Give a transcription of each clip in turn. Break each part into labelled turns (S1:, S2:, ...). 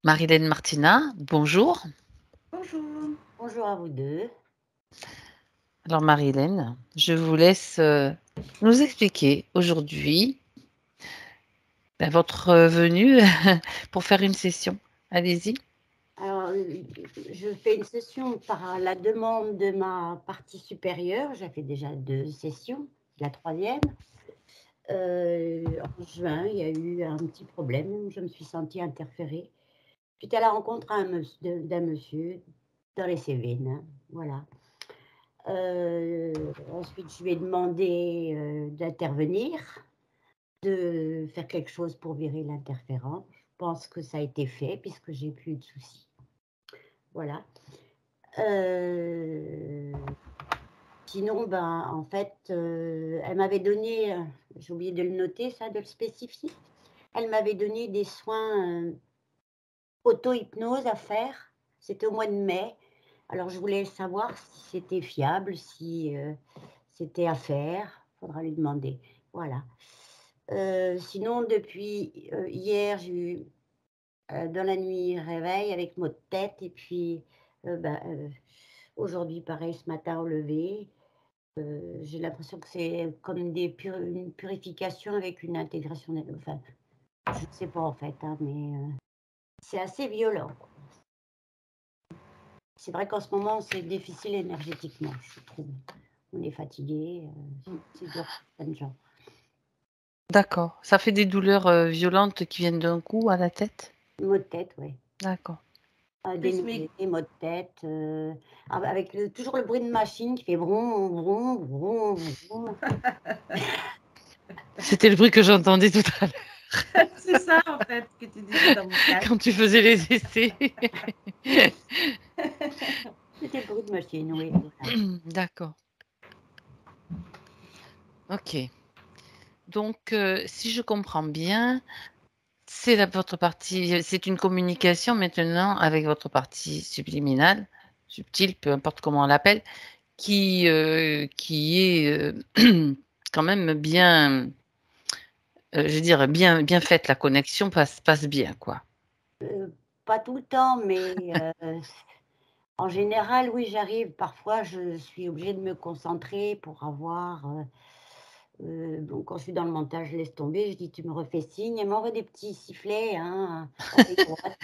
S1: Marilène Martina, bonjour.
S2: Bonjour. Bonjour à vous deux.
S1: Alors Marilène, je vous laisse nous expliquer aujourd'hui votre venue pour faire une session. Allez-y.
S2: Alors, je fais une session par la demande de ma partie supérieure. J'ai fait déjà 2 sessions, la troisième. En juin, il y a eu un petit problème. Je me suis sentie interférée suite à la rencontre d'un monsieur dans les Cévennes, hein, voilà. Ensuite, je lui ai demandé, d'intervenir, de faire quelque chose pour virer l'interférent. Je pense que ça a été fait puisque j'ai plus de soucis. Voilà. Sinon, ben, en fait, elle m'avait donné, j'ai oublié de le noter ça, de le spécifier. Elle m'avait donné des soins, auto-hypnose à faire. C'était au mois de mai. Alors je voulais savoir si c'était fiable, si, c'était à faire. Faudra lui demander. Voilà. Sinon depuis, hier, j'ai eu, dans la nuit, réveil avec maux de tête et puis, bah, aujourd'hui pareil ce matin au lever. J'ai l'impression que c'est comme une purification avec une intégration enfin, je ne sais pas en fait, hein, mais c'est assez violent, quoi. C'est vrai qu'en ce moment, c'est difficile énergétiquement, je trouve. On est fatigué, c'est dur pour certaines gens.
S1: D'accord. Ça fait des douleurs violentes qui viennent d'un coup à la tête?
S2: Maux de tête, oui.
S1: D'accord.
S2: Des nausées, maux de tête, avec toujours le bruit de machine qui fait bron, bron, bron, bron.
S1: C'était le bruit que j'entendais tout à
S3: C'est ça, en fait, que tu disais dans mon
S1: l'heure
S3: casque.
S1: quand tu faisais les essais.
S2: C'était le bruit de machine, oui, c'est ça.
S1: D'accord. Ok. Donc, si je comprends bien, c'est votre partie, c'est une communication maintenant avec votre partie subliminale, subtile, peu importe comment on l'appelle, qui est quand même bien, je veux dire, bien faite. La connexion passe bien, quoi.
S2: Pas tout le temps, mais en général, oui, j'arrive. Parfois, je suis obligée de me concentrer pour avoir, donc quand je suis dans le montage, je laisse tomber, je dis: «Tu me refais signe», elle m'envoie des petits sifflets, hein, oreille droite,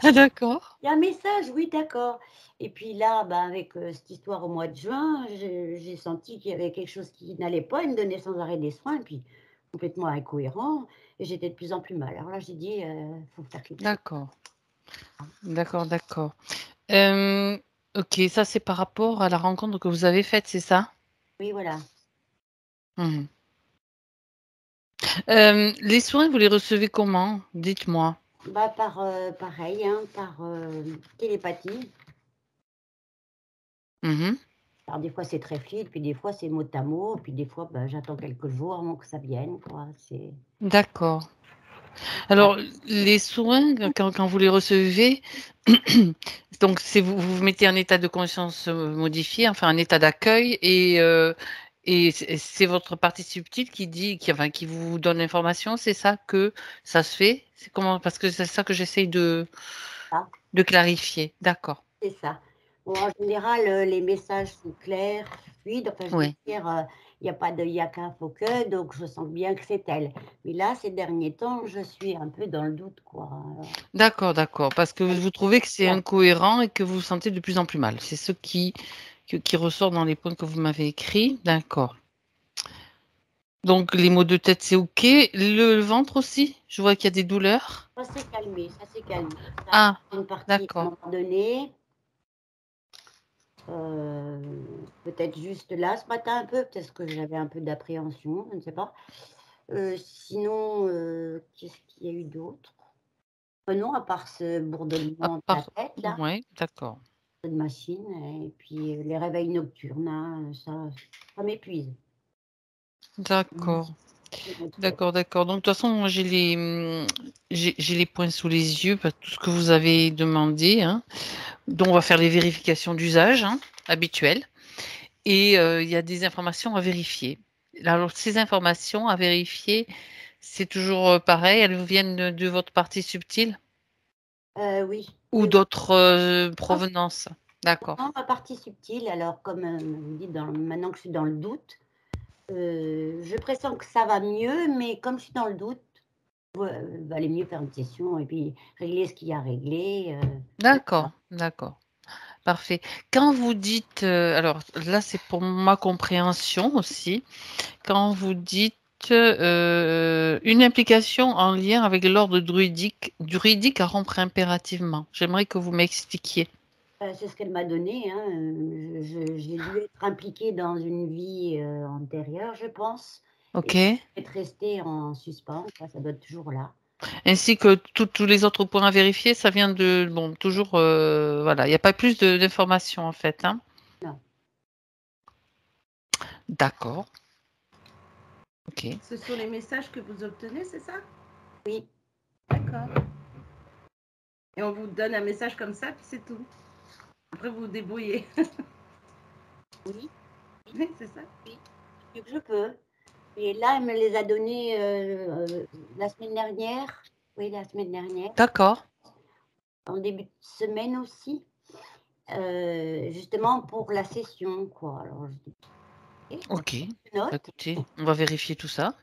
S1: Ah d'accord.
S2: il y a un message, oui, d'accord. Et puis là, bah, avec, cette histoire au mois de juin, j'ai senti qu'il y avait quelque chose qui n'allait pas. Il me donnait sans arrêt des soins et puis complètement incohérent et j'étais de plus en plus mal. Alors là, j'ai dit: «Faut faire quelque chose».
S1: D'accord. D'accord, d'accord. Hem, OK, ça, c'est par rapport à la rencontre que vous avez faite, c'est ça?
S2: Oui, voilà.
S1: Mmh. Les soins, vous les recevez comment? Dites-moi.
S2: Bah, pareil, hein, par, télépathie.
S1: Mmh.
S2: Alors des fois, c'est très fluide, puis des fois, c'est mot à mot, puis des fois, bah, j'attends quelques jours avant que ça vienne, quoi. C'est
S1: D'accord.
S2: ah,
S1: Alors, les soins, quand vous les recevez, donc c'est vous mettez un état de conscience, modifié, enfin un état d'accueil et c'est votre partie subtile qui dit enfin qui vous donne l'information, c'est ça que ça se fait? C'est comment? Parce que c'est ça que j'essaye
S2: ça,
S1: de clarifier. D'accord.
S2: c'est ça. Bon, en général, les messages sont clairs, fluides, enfin, je veux
S1: Oui.
S2: dire, il y a pas de il y a qu'un faux que, donc je sens bien que c'est elle. Mais là, ces derniers temps, je suis un peu dans le doute, quoi.
S1: D'accord, d'accord, parce que vous trouvez que c'est incohérent et que vous vous sentez de plus en plus mal. C'est ce qui ressort dans les points que vous m'avez écrits? D'accord. Donc les maux de tête, c'est OK. Le ventre aussi? Je vois qu'il y a des douleurs.
S2: Ça s'est calmé, ça s'est calmé. Ça a
S1: Ah,
S2: une partie à un
S1: d'accord,
S2: moment donné, peut-être juste là, ce matin un peu, peut-être que j'avais un peu d'appréhension, je ne sais pas. Sinon, qu'est-ce qu'il y a eu d'autre? Non, à part ce
S1: à
S2: bourdonnement de la
S1: part
S2: tête là,
S1: ouais, d'accord.
S2: de machine et puis, les réveils nocturnes, hein, ça m'épuise.
S1: D'accord,
S2: Les maux de tête.
S1: d'accord, d'accord. Donc de toute façon, moi j'ai les points sous les yeux, bah, tout ce que vous avez demandé, hein. Donc on va faire les vérifications d'usage, hein, habituelles et il y a des informations à vérifier. Alors ces informations à vérifier, c'est toujours, pareil, elles vous viennent de votre partie subtile?
S2: Oui.
S1: ou
S2: Oui,
S1: d'autres
S2: oui.
S1: provenances? D'accord.
S2: Non, ma partie subtile, alors comme, vous dites maintenant que je suis dans le doute, je pressens que ça va mieux, mais comme je suis dans le doute, valait mieux faire une session et puis régler ce qu'il y a à régler,
S1: D'accord, d'accord. Parfait. Quand vous dites, alors là, c'est pour ma compréhension aussi. Quand vous dites, une implication en lien avec l'ordre druidique à rompre impérativement. J'aimerais que vous m'expliquiez.
S2: C'est ce qu'elle m'a donné, hein, j'ai dû être impliquée dans une vie, antérieure, je pense et
S1: OK.
S2: être restée en suspens, ça doit être toujours là.
S1: Ainsi que tous les autres points à vérifier, ça vient de bon, toujours, voilà, il y a pas plus d'informations en fait, hein?
S2: Non.
S1: D'accord. OK.
S3: Ce sont les messages que vous obtenez, c'est ça?
S2: Oui.
S3: D'accord. Et on vous donne un message comme ça, puis c'est tout. Après, vous vous débrouillez.
S2: Oui,
S3: Oui, c'est ça.
S2: oui, du mieux que je peux. Et là, elle me les a donnés, la semaine dernière. Oui, la semaine dernière,
S1: D'accord.
S2: en début de semaine aussi, justement pour la session, quoi. Alors je dis: «OK,
S1: OK.
S2: je
S1: Bah,
S2: note».
S1: écoutez, on va vérifier tout ça.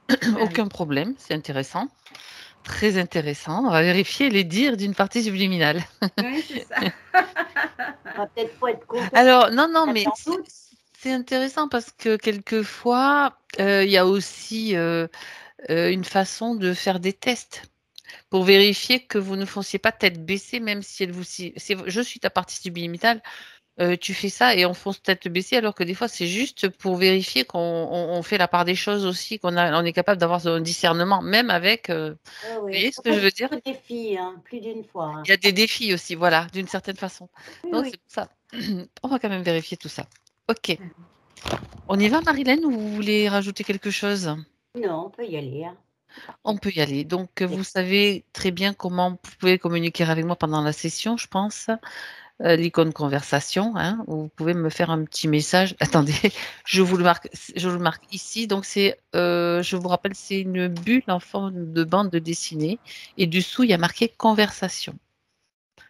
S3: Bah oui.
S1: Aucun problème, c'est intéressant, très intéressant. On va vérifier les dires d'une partie subliminale.
S3: Oui, c'est ça.
S2: On va peut-être pas être content
S1: Alors non, non,
S2: qu'on a mis
S1: mais
S2: en doute.
S1: c'est intéressant parce que quelquefois, il y a aussi, une façon de faire des tests pour vérifier que vous ne fonciez pas tête baissée, même si elle vous si c'est je suis ta partie subliminale, tu fais ça et on fonce tête baissée alors que des fois c'est juste pour vérifier qu'on fait la part des choses aussi, on est capable d'avoir un discernement même avec,
S2: Oui,
S1: vous
S2: oui,
S1: voyez
S2: c'est
S1: ce
S2: pour
S1: que
S2: ça
S1: je
S2: que
S1: veux
S2: j'ai
S1: dire?
S2: fait le défi, hein, plus d'une fois, hein.
S1: Il y a des défis aussi, voilà, d'une certaine façon.
S2: Oui,
S1: Donc
S2: oui.
S1: c'est pour ça. On va quand même vérifier tout ça. OK. On y va Marilène ou vous voulez rajouter quelque chose?
S2: Non, on peut y aller, hein. C'est
S1: On
S2: parti.
S1: peut y aller. Donc,
S2: Oui.
S1: vous savez très bien comment vous pouvez communiquer avec moi pendant la session, je pense. L'icône conversation, hein, où vous pouvez me faire un petit message. Attendez, je vous le marque ici. Donc c'est, je vous rappelle, c'est une bulle en forme de bande dessinée et dessous, il y a marqué conversation.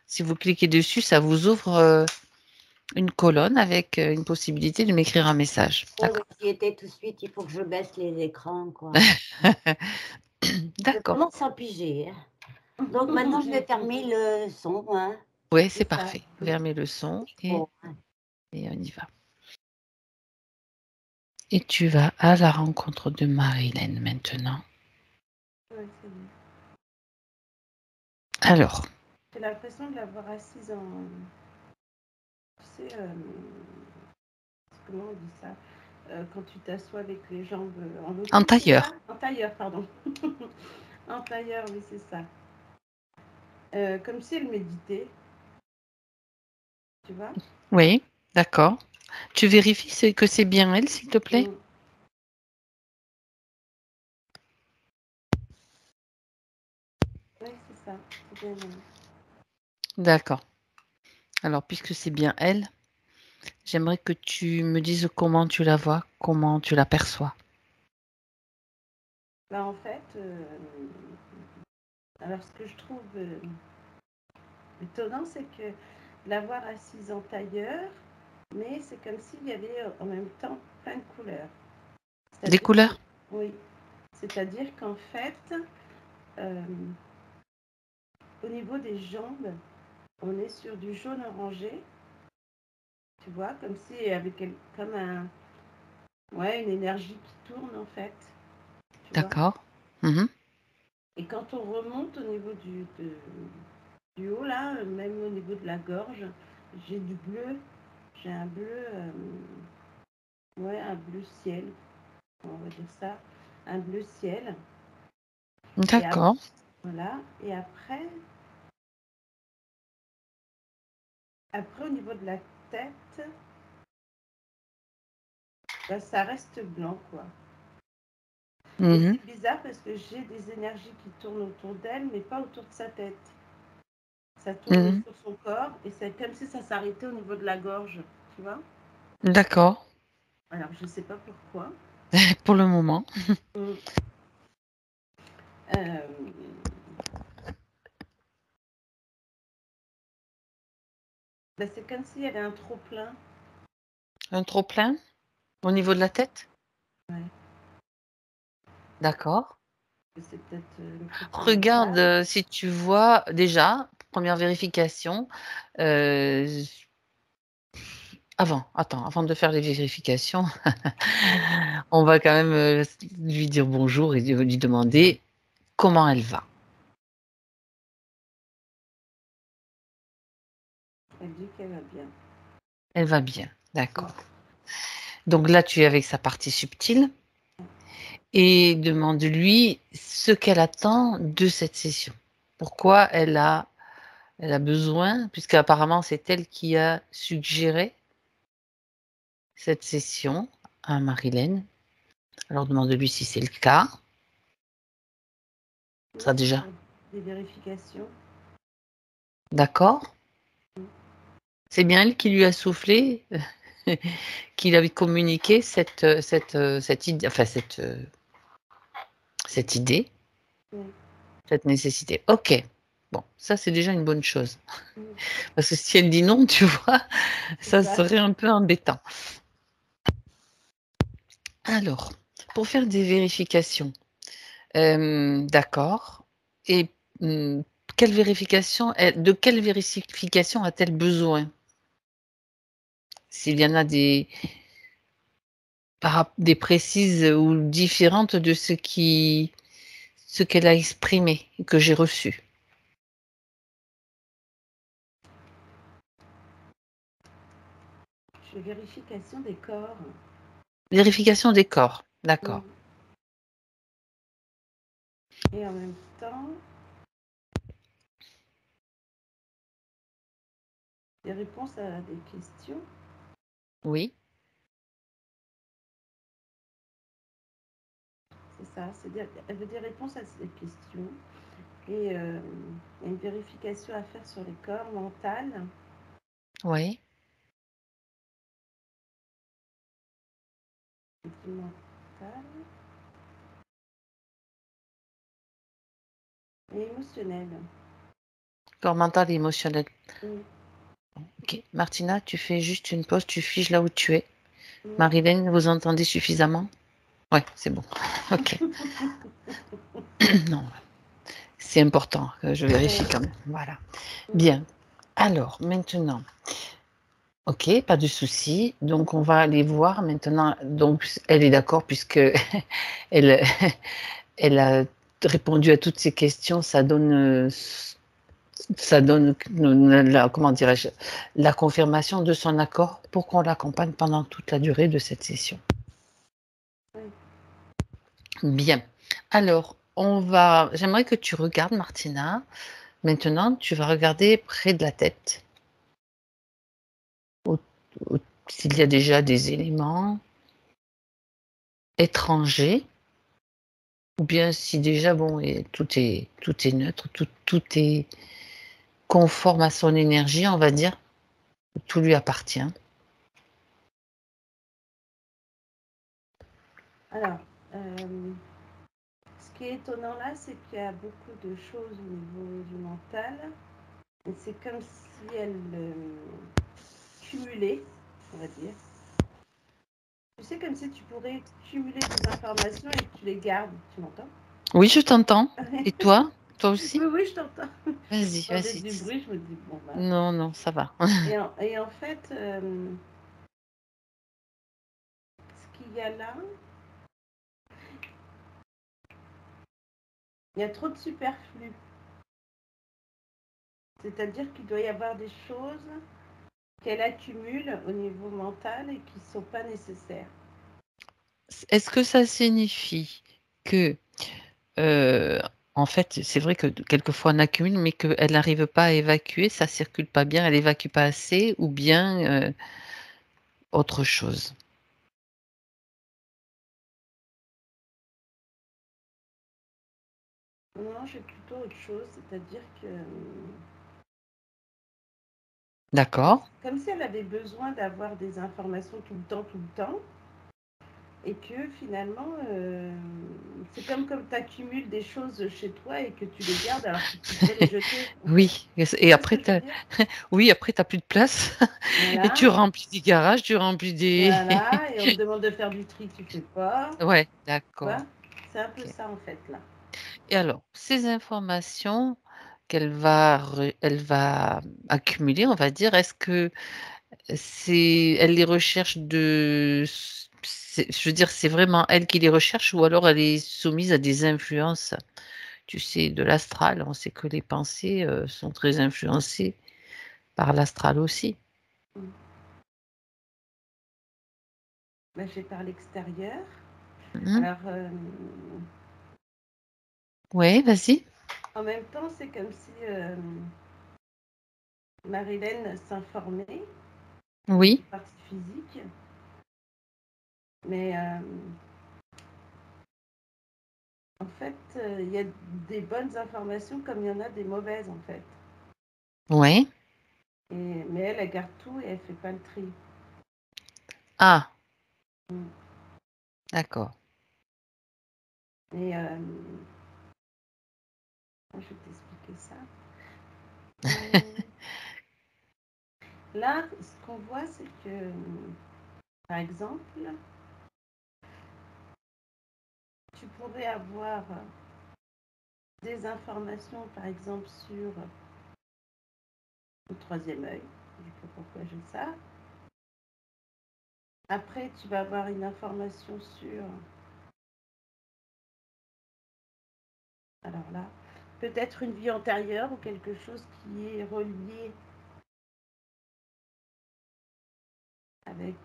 S1: Si vous cliquez dessus, ça vous ouvre, une colonne avec, une possibilité de m'écrire un message.
S2: Oui, oui,
S1: D'accord.
S2: j'y étais tout de suite, il faut que je baisse les écrans, quoi. Je
S1: D'accord.
S2: commence à piger, hein. Donc maintenant, je vais fermer le son, hein.
S1: Ouais, c'est
S3: C'est ça.
S1: parfait. Fermez le son
S2: Bon, hein.
S1: et on y va. Et tu vas à la rencontre de Marilène maintenant.
S3: Ouais, c'est bien.
S1: Alors,
S3: J'ai l'impression de l'avoir assise en. Tu sais, comment on dit ça? Quand tu t'assois avec les jambes en
S1: en
S3: lotus, c'est ça?
S1: tailleur.
S3: En tailleur, pardon. En tailleur, oui, c'est ça. Comme si elle méditait, tu vois?
S1: Oui, d'accord. Tu vérifies que c'est bien elle, s'il te plaît?
S3: Mm. Oui, c'est ça. C'est bien elle.
S1: D'accord. Alors, puisque c'est bien elle, j'aimerais que tu me dises comment tu la vois, comment tu l'aperçois.
S3: Bah, en fait, alors ce que je trouve étonnant, c'est que la voir assise en tailleur, mais c'est comme s'il y avait en même temps plein de couleurs.
S1: Des
S3: C'est-à-dire,
S1: couleurs?
S3: oui, c'est-à-dire qu'en fait, euh, au niveau des jambes, on est sur du jaune orangé, tu vois, comme si il y avait comme ouais, une énergie qui tourne en fait, tu vois.
S1: D'accord. Mhm.
S3: Et quand on remonte au niveau du haut là, même au niveau de la gorge, j'ai du bleu, j'ai un bleu, ouais, un bleu ciel, on va dire ça, un bleu ciel. Et
S1: D'accord.
S3: voilà. Et après au niveau de la tête, bah, ça reste blanc quoi. Et
S1: Mhm.
S3: c'est bizarre parce que j'ai des énergies qui tournent autour d'elle, mais pas autour de sa tête. Ça tourne
S1: Mhm.
S3: sur son corps et c'est comme si ça s'arrêtait au niveau de la gorge, tu vois.
S1: D'accord.
S3: Alors je sais pas pourquoi.
S1: Pour le moment.
S3: Mm. Euh, Ben, c'est comme s'il y avait un trop-plein.
S1: Un trop-plein au niveau de la tête?
S3: Ouais.
S1: D'accord.
S3: C'est peut-être le côté
S1: Regarde,
S3: mental.
S1: si tu vois déjà, première vérification, avant de faire les vérifications, on va quand même, lui dire bonjour et lui demander comment elle va.
S3: Elle dit qu'elle va bien.
S1: Elle va bien, d'accord. Donc là, tu es avec sa partie subtile et demande-lui ce qu'elle attend de cette session. Pourquoi elle a besoin, puisqu'apparemment c'est elle qui a suggéré cette session à Marilyn. Alors demande-lui si c'est le cas. Ça
S3: Oui, c'est
S1: déjà,
S3: pour des vérifications.
S1: d'accord. C'est bien elle qui lui a soufflé, qui lui avait communiqué cette idée, enfin cette idée,
S3: Oui.
S1: cette nécessité. Ok. Bon, ça c'est déjà une bonne chose.
S3: Mm.
S1: Parce que si elle dit non, tu vois, ça
S3: ça.
S1: serait un peu embêtant. Alors, pour faire des vérifications, d'accord. Et quelle vérification, de quelle vérification a-t-elle besoin? S'il y en a des précises ou différentes de ce qu'elle a exprimé, que j'ai reçu.
S3: Vérification des corps.
S1: Vérification des corps, d'accord.
S3: Et en même temps, des réponses à des questions.
S1: Oui.
S3: C'est ça, elle veut des réponses à ces questions. Et il y a une vérification à faire sur les corps mental.
S1: Oui.
S3: Mental et émotionnel.
S1: Corps mental et émotionnel.
S3: Mm.
S1: Ok. Martina, tu fais juste une pause, tu figes là où tu es.
S3: Mm.
S1: Marilyn, vous entendez suffisamment? Oui, c'est bon. Ok. Non, c'est important que je vérifie quand même. Voilà. Bien. Alors, maintenant, ok, pas de souci. Donc, on va aller voir maintenant. Donc, elle est d'accord puisque elle, elle a répondu à toutes ces questions. Ça donne comment dirais-je, la confirmation de son accord pour qu'on l'accompagne pendant toute la durée de cette session. Bien. Alors, j'aimerais que tu regardes, Martina. Maintenant, tu vas regarder près de la tête. S'il y a déjà des éléments étrangers, ou bien si déjà, bon, et tout est neutre, tout est conforme à son énergie, on va dire, tout lui appartient.
S3: Alors, ce qui est étonnant là, c'est qu'il y a beaucoup de choses au niveau du mental. Et c'est comme si elle cumulait, on va dire. Tu sais, comme si tu pourrais cumuler des informations et que tu les gardes. Tu m'entends?
S1: Oui, je t'entends. Et toi? Toi aussi?
S3: Oui, oui, je t'entends.
S1: Vas-y,
S3: J'entendais
S1: vas-y.
S3: du bruit, je me dis, bon, bah.
S1: Non, non, ça va.
S3: Et en fait, ce qu'il y a là, il y a trop de superflu. C'est-à-dire qu'il doit y avoir des choses qu'elle accumule au niveau mental et qui ne sont pas nécessaires.
S1: Est-ce que ça signifie que, heu, en fait, c'est vrai que quelquefois on accumule, mais qu'elle n'arrive pas à évacuer, ça circule pas bien, elle évacue pas assez ou bien, autre chose?
S3: Non, j'ai plutôt autre chose, c'est-à-dire que
S1: D'accord.
S3: comme si elle avait besoin d'avoir des informations tout le temps, et que finalement, C'est comme tu accumules des choses chez toi et que tu les gardes alors que tu devrais les jeter.
S1: Oui, et
S3: C'est
S1: après,
S3: ce que je veux dire.
S1: oui, après, tu n'as plus de place.
S3: Voilà.
S1: Et tu remplis des garages, tu remplis des...
S3: Voilà, et on te demande de faire du tri, tu fais pas.
S1: Ouais,
S3: Tu
S1: d'accord.
S3: vois, c'est un peu
S1: Ok.
S3: ça en fait là.
S1: Et alors, ces informations qu'elle va, elle va accumuler, on va dire, est-ce que elle les recherche je veux dire, c'est vraiment elle qui les recherche ou alors elle est soumise à des influences, tu sais, de l'astral. On sait que les pensées sont très influencées par l'astral aussi.
S3: Ben, j'ai par l'extérieur.
S1: Mhm.
S3: Alors,
S1: Oui, vas-y.
S3: en même temps, c'est comme si Marilyn s'informait
S1: Oui.
S3: des parties physiques. Mais en fait, il y a des bonnes informations comme il y en a des mauvaises en fait.
S1: Oui.
S3: Mais elle garde tout et elle fait pas le tri.
S1: Ah, d'accord.
S3: Et je vais t'expliquer ça. Là, ce qu'on voit, c'est que, par exemple, tu pourrais avoir des informations, par exemple, sur le troisième œil. Je sais pas pourquoi j'ai ça. Après, tu vas avoir une information sur... Alors là, peut-être une vie antérieure ou quelque chose qui est relié avec...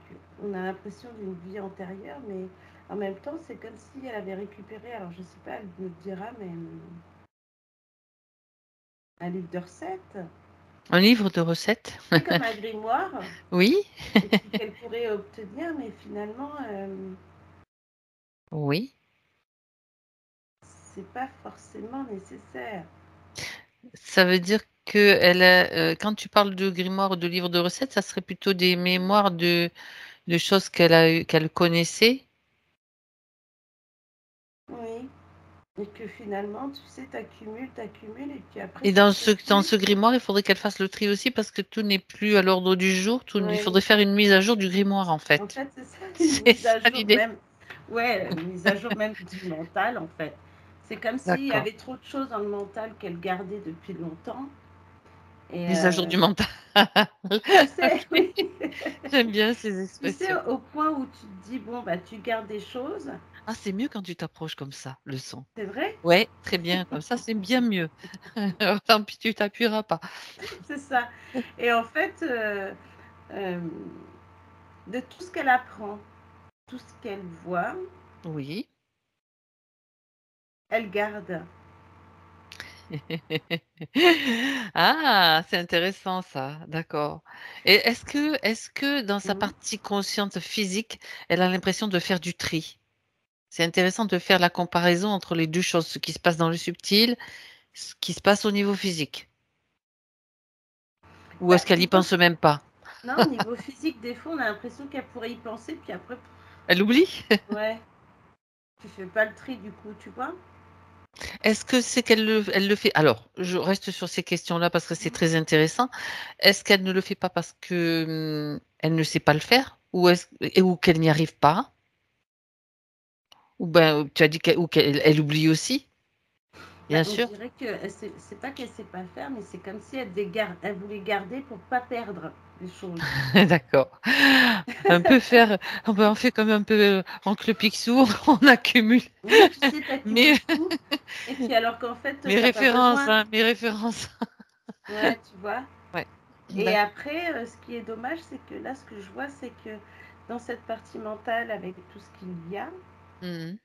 S3: On a l'impression d'une vie antérieure, mais en même temps, c'est comme si elle avait récupéré, alors je ne sais pas, elle me dira, mais un livre de recettes.
S1: Un livre de recettes.
S3: C'est comme un grimoire.
S1: Oui.
S3: Qu'elle pourrait obtenir, mais finalement,
S1: Oui.
S3: c'est pas forcément nécessaire.
S1: Ça veut dire que quand tu parles de grimoire ou de livre de recettes, ça serait plutôt des mémoires de choses qu'elle connaissait.
S3: Oui. Et que finalement, tu sais, t'accumules, et puis après,
S1: Et
S3: tu
S1: dans
S3: sais
S1: dans
S3: plus.
S1: ce grimoire, il faudrait qu'elle fasse le tri aussi parce que tout n'est plus à l'ordre du jour. Il
S3: Oui.
S1: faudrait faire une mise à jour du grimoire, en
S3: En
S1: fait.
S3: fait, c'est ça, une
S1: C'est
S3: mise
S1: ça
S3: à jour
S1: l'idée.
S3: même. Ouais, une mise à jour même du mental, en fait. C'est comme s'il y
S1: D'accord.
S3: avait trop de choses dans le mental qu'elle gardait depuis longtemps. Et
S1: Mise à jour du mental.
S3: tu sais,
S1: Ok.
S3: oui.
S1: J'aime bien ces
S3: Tu sais,
S1: expressions.
S3: au point où tu te dis, bon, bah, tu gardes des choses.
S1: Ah, c'est mieux quand tu t'approches comme ça, le son.
S3: C'est vrai?
S1: Ouais, très bien. Comme ça, c'est bien mieux. Tant pis, tu t'appuieras pas.
S3: C'est ça. Et en fait, de tout ce qu'elle apprend, tout ce qu'elle voit,
S1: Oui.
S3: elle garde.
S1: Ah, c'est intéressant ça, d'accord. Et est-ce que dans sa
S3: Mhm.
S1: partie consciente physique, elle a l'impression de faire du tri? C'est intéressant de faire la comparaison entre les 2 choses, ce qui se passe dans le subtil, ce qui se passe au niveau physique. Ou
S3: Bah,
S1: est-ce qu'elle y
S3: niveau,
S1: pense même pas?
S3: non, niveau physique, des fois, on a l'impression qu'elle pourrait y penser, puis après,
S1: Elle oublie?
S3: ouais, tu fais pas le tri du coup, tu vois.
S1: Est-ce que c'est elle le fait alors, je reste sur ces questions-là parce que c'est très intéressant. Est-ce qu'elle ne le fait pas parce que, elle ne sait pas le faire? Ou qu'elle n'y arrive pas? Ou ben, tu as dit qu'elle oublie aussi,
S3: Bah,
S1: bien
S3: on
S1: sûr.
S3: dirait que c'est pas qu'elle sait pas faire, mais c'est comme si elle voulait garder pour pas perdre les choses.
S1: D'accord. Un peu faire on fait comme un peu, Oncle Picsou, on accumule
S3: Oui, tu sais,
S1: mes
S3: t'accumules tout, et puis alors qu'en fait,
S1: mes
S3: t'as pas
S1: références,
S3: besoin.
S1: hein, mes références.
S3: Ouais, tu vois.
S1: Ouais.
S3: Et
S1: D'accord.
S3: après, ce qui est dommage, c'est que là, ce que je vois, c'est que dans cette partie mentale, avec tout ce qu'il y a,
S1: Mmh.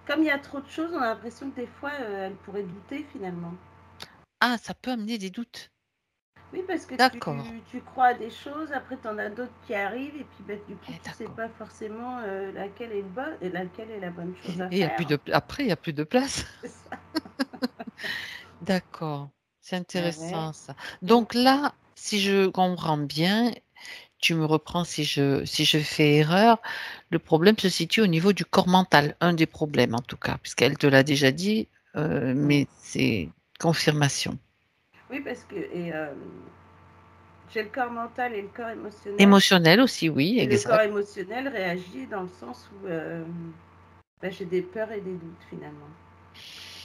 S3: comme il y a trop de choses, on a l'impression que des fois, elle pourrait douter finalement.
S1: Ah, ça peut amener des doutes.
S3: Oui, parce que
S1: D'accord.
S3: tu crois à des choses, après tu en as d'autres qui arrivent, et puis bah, du coup, tu sais
S1: D'accord.
S3: pas forcément laquelle est bonne et laquelle est la bonne chose à
S1: Et
S3: faire.
S1: après, il y a plus de place.
S3: C'est ça.
S1: D'accord, c'est
S3: Ah ouais.
S1: intéressant ça.
S3: Mm.
S1: Donc là, si je comprends bien, tu me reprends si je fais erreur, le problème se situe au niveau du corps mental, un des problèmes en tout cas, puisqu'elle te l'a déjà dit, mais c'est confirmation.
S3: Oui, parce que j'ai le corps mental et le corps émotionnel.
S1: Émotionnel aussi, oui,
S3: Et le corps
S1: exact.
S3: émotionnel réagit dans le sens où j'ai des peurs et des doutes finalement.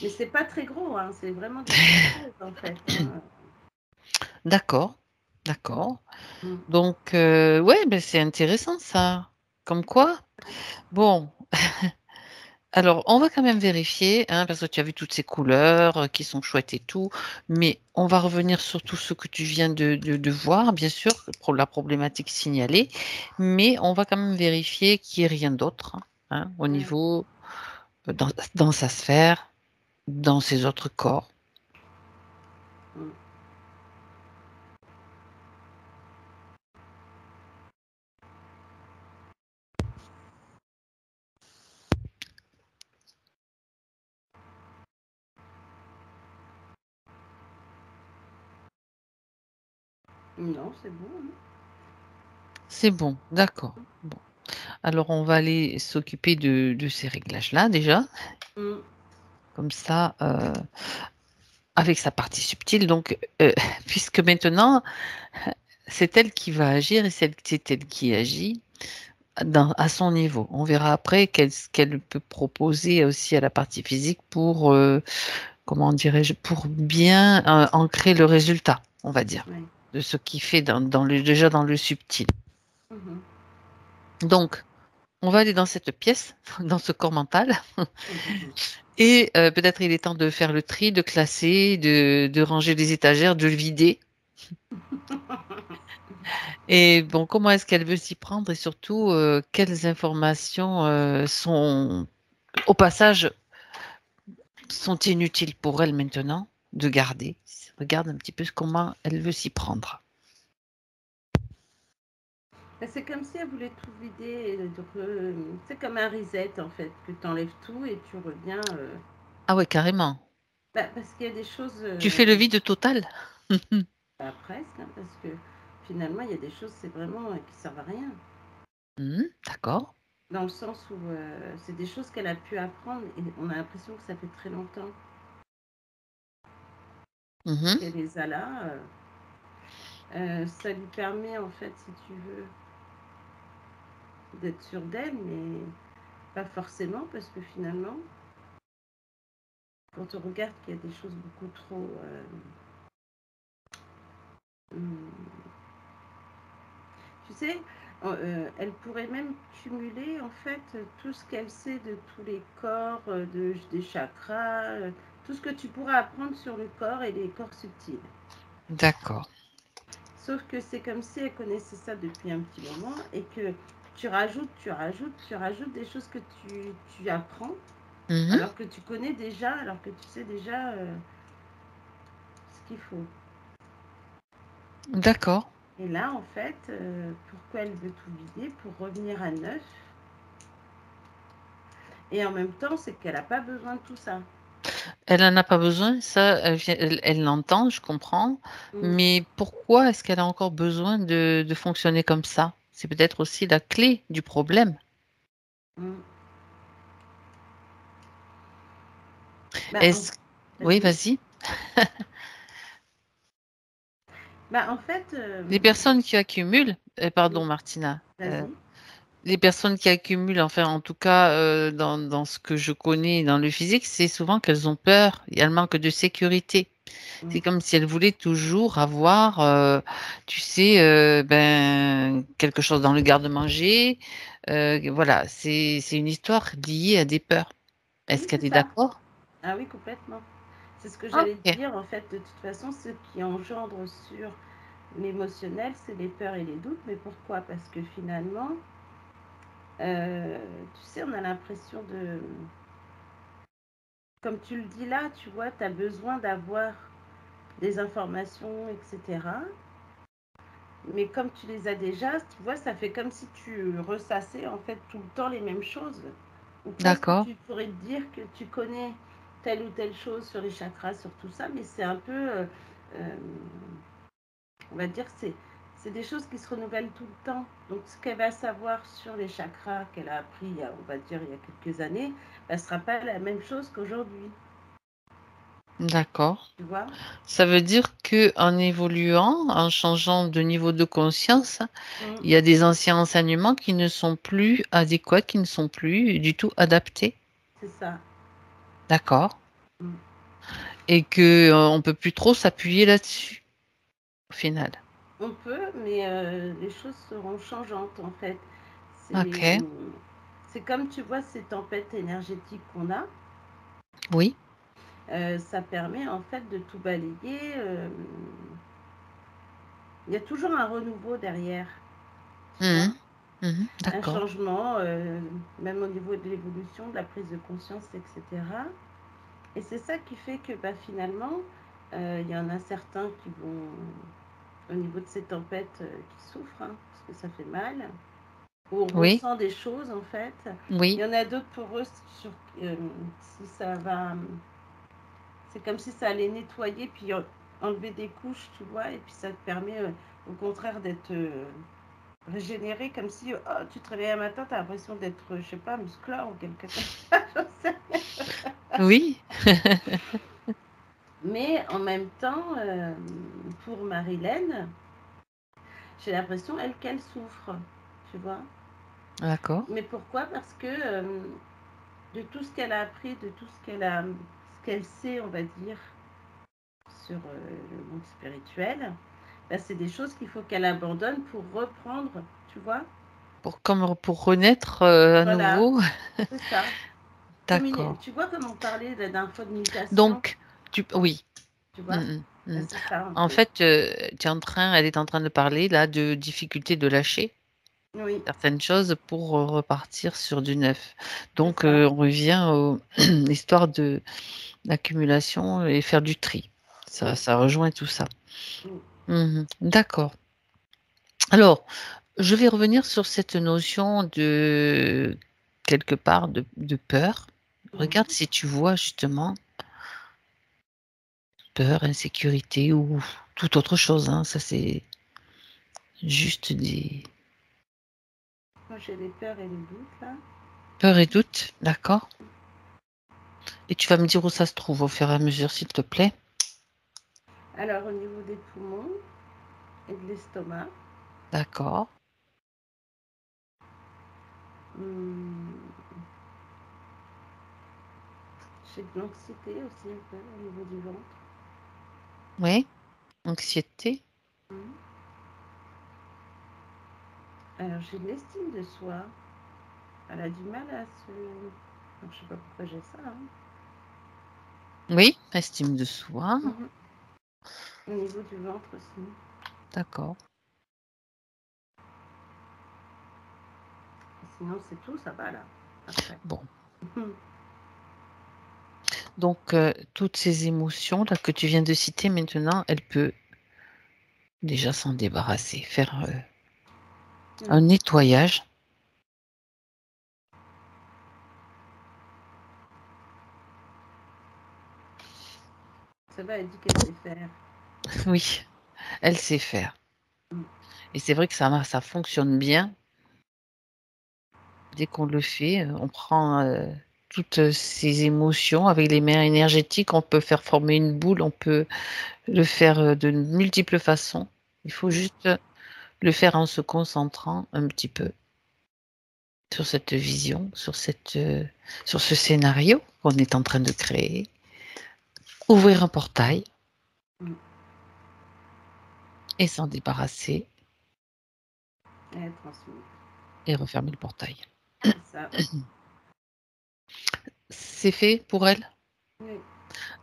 S3: Mais c'est pas très gros, hein, c'est vraiment des petites choses en fait. Hein.
S1: D'accord, d'accord.
S3: Mm.
S1: Donc, ouais, ben c'est intéressant ça. Comme quoi, bon, alors on va quand même vérifier, hein, parce que tu as vu toutes ces couleurs qui sont chouettes et tout, mais on va revenir sur tout ce que tu viens de voir, bien sûr, pour la problématique signalée, mais on va quand même vérifier qu'il n'y ait rien d'autre, hein, au
S3: Ouais.
S1: niveau, dans sa sphère, dans ses autres corps.
S3: Mm. Non, c'est bon. Hein.
S1: C'est bon, d'accord. Bon. Alors on va aller s'occuper de ces réglages-là déjà.
S3: Mm.
S1: Comme ça, avec sa partie subtile, donc, puisque maintenant, c'est elle qui va agir et c'est elle qui agit à son niveau. On verra après ce qu'elle peut proposer aussi à la partie physique pour, comment dirais-je, pour bien ancrer le résultat, on va dire,
S3: Ouais.
S1: de ce qui fait déjà dans le subtil.
S3: Mhm.
S1: Donc, on va aller dans cette pièce, dans ce corps mental.
S3: Mhm.
S1: Et peut-être il est temps de faire le tri, de classer, de ranger les étagères, de le vider. Et bon, comment est-ce qu'elle veut s'y prendre et surtout, quelles informations sont, au passage, sont inutiles pour elle maintenant de garder. Regarde un petit peu comment elle veut s'y prendre.
S3: C'est comme si elle voulait tout vider. C'est comme un reset en fait, que tu enlèves tout et tu reviens.
S1: Ah ouais, carrément.
S3: Parce qu'il y a des choses.
S1: Tu fais le vide total?
S3: Presque, hein, parce que finalement, il y a des choses, c'est vraiment qui servent à rien.
S1: D'accord.
S3: Dans le sens où c'est des choses qu'elle a pu apprendre et on a l'impression que ça fait très longtemps
S1: Mhm.
S3: qu'elle les a là. Ça lui permet en fait, si tu veux, d'être sûre d'elle, mais pas forcément parce que finalement, quand on regarde qu'il y a des choses beaucoup trop... tu sais, elle pourrait même cumuler en fait tout ce qu'elle sait de tous les corps, des chakras, tout ce que tu pourras apprendre sur le corps et les corps subtils.
S1: D'accord.
S3: Sauf que c'est comme si elle connaissait ça depuis un petit moment et que tu rajoutes des choses que tu apprends
S1: Mhm.
S3: alors que tu connais déjà, alors que tu sais déjà ce qu'il faut.
S1: D'accord.
S3: Et là, en fait, pourquoi elle veut tout vider? Pour revenir à neuf. Et en même temps, c'est qu'elle n'a pas besoin de tout ça.
S1: Elle n'en a pas besoin, ça, elle l'entend, je comprends.
S3: Mm.
S1: Mais pourquoi est-ce qu'elle a encore besoin de fonctionner comme ça? C'est peut-être aussi la clé du problème.
S3: Mm. Bah,
S1: Est-ce... Oui,
S3: vas-y.
S1: vas-y.
S3: Bah, en fait,
S1: Les personnes qui accumulent, pardon Martina,
S3: vas-y.
S1: les personnes qui accumulent, enfin en tout cas dans ce que je connais dans le physique, c'est souvent qu'elles ont peur, il y a le manque de sécurité.
S3: Mm.
S1: C'est comme si elles voulaient toujours avoir, tu sais, ben, quelque chose dans le garde-manger. Voilà, c'est une histoire liée à des peurs. Est-ce
S3: Oui, c'est
S1: qu'elle est
S3: ça.
S1: d'accord?
S3: Ah oui, complètement. C'est ce que j'allais
S1: Ok,
S3: dire. En fait, de toute façon, ce qui engendre sur l'émotionnel, c'est les peurs et les doutes. Mais pourquoi? Parce que finalement, tu sais, on a l'impression de... Comme tu le dis là, tu vois, tu as besoin d'avoir des informations, etc. Mais comme tu les as déjà, tu vois, ça fait comme si tu ressassais en fait tout le temps les mêmes choses. Ou presque
S1: d'accord.
S3: tu pourrais te dire que tu connais telle ou telle chose sur les chakras, sur tout ça, mais c'est un peu, on va dire, c'est des choses qui se renouvellent tout le temps. Donc, ce qu'elle va savoir sur les chakras qu'elle a appris, on va dire, il y a quelques années, ne sera pas la même chose qu'aujourd'hui.
S1: D'accord.
S3: Tu vois?
S1: Ça veut dire que en évoluant, en changeant de niveau de conscience,
S3: Mm.
S1: il y a des anciens enseignements qui ne sont plus adéquats, qui ne sont plus du tout adaptés.
S3: C'est ça.
S1: D'accord.
S3: Mm.
S1: Et que on peut plus trop s'appuyer là-dessus, au final.
S3: On peut, mais les choses seront changeantes en fait.
S1: Ok.
S3: C'est comme tu vois ces tempêtes énergétiques qu'on a.
S1: Oui.
S3: Ça permet en fait de tout balayer. Il y a toujours un renouveau derrière. Tu vois, un
S1: D'accord.
S3: changement, même au niveau de l'évolution, de la prise de conscience, etc. Et c'est ça qui fait que bah, finalement, il y en a certains qui vont, au niveau de ces tempêtes, qui souffrent, hein, parce que ça fait mal. On
S1: Oui.
S3: ressent des choses en fait.
S1: Oui.
S3: Il y en a d'autres pour eux, si ça va, c'est comme si ça allait nettoyer puis enlever des couches, tu vois, et puis ça te permet au contraire d'être régénéré, comme si tu te réveilles un matin, tu as l'impression d'être, je sais pas, musclore ou quelque chose comme ça.
S1: Oui.
S3: Mais en même temps, pour Marilène, j'ai l'impression, elle, qu'elle souffre, tu vois.
S1: D'accord.
S3: Mais pourquoi? Parce que de tout ce qu'elle a appris, de tout ce qu'elle sait, on va dire, sur le monde spirituel, bah, c'est des choses qu'il faut qu'elle abandonne pour reprendre, tu vois.
S1: Pour renaître à
S3: Voilà,
S1: nouveau.
S3: c'est ça.
S1: D'accord.
S3: Tu vois comme on parlait la dernière fois de mutation,
S1: Donc, oui.
S3: tu
S1: Mm,
S3: vois.
S1: mm,
S3: Bah,
S1: mm.
S3: c'est ça un
S1: En
S3: peu.
S1: fait, elle est en train de parler là de difficulté de lâcher
S3: Oui,
S1: certaines choses pour repartir sur du neuf.
S3: c'est
S1: Donc,
S3: ça.
S1: on revient à l'histoire de l'accumulation et faire du tri.
S3: Oui,
S1: Ça rejoint tout ça.
S3: oui.
S1: D'accord. Alors, je vais revenir sur cette notion de quelque part de peur. Regarde
S3: Mhm.
S1: si tu vois justement peur, insécurité ou toute autre chose, hein. Ça, c'est juste des
S3: Moi, j'ai les peurs et les doutes, là.
S1: peurs et doutes, d'accord? Et tu vas me dire où ça se trouve au fur et à mesure, s'il te plaît.
S3: Alors, au niveau des poumons et de l'estomac,
S1: D'accord.
S3: hum, j'ai de l'anxiété aussi un peu au niveau du ventre.
S1: Oui. Anxiété.
S3: Hum. Alors, j'ai de l'estime de soi. Elle a du mal à se... Alors, je sais pas pourquoi j'ai ça, hein.
S1: Oui. Estime de soi.
S3: Mhm. Au niveau du ventre aussi.
S1: D'accord.
S3: Sinon, c'est tout, ça va là. Après.
S1: Bon.
S3: Mhm.
S1: Donc, toutes ces émotions là que tu viens de citer maintenant, elle peut déjà s'en débarrasser, faire un
S3: Mhm.
S1: nettoyage.
S3: Ça va, elle dit qu'elle sait faire.
S1: Oui, elle sait faire.
S3: Mhm.
S1: Et c'est vrai que ça fonctionne bien. Dès qu'on le fait, on prend toutes ces émotions avec les mains énergétiques, on peut faire former une boule, on peut le faire de multiples façons. Il faut juste le faire en se concentrant un petit peu sur cette vision, sur ce scénario qu'on est en train de créer. Ouvrir un portail
S3: Mhm.
S1: et s'en débarrasser
S3: Et elle transmet.
S1: et refermer le portail.
S3: C'est ça.
S1: C'est fait pour elle.
S3: Oui.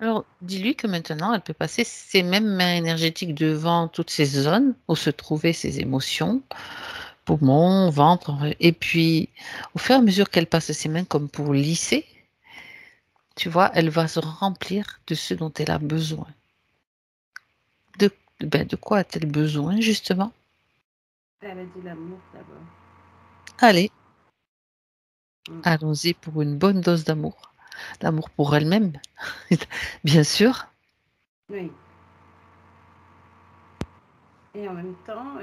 S1: Alors, dis-lui que maintenant, elle peut passer ses mêmes mains énergétiques devant toutes ces zones où se trouvaient ses émotions, poumons, ventre, et puis, au fur et à mesure qu'elle passe ses mains comme pour lisser, tu vois, elle va se remplir de ce dont elle a besoin. De, de quoi a-t-elle besoin, justement?
S3: Elle a dit l'amour d'abord.
S1: Allez,
S3: Mhm.
S1: allons-y pour une bonne dose d'amour. L'amour pour elle-même, bien sûr.
S3: Oui. Et en même temps,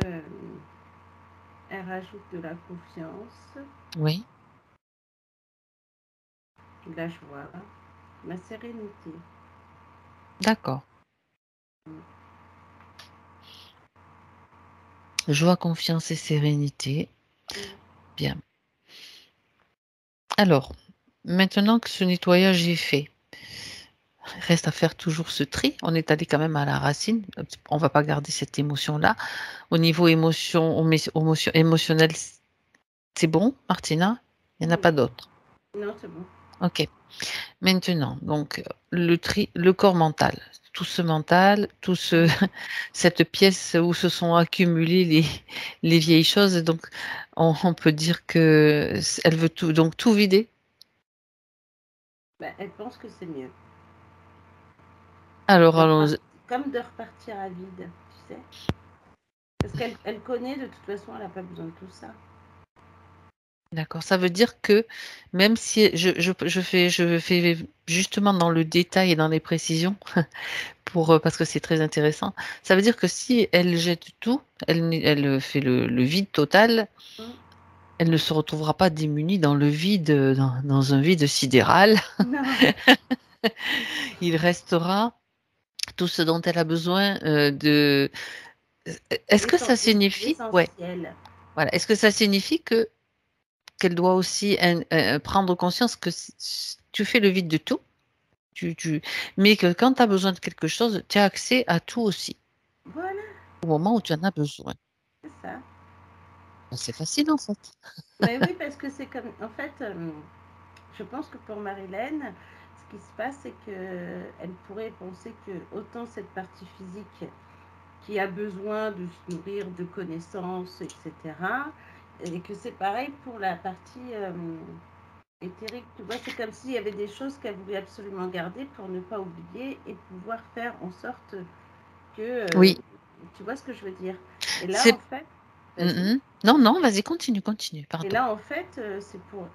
S3: elle rajoute de la confiance,
S1: Oui,
S3: de la joie, la sérénité.
S1: d'accord. Joie, confiance et sérénité.
S3: Mm.
S1: Bien. Alors, maintenant que ce nettoyage est fait, reste à faire toujours ce tri. On est allé quand même à la racine. On va pas garder cette émotion-là. Au niveau émotionnel, c'est bon, Martina? Il n'y en a pas
S3: Oui,
S1: d'autres.
S3: non, c'est bon.
S1: Ok. Maintenant, donc, le tri, le corps mental. Tout ce mental,
S3: Mm.
S1: cette pièce où se sont accumulées les vieilles choses. Donc, on peut dire que elle veut tout, donc tout vider.
S3: Bah, elle pense que c'est mieux.
S1: Alors,
S3: De
S1: allons.
S3: comme de repartir à vide, tu sais. Parce qu'elle connaît, de toute façon, elle n'a pas besoin de tout ça.
S1: D'accord. Ça veut dire que même si je fais justement dans le détail et dans les précisions parce que c'est très intéressant. Ça veut dire que si elle jette tout, elle fait le vide total,
S3: Mm.
S1: elle ne se retrouvera pas démunie dans le vide, dans un vide sidéral.
S3: Non,
S1: Il restera tout ce dont elle a besoin Est-ce que ça signifie, ouais,
S3: l'essentiel.
S1: voilà, est-ce que ça signifie qu'elle doit aussi prendre conscience que tu fais le vide de tout, mais que quand tu as besoin de quelque chose, tu as accès à tout aussi,
S3: Voilà,
S1: au moment où tu en as besoin.
S3: c'est ça.
S1: Ben, c'est facile en fait.
S3: Mais oui, parce que c'est comme. En fait, je pense que pour Marilène, ce qui se passe, c'est qu'elle pourrait penser que autant cette partie physique qui a besoin de se nourrir de connaissances, etc., et que c'est pareil pour la partie éthérique. Tu vois, c'est comme s'il y avait des choses qu'elle voulait absolument garder pour ne pas oublier et pouvoir faire en sorte que.
S1: Oui,
S3: Tu vois ce que je veux dire? Et là, en
S1: c'est.
S3: fait, vas-y.
S1: Mhm. Non, non, vas-y, continue,
S3: Et
S1: pardon.
S3: là, en fait, c'est pour.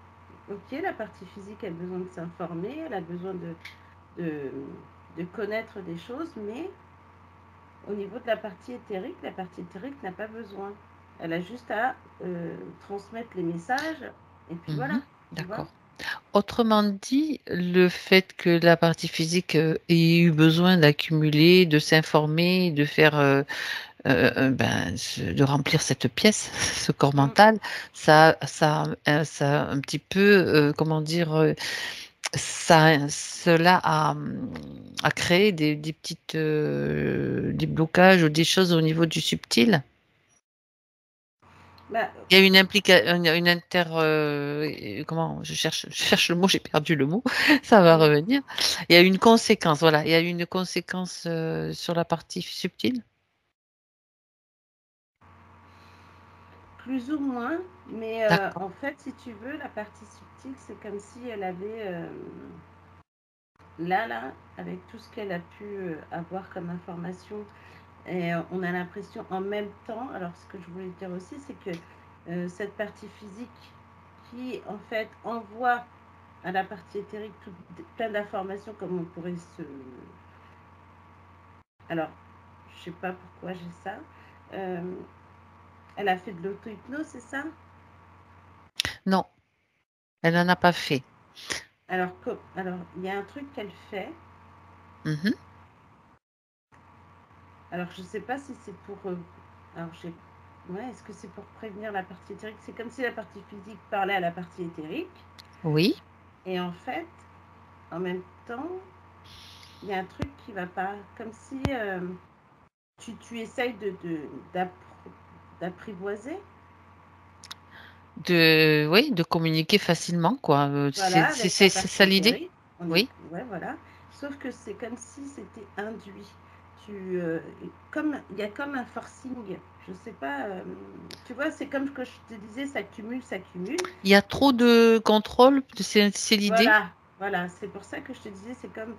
S3: Ok, la partie physique, elle a besoin de s'informer, elle a besoin de, de connaître des choses, mais au niveau de la partie éthérique n'a pas besoin. Elle a juste à transmettre les messages, et puis voilà,
S1: Mhm.
S3: tu vois.
S1: D'accord. Autrement dit, le fait que la partie physique ait eu besoin d'accumuler, de s'informer, de faire, de remplir cette pièce, ce corps
S3: Mm.
S1: mental, ça a un petit peu, comment dire, cela a créé des petites, des blocages ou des choses au niveau du subtil.
S3: Bah,
S1: Il y a une inter, comment, je cherche le mot, j'ai perdu le mot, ça va
S3: mm,
S1: revenir. Il y a une conséquence, voilà, il y a une conséquence sur la partie subtile.
S3: plus ou moins, mais
S1: D'accord.
S3: en fait, si tu veux, la partie subtile, c'est comme si elle avait là, avec tout ce qu'elle a pu avoir comme information. Et on a l'impression en même temps, alors ce que je voulais dire aussi, c'est que cette partie physique qui en fait envoie à la partie éthérique plein d'informations comme on pourrait se... Alors, je sais pas pourquoi j'ai ça. Euh, Elle a fait de l'auto-hypnose, c'est ça?
S1: Non, elle n'en a pas fait.
S3: Alors, il y a un truc qu'elle fait.
S1: Mhm.
S3: Alors, je sais pas si c'est pour... alors, ouais, est-ce que c'est pour prévenir la partie éthérique? C'est comme si la partie physique parlait à la partie éthérique.
S1: Oui,
S3: Et en fait, en même temps, il y a un truc qui va pas. Comme si tu essayes d'apprivoiser.
S1: oui, de communiquer facilement, quoi.
S3: Voilà, avec la
S1: C'est
S3: partie
S1: ça l'idée?
S3: éthérique. On est,
S1: Oui.
S3: ouais, voilà. Sauf que c'est comme si c'était induit. Comme il y a comme un forcing. Je sais pas. Tu vois, c'est comme que je te disais, ça cumule, ça cumule.
S1: Il y a trop de contrôle, c'est l'idée?
S3: Voilà, voilà. C'est pour ça que je te disais, c'est comme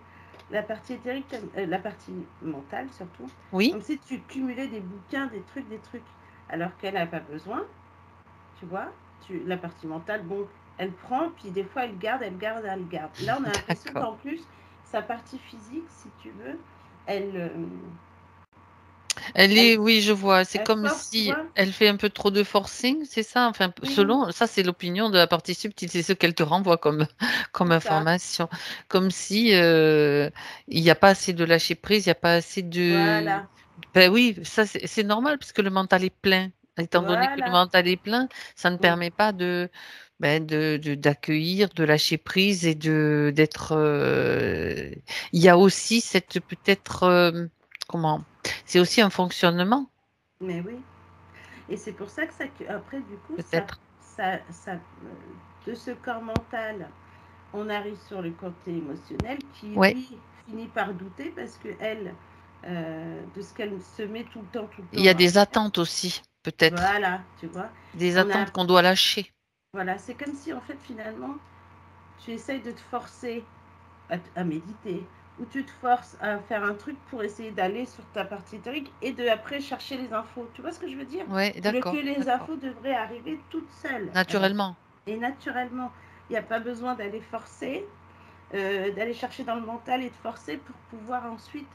S3: la partie éthérique, la partie mentale surtout.
S1: Oui.
S3: Comme si tu cumulais des bouquins, des trucs, alors qu'elle n'a pas besoin. Tu vois, la partie mentale, bon, elle prend, puis des fois elle garde, elle garde, elle garde. Là, on a l'impression
S1: D'accord.
S3: qu'en plus, sa partie physique, si tu veux, elle, Elle,
S1: Oui, je vois. C'est
S3: elle
S1: comme
S3: force, tu
S1: si
S3: vois?
S1: elle fait un peu trop de forcing, c'est ça? Enfin,
S3: Oui,
S1: ça, c'est l'opinion de la partie subtile, c'est ce qu'elle te renvoie comme, comme
S3: c'est ça.
S1: information. Comme si il n'y a pas assez de lâcher prise, il n'y a pas assez de.
S3: Voilà,
S1: Ben oui, ça, c'est normal, puisque le mental est plein. Étant donné que le
S3: voilà.
S1: mental est plein, ça ne
S3: Mm.
S1: permet pas d'accueillir, de lâcher prise et d'être. Il y a aussi cette peut-être. Comment? C'est aussi un fonctionnement,
S3: Mais oui. Et c'est pour ça que après, du coup,
S1: peut-être.
S3: de ce corps mental, on arrive sur le côté émotionnel qui,
S1: Ouais.
S3: lui, finit par douter parce que elle, de ce qu'elle se met tout le
S1: Il y
S3: temps
S1: a
S3: à
S1: des
S3: faire.
S1: attentes aussi, peut-être.
S3: Voilà, tu vois.
S1: Des
S3: On a,
S1: attentes qu'on doit lâcher.
S3: voilà, c'est comme si, en fait, finalement, tu essayes de te forcer à méditer, ou tu te forces à faire un truc pour essayer d'aller sur ta partie théorique et de après chercher les infos. Tu vois ce que je veux dire?
S1: Ouais,
S3: Que
S1: d'accord,
S3: les
S1: d'accord.
S3: infos devraient arriver toutes seules.
S1: Naturellement.
S3: Et naturellement. Il n'y a pas besoin d'aller forcer, d'aller chercher dans le mental et de forcer pour pouvoir ensuite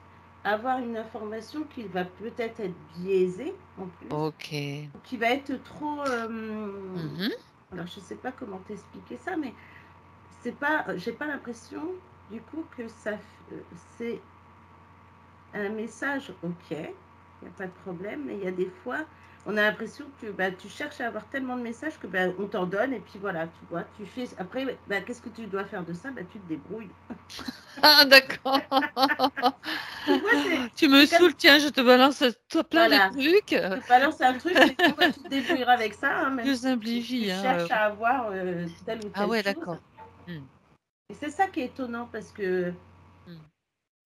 S3: avoir une information qui va peut-être être biaisée en plus,
S1: Ok.
S3: qui va être trop...
S1: Mhm.
S3: alors je ne sais pas comment t'expliquer ça, mais c'est pas, j'ai pas l'impression du coup que c'est un message, ok, il n'y a pas de problème, mais il y a des fois, on a l'impression que bah, tu cherches à avoir tellement de messages que bah, on t'en donne et puis voilà, tu vois, tu fais. Après, bah, qu'est-ce que tu dois faire de ça? Bah, tu te débrouilles.
S1: Ah, d'accord.
S3: Tu vois,
S1: Tu me
S3: c'est comme,
S1: saoules, tiens, je te balance toi plein de
S3: voilà,
S1: trucs.
S3: je te balance un truc et bon, bah, tu te débrouilleras avec ça, hein, même
S1: Je
S3: si tu
S1: simplifie, hein.
S3: cherches à avoir telle ou
S1: Ah
S3: telle
S1: ouais,
S3: chose.
S1: d'accord. Hmm,
S3: Et c'est ça qui est étonnant parce que
S1: hmm.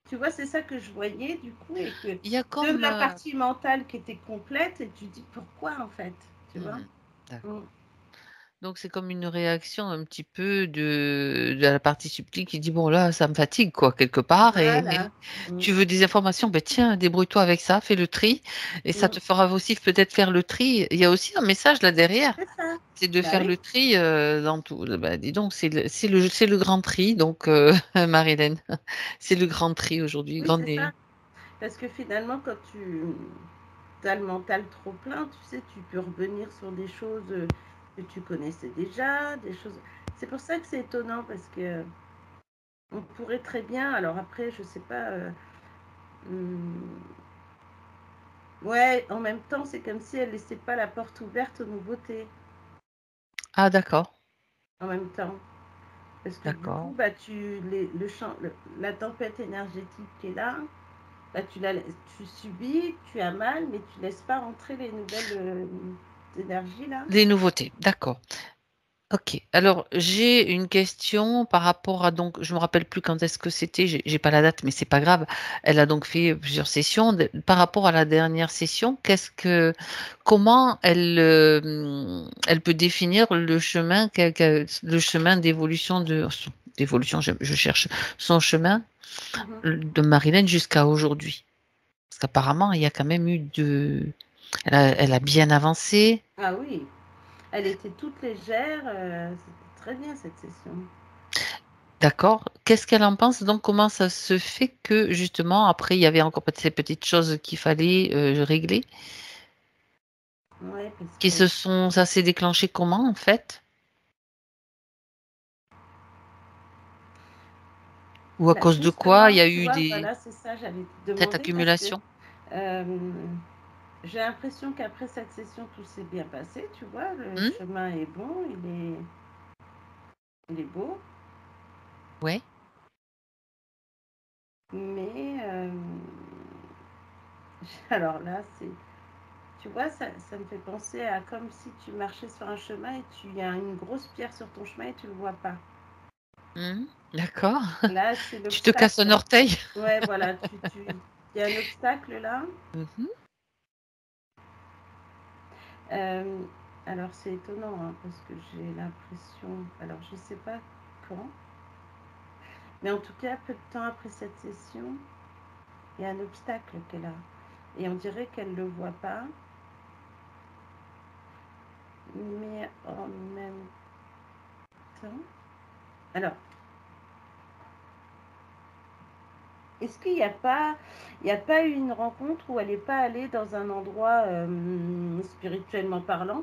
S3: tu vois, c'est ça que je voyais du coup, et que
S1: Il y a
S3: de
S1: comme...
S3: la partie mentale qui était complète, et tu dis pourquoi en fait, tu vois. Mm.
S1: D'accord. Donc c'est comme une réaction un petit peu de la partie subtile qui dit, bon là, ça me fatigue, quoi, quelque part, et
S3: Voilà. Mm.
S1: tu veux des informations, ben tiens, débrouille-toi avec ça, fais le tri, et ça
S3: Mm.
S1: te fera aussi peut-être faire le tri. Il y a aussi un message là derrière,
S3: C'est ça.
S1: c'est de
S3: Bah
S1: faire
S3: oui,
S1: le tri dans tout. Ben, dis donc, c'est le grand tri, donc Marie-Hélène, c'est le grand tri aujourd'hui,
S3: oui, c'est ça. Parce que finalement, quand tu as le mental trop plein, tu sais, tu peux revenir sur des choses que tu connaissais déjà, des choses. C'est pour ça que c'est étonnant parce que on pourrait très bien. Alors après, je sais pas. Hum, ouais, en même temps, c'est comme si elle laissait pas la porte ouverte aux nouveautés.
S1: Ah d'accord,
S3: En même temps. Parce que du coup,
S1: d'accord.
S3: bah, le champ, la tempête énergétique qui est là, bah, tu subis, tu as mal, mais tu laisses pas rentrer les nouvelles énergies là.
S1: Des nouveautés, d'accord. Ok, alors j'ai une question par rapport à donc je me rappelle plus quand est-ce que c'était, j'ai pas la date, mais c'est pas grave. Elle a donc fait plusieurs sessions. Par rapport à la dernière session, comment elle peut définir le chemin, le chemin d'évolution d'évolution, je cherche son chemin
S3: Mhm.
S1: de Marilyn jusqu'à aujourd'hui. Parce qu'apparemment il y a quand même eu elle a bien avancé.
S3: Ah oui, elle était toute légère, c'était très bien cette session.
S1: D'accord. Qu'est-ce qu'elle en pense? Donc, comment ça se fait que, justement, après, il y avait encore peut-être ces petites choses qu'il fallait régler,
S3: Ouais, parce
S1: qui
S3: que
S1: ça s'est déclenché comment, en fait? Ou à
S3: bah,
S1: cause de quoi il
S3: justement,
S1: y a
S3: tu
S1: eu
S3: vois, voilà, c'est ça, j'allais te
S1: cette
S3: demander parce que
S1: accumulation?
S3: euh, j'ai l'impression qu'après cette session, tout s'est bien passé, tu vois, le
S1: Hmm.
S3: chemin est bon, il est beau,
S1: Ouais.
S3: mais alors là, c'est, tu vois, ça me fait penser à comme si tu marchais sur un chemin et tu y a une grosse pierre sur ton chemin et tu le vois pas.
S1: Hmm. D'accord.
S3: Là, c'est
S1: Tu te casses un
S3: l'obstacle.
S1: orteil?
S3: Ouais, voilà, il y a un obstacle là.
S1: Mhm.
S3: Euh, alors c'est étonnant hein, parce que j'ai l'impression, alors je sais pas quand, mais en tout cas, peu de temps après cette session, il y a un obstacle qu'elle a. Et on dirait qu'elle ne le voit pas, mais en même temps. Alors, est-ce qu'il n'y a pas eu une rencontre où elle n'est pas allée dans un endroit spirituellement parlant?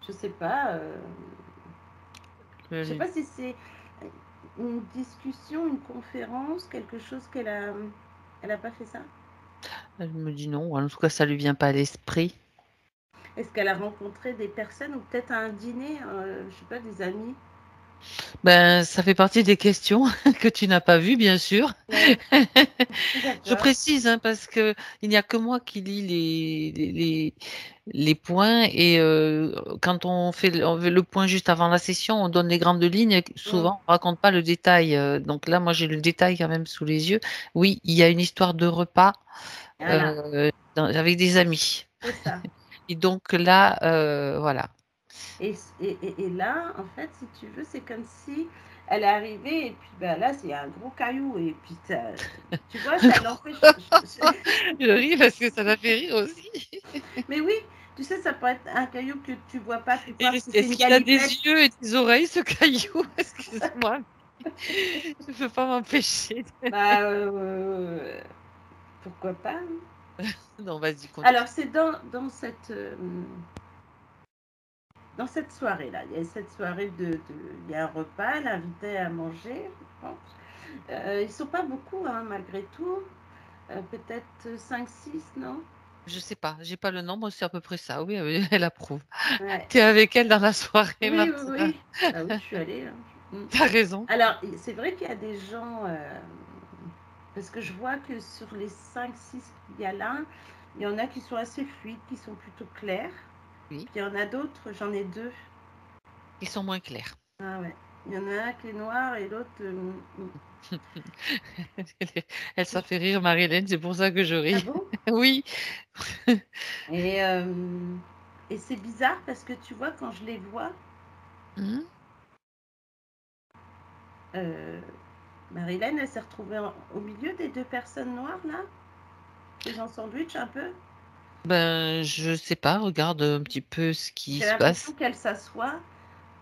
S3: Je sais pas. Je sais pas si c'est une discussion, une conférence, quelque chose qu'elle a pas fait ça?
S1: Elle me dit non, en tout cas ça lui vient pas à l'esprit.
S3: Est-ce qu'elle a rencontré des personnes ou peut-être à un dîner, je sais pas, des amis?
S1: Ben, ça fait partie des questions que tu n'as pas vues, bien sûr.
S3: Ouais,
S1: Je
S3: d'accord.
S1: précise, hein, parce qu'il n'y a que moi qui lis les points et quand on fait le point juste avant la session, on donne les grandes lignes. Souvent, on raconte pas le détail. Donc là, moi, j'ai le détail quand même sous les yeux. Oui, il y a une histoire de repas
S3: Voilà,
S1: avec des amis.
S3: c'est ça.
S1: Et donc là, voilà.
S3: Et là, en fait, si tu veux, c'est comme si elle est arrivée et puis ben, là, c'est un gros caillou. Et puis, tu vois, ça l'empêche.
S1: Je ris parce que ça m'a fait rire aussi.
S3: Mais oui, tu sais, ça peut être un caillou que tu vois pas, tu
S1: Et
S3: penses que c'est
S1: est-ce
S3: une
S1: qu'il a des
S3: galipette.
S1: yeux et des oreilles, ce caillou? Excuse-moi. Je ne peux pas m'empêcher.
S3: Bah, pourquoi pas, hein.
S1: Non, vas-y, continue.
S3: Alors, c'est dans cette soirée-là. Il y a cette soirée il y a un repas, elle invitait à manger, je pense. Ils ne sont pas beaucoup, hein, malgré tout. Peut-être 5, 6, non?
S1: Je sais pas, j'ai pas le nombre, c'est à peu près ça. Oui, oui, elle approuve.
S3: Ouais.
S1: Tu es avec elle dans la soirée
S3: Oui, oui,
S1: maintenant.
S3: oui. Ah oui, je suis allée, hein.
S1: Tu as raison.
S3: Alors, c'est vrai qu'il y a des gens, parce que je vois que sur les 5, 6 qu'il y a là, il y en a qui sont assez fluides, qui sont plutôt clairs.
S1: Oui,
S3: Puis il y en a d'autres, j'en ai 2.
S1: ils sont moins clairs.
S3: Ah ouais. Il y en a un qui est noir et l'autre.
S1: Elle, ça fait rire Marie-Hélène, c'est pour ça que je
S3: Ah
S1: ris.
S3: bon?
S1: Oui.
S3: Et c'est bizarre parce que tu vois, quand je les vois,
S1: Mhm.
S3: Marie-Hélène, elle s'est retrouvée au milieu des 2 personnes noires là, prise en sandwich un peu.
S1: Ben, je sais pas, regarde un petit peu ce qui
S3: J'ai
S1: se
S3: l'impression
S1: passe.
S3: qu'elle s'assoit.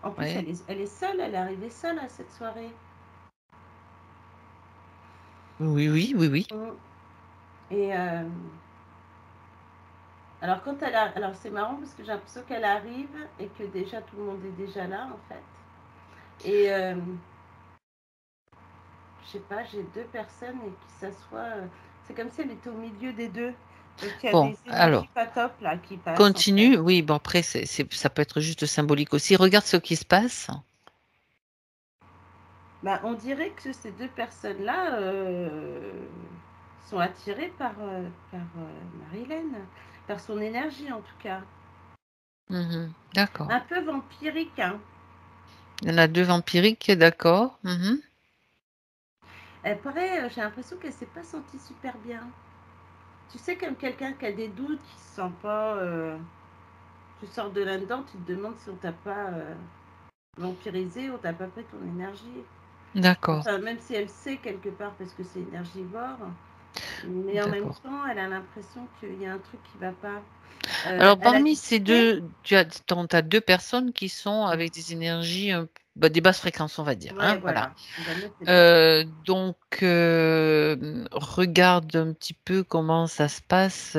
S3: En plus,
S1: Ouais.
S3: elle est seule, elle est arrivée seule à cette soirée.
S1: Oui, oui, oui, oui.
S3: Et alors alors c'est marrant parce que j'ai l'impression qu'elle arrive et que déjà tout le monde est déjà là en fait. Et je sais pas, j'ai 2 personnes et qui s'assoient. C'est comme si elle était au milieu des 2. Donc il y a
S1: Bon,
S3: des
S1: alors,
S3: énergies pas top là qui passent en fait.
S1: continue. Oui, bon, après, ça peut être juste symbolique aussi. Regarde ce qui se passe.
S3: Bah, on dirait que ces 2 personnes-là sont attirées par Marie-Hélène, par son énergie en tout cas.
S1: Mhm, d'accord.
S3: Un peu vampirique, hein.
S1: Il y en a 2 vampiriques, d'accord. Mhm.
S3: Elle paraît, j'ai l'impression qu'elle s'est pas sentie super bien. Tu sais, comme quelqu'un qui a des doutes, qui se sent pas. Tu sors de là-dedans, tu te demandes si on t'a pas vampirisé, on t'a pas pris ton énergie.
S1: D'accord,
S3: Enfin, même si elle sait quelque part parce que c'est énergivore, mais en même
S1: d'accord.
S3: temps, elle a l'impression qu'il y a un truc qui va pas.
S1: Alors,
S3: Elle a
S1: parmi ces
S3: discuté.
S1: 2, tu as 2 personnes qui sont avec des énergies, des basses fréquences, on va dire,
S3: Ouais,
S1: hein, voilà.
S3: voilà. On va mettre les bases.
S1: Donc, regarde un petit peu comment ça se passe,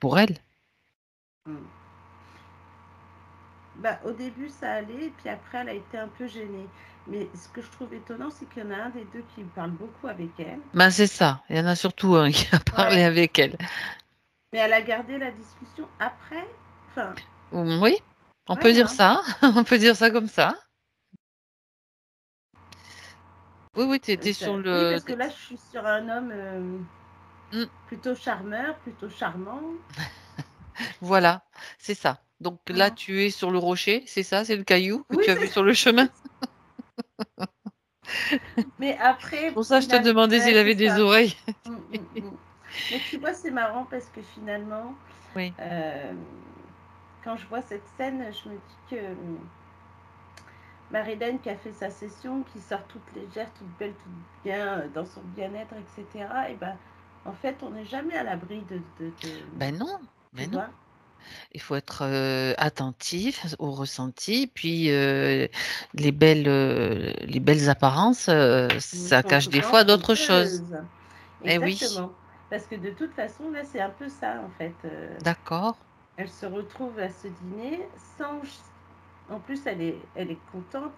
S1: pour elle.
S3: Mm. Bah, au début, ça allait, et puis après, elle a été un peu gênée. Mais ce que je trouve étonnant, c'est qu'il y en a un des 2 qui parle beaucoup avec elle.
S1: Ben, c'est ça, il y en a surtout un qui a parlé
S3: Ouais.
S1: avec elle.
S3: Mais elle a gardé la discussion après. Enfin,
S1: Oui, on peut
S3: ouais,
S1: dire
S3: hein.
S1: ça, on peut dire ça comme ça. Oui, oui, tu étais sur
S3: Oui,
S1: le
S3: parce que là, je suis sur un homme
S1: mmh,
S3: plutôt charmeur, plutôt charmant.
S1: voilà, c'est ça. Donc là,
S3: Mm.
S1: tu es sur le rocher, c'est ça? C'est le caillou que
S3: Oui,
S1: tu as vu sur le chemin?
S3: mais après,
S1: Pour ça, je te demandais s'il
S3: ouais, c'est
S1: avait des
S3: ça.
S1: oreilles.
S3: Mm, mm, mm. Mais tu vois, c'est marrant parce que finalement,
S1: Oui.
S3: euh, quand je vois cette scène, je me dis que Marilyn qui a fait sa session, qui sort toute légère, toute belle, toute bien, dans son bien-être, etc. Et ben, en fait, on n'est jamais à l'abri de
S1: Ben non,
S3: tu
S1: ben non.
S3: vois.
S1: Il faut être attentif au ressenti, puis les belles apparences,
S3: Nous
S1: ça
S3: sont
S1: cache des
S3: souvent
S1: fois d'autres choses.
S3: trompeuses.
S1: Eh oui,
S3: Exactement. Parce que de toute façon, là, c'est un peu ça, en fait.
S1: d'accord.
S3: Elle se retrouve à ce dîner sans... En plus, elle est contente,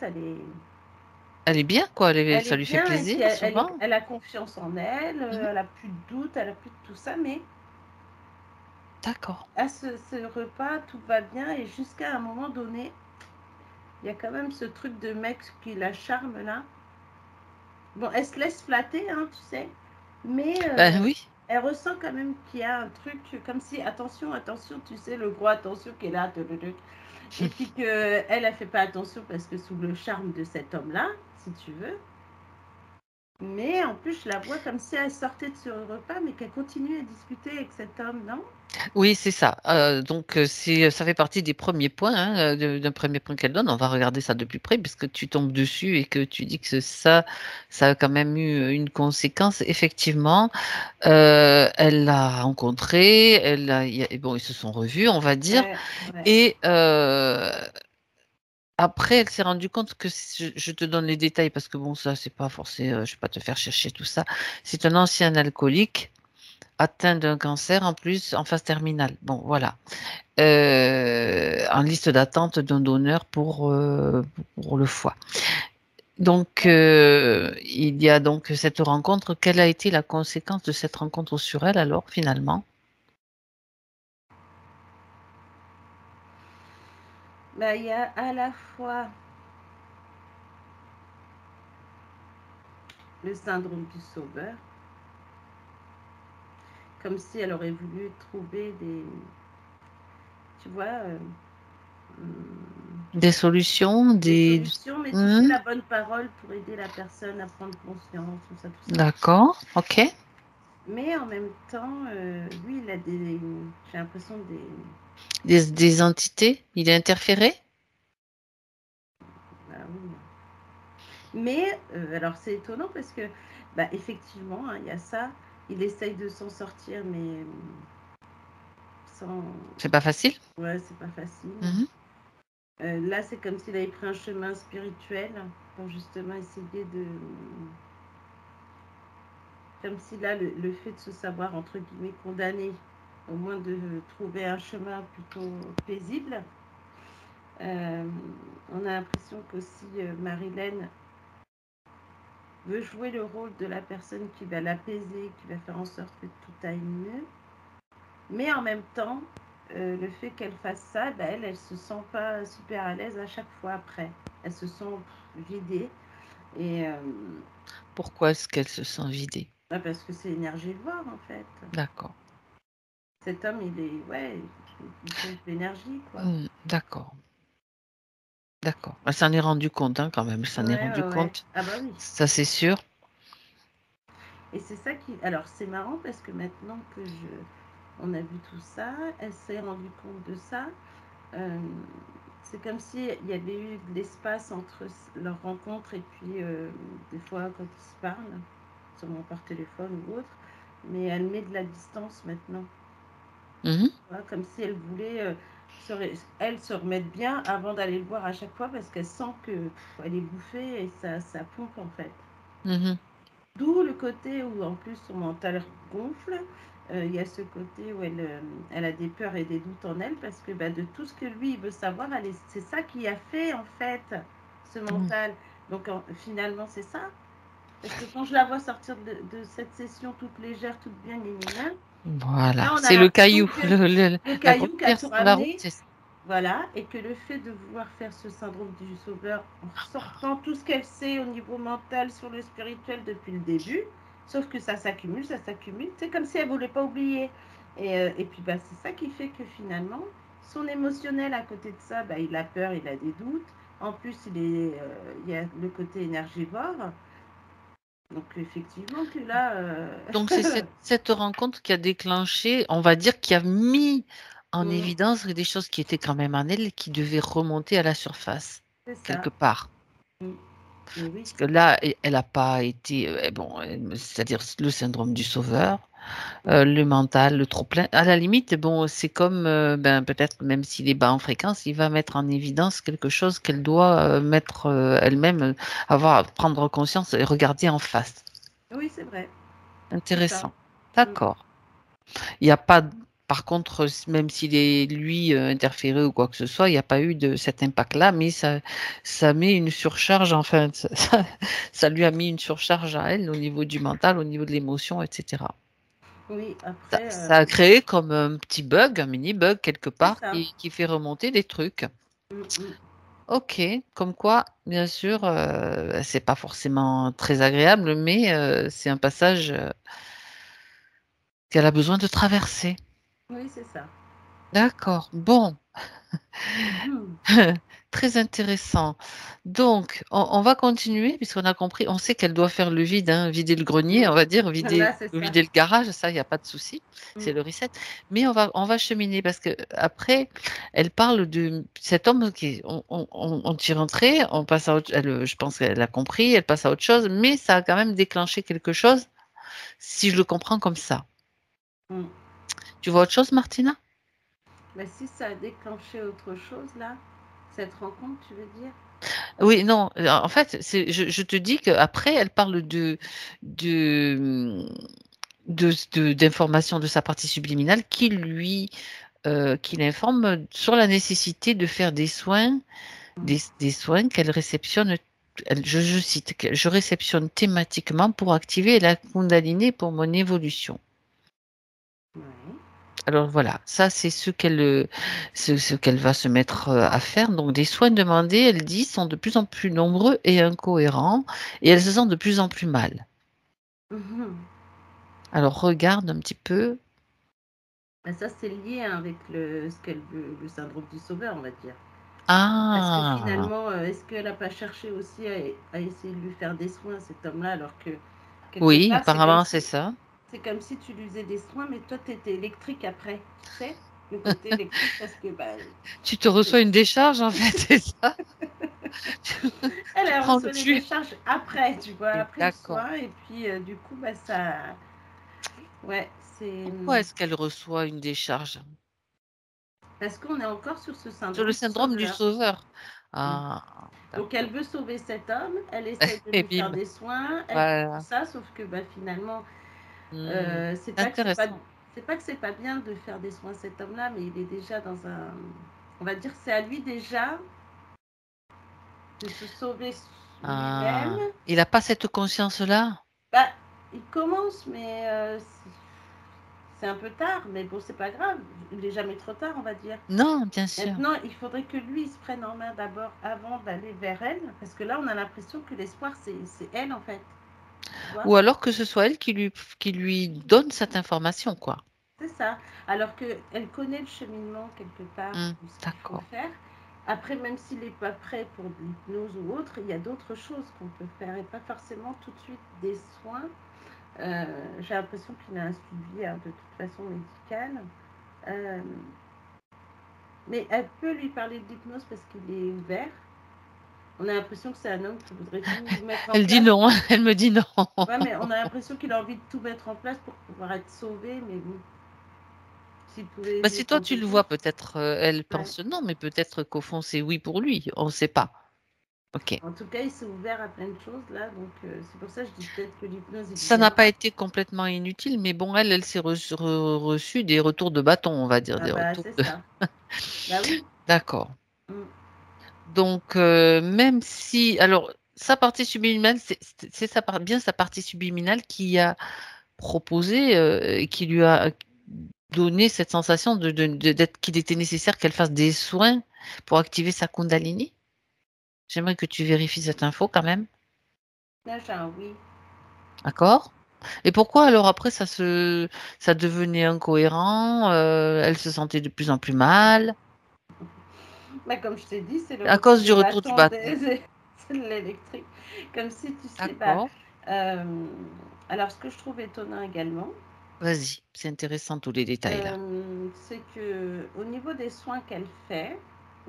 S1: Elle est bien, quoi,
S3: elle
S1: ça
S3: est
S1: lui fait
S3: bien, et
S1: plaisir
S3: puis
S1: souvent.
S3: elle a confiance en elle,
S1: Mhm.
S3: elle a plus de doute, elle a plus de tout ça, mais
S1: D'accord.
S3: à ce repas, tout va bien, et jusqu'à un moment donné, il y a quand même ce truc de mec qui la charme, là. Bon, elle se laisse flatter, hein, tu sais, mais
S1: Ben oui.
S3: elle ressent quand même qu'il y a un truc comme si, attention, attention, tu sais, le gros attention qui est là, et puis qu'elle fait pas attention parce que sous le charme de cet homme-là, si tu veux. Mais en plus, je la vois comme si elle sortait de ce repas, mais qu'elle continue à discuter avec cet homme, non?
S1: Oui, c'est ça. Donc, ça fait partie des premiers points, hein, d'un premier point qu'elle donne. On va regarder ça de plus près, puisque tu tombes dessus et que tu dis que ça a quand même eu une conséquence. Effectivement, elle l'a rencontré, bon, ils se sont revus, on va dire,
S3: Ouais, ouais.
S1: et après, elle s'est rendue compte que, je te donne les détails parce que bon, ça, c'est pas forcé, je vais pas te faire chercher tout ça. C'est un ancien alcoolique atteint d'un cancer en plus en phase terminale. Bon, voilà. En liste d'attente d'un donneur pour le foie. Donc, il y a donc cette rencontre. Quelle a été la conséquence de cette rencontre sur elle alors, finalement?
S3: Bah, il y a à la fois le syndrome du sauveur, comme si elle aurait voulu trouver des, tu vois,
S1: Des solutions,
S3: des solutions, mais tu sais,
S1: Hmm,
S3: la bonne parole pour aider la personne à prendre conscience, tout ça, tout ça.
S1: d'accord, ok.
S3: Mais en même temps, lui, il a j'ai l'impression
S1: Des entités? Il est interféré?
S3: bah oui. Mais, alors c'est étonnant parce que, bah, effectivement, hein, il y a ça, il essaye de s'en sortir, mais sans...
S1: C'est pas facile?
S3: Ouais, c'est pas facile.
S1: Mhm.
S3: Là, c'est comme s'il avait pris un chemin spirituel pour justement essayer de... Comme si là, le fait de se savoir, entre guillemets, condamné, au moins de trouver un chemin plutôt paisible. On a l'impression qu'aussi Marilyn veut jouer le rôle de la personne qui va l'apaiser, qui va faire en sorte que tout aille mieux. Mais en même temps, le fait qu'elle fasse ça, bah, elle se sent pas super à l'aise à chaque fois après. Elle se sent vidée. Et
S1: Pourquoi est-ce qu'elle se sent vidée?
S3: bah, parce que c'est énergivore en fait.
S1: D'accord.
S3: Cet homme, ouais, il pompe l'énergie, quoi.
S1: D'accord. D'accord. Elle s'en est rendue compte, hein, quand même. Elle s'en est
S3: Ouais,
S1: rendue
S3: ouais, ouais.
S1: compte.
S3: Ah bah oui.
S1: Ça, c'est sûr.
S3: Et c'est ça qui... Alors, c'est marrant parce que maintenant que on a vu tout ça, elle s'est rendue compte de ça. C'est comme s'il y avait eu de l'espace entre leur rencontre et puis des fois quand ils se parlent, sûrement par téléphone ou autre, mais elle met de la distance maintenant.
S1: Mhm.
S3: Voilà, comme si elle voulait elle se remettre bien avant d'aller le voir à chaque fois parce qu'elle sent qu'elle est bouffée et ça pompe en fait.
S1: Mhm.
S3: D'où le côté où en plus son mental gonfle. Il y a ce côté où elle a des peurs et des doutes en elle parce que bah, de tout ce que lui il veut savoir, c'est ça qui a fait en fait ce mental. Donc finalement c'est ça. Parce que quand je la vois sortir de cette session toute légère, toute bien,
S1: Voilà.
S3: là on a
S1: C'est le
S3: l'impression
S1: caillou.
S3: que
S1: Le,
S3: le
S1: la grosse
S3: caillou qui a
S1: pierre
S3: tout
S1: sur la route,
S3: ramené,
S1: c'est ça.
S3: voilà, et que le fait de vouloir faire ce syndrome du sauveur en sortant tout ce qu'elle sait au niveau mental sur le spirituel depuis le début, sauf que ça s'accumule, c'est comme si elle ne voulait pas oublier. Et puis bah, c'est ça qui fait que finalement, son émotionnel à côté de ça, bah, il a peur, il a des doutes. En plus, il y a le côté énergivore. Donc effectivement que là...
S1: Donc, c'est cette rencontre qui a déclenché, on va dire, qui a mis en
S3: mm,
S1: évidence des choses qui étaient quand même en elle et qui devaient remonter à la surface,
S3: c'est ça.
S1: quelque part.
S3: Mm. Et oui.
S1: Parce que là, elle n'a pas été, bon, c'est-à-dire le syndrome du sauveur. le mental, le trop-plein. À la limite, bon, c'est comme, peut-être même s'il est bas en fréquence, il va mettre en évidence quelque chose qu'elle doit, mettre, elle-même, prendre conscience et regarder en face.
S3: Oui, c'est vrai. C'est ça.
S1: Intéressant. D'accord. Il y a pas par contre, même s'il est lui, interféré ou quoi que ce soit, il y a pas eu de cet impact-là, mais ça met une surcharge, enfin, ça lui a mis une surcharge à elle au niveau du mental, au niveau de l'émotion, et cetera.
S3: Oui,
S1: Ça
S3: après,
S1: ça a créé comme un petit bug, un mini bug quelque
S3: c'est
S1: part
S3: ça.
S1: qui fait remonter des trucs.
S3: Mm.
S1: OK, comme quoi, bien sûr, c'est pas forcément très agréable, mais c'est un passage, qu'elle a besoin de traverser.
S3: Oui, c'est ça.
S1: D'accord, bon.
S3: Mhm.
S1: Très intéressant. Donc, on va continuer puisqu'on a compris, on sait qu'elle doit faire le vide, hein, vider le grenier, on va dire,
S3: Là, c'est ça.
S1: vider le garage, ça, il y a pas de souci, c'est
S3: Mm.
S1: le reset. Mais on va cheminer parce qu'après, elle parle de cet homme qui on t'y rentrait, on passe à autre je pense qu'elle a compris, elle passe à autre chose, mais ça a quand même déclenché quelque chose, si je le comprends comme ça.
S3: Mm.
S1: Tu vois autre chose, Martina?
S3: Mais si ça a déclenché autre chose, là, cette rencontre, tu veux dire?
S1: Oui, non, en fait, je te dis qu'après, elle parle de, d'informations de sa partie subliminale qui l'informe sur la nécessité de faire des soins, des soins qu'elle réceptionne, je cite, que je réceptionne thématiquement pour activer la Kundalini pour mon évolution.
S3: Oui.
S1: Alors voilà, ça c'est ce qu'elle va se mettre à faire. Donc des soins demandés, elle dit, sont de plus en plus nombreux et incohérents, et elle se sent de plus en plus mal.
S3: Mhm.
S1: Alors regarde un petit peu.
S3: Ben, ça, c'est lié hein, avec le syndrome du sauveur, on va dire. Parce que
S1: Ah,
S3: finalement, est-ce qu'elle n'a pas cherché aussi à essayer de lui faire des soins, cet homme-là, alors que quelque
S1: oui,
S3: part,
S1: apparemment c'est ça.
S3: c'est comme si tu lui faisais des soins, mais toi, tu étais électrique après, tu sais, le côté électrique, parce que bah,
S1: Tu te reçois une décharge en fait, c'est ça?
S3: elle,
S1: Tu
S3: elle
S1: prends le
S3: reçoit les
S1: flux.
S3: décharges après, tu vois, après le
S1: D'accord.
S3: soin, et puis du coup, bah, ça. Ouais, c'est.
S1: Pourquoi est-ce qu'elle reçoit une décharge?
S3: Parce qu'on est encore sur ce
S1: Sur le
S3: syndrome du
S1: syndrome du
S3: sauveur.
S1: sauveur.
S3: Mm.
S1: Ah,
S3: Donc elle
S1: d'accord.
S3: veut sauver cet homme, elle essaie de
S1: Et
S3: lui faire
S1: bim,
S3: des soins, elle fait tout
S1: voilà.
S3: ça, sauf que bah, finalement,
S1: Mmh.
S3: c'est pas que
S1: Intéressant.
S3: c'est pas que c'est pas bien de faire des soins à cet homme-là, mais il est déjà dans un, on va dire, c'est à lui déjà de se sauver lui-même.
S1: Ah, il a pas cette conscience-là?
S3: Bah, il commence, mais c'est un peu tard, mais bon, c'est pas grave, il n'est jamais trop tard, on va dire.
S1: Non, bien sûr.
S3: Maintenant, il faudrait que lui il se prenne en main d'abord avant d'aller vers elle, parce que là, on a l'impression que l'espoir, c'est elle en fait. Tu vois.
S1: Ou alors que ce soit elle qui lui donne cette information, quoi.
S3: C'est ça. Alors qu'elle connaît le cheminement quelque part
S1: Mmh,
S3: de ce qu'il faut
S1: d'accord.
S3: faire. Après, même s'il n'est pas prêt pour de l'hypnose ou autre, il y a d'autres choses qu'on peut faire et pas forcément tout de suite des soins. J'ai l'impression qu'il a un suivi de toute façon médical. Euh, mais elle peut lui parler de l'hypnose parce qu'il est ouvert. On a l'impression que c'est un homme qui voudrait tout mettre en
S1: Elle dit
S3: place.
S1: non, elle me dit non.
S3: Ouais, mais on a l'impression qu'il a envie de tout mettre en place pour pouvoir être sauvé, mais bon, s'il pouvait
S1: Bah,
S3: aider
S1: si toi
S3: un
S1: tu
S3: peu
S1: le
S3: plus.
S1: vois, peut-être, elle
S3: Ouais.
S1: pense non, mais peut-être qu'au fond c'est oui pour lui, on ne sait pas. OK.
S3: En tout cas, il s'est ouvert à plein de choses là, donc c'est pour ça que je dis peut-être que l'hypnose il
S1: Ça n'a pas
S3: viendra.
S1: été complètement inutile, mais bon, elle s'est reçu des retours de bâton, on va dire,
S3: Ah
S1: des
S3: bah
S1: retours
S3: c'est
S1: de
S3: ça. Bah oui.
S1: d'accord.
S3: Mm.
S1: Donc même si alors sa partie subliminale, c'est bien sa partie subliminale qui a proposé, et qui lui a donné cette sensation d'être qu'il était nécessaire qu'elle fasse des soins pour activer sa Kundalini? J'aimerais que tu vérifies cette info quand même,
S3: Là j'ai un oui.
S1: d'accord? Et pourquoi alors après ça devenait incohérent, elle se sentait de plus en plus mal?
S3: Bah comme je t'ai dit, c'est le
S1: À
S3: retour
S1: cause du
S3: des
S1: retour du
S3: bâtons
S1: bâton.
S3: c'est de l'électrique. Comme si tu sais, bah
S1: D'accord,
S3: euh, alors ce que je trouve étonnant également,
S1: vas-y, c'est intéressant tous les détails là.
S3: c'est que au niveau des soins qu'elle fait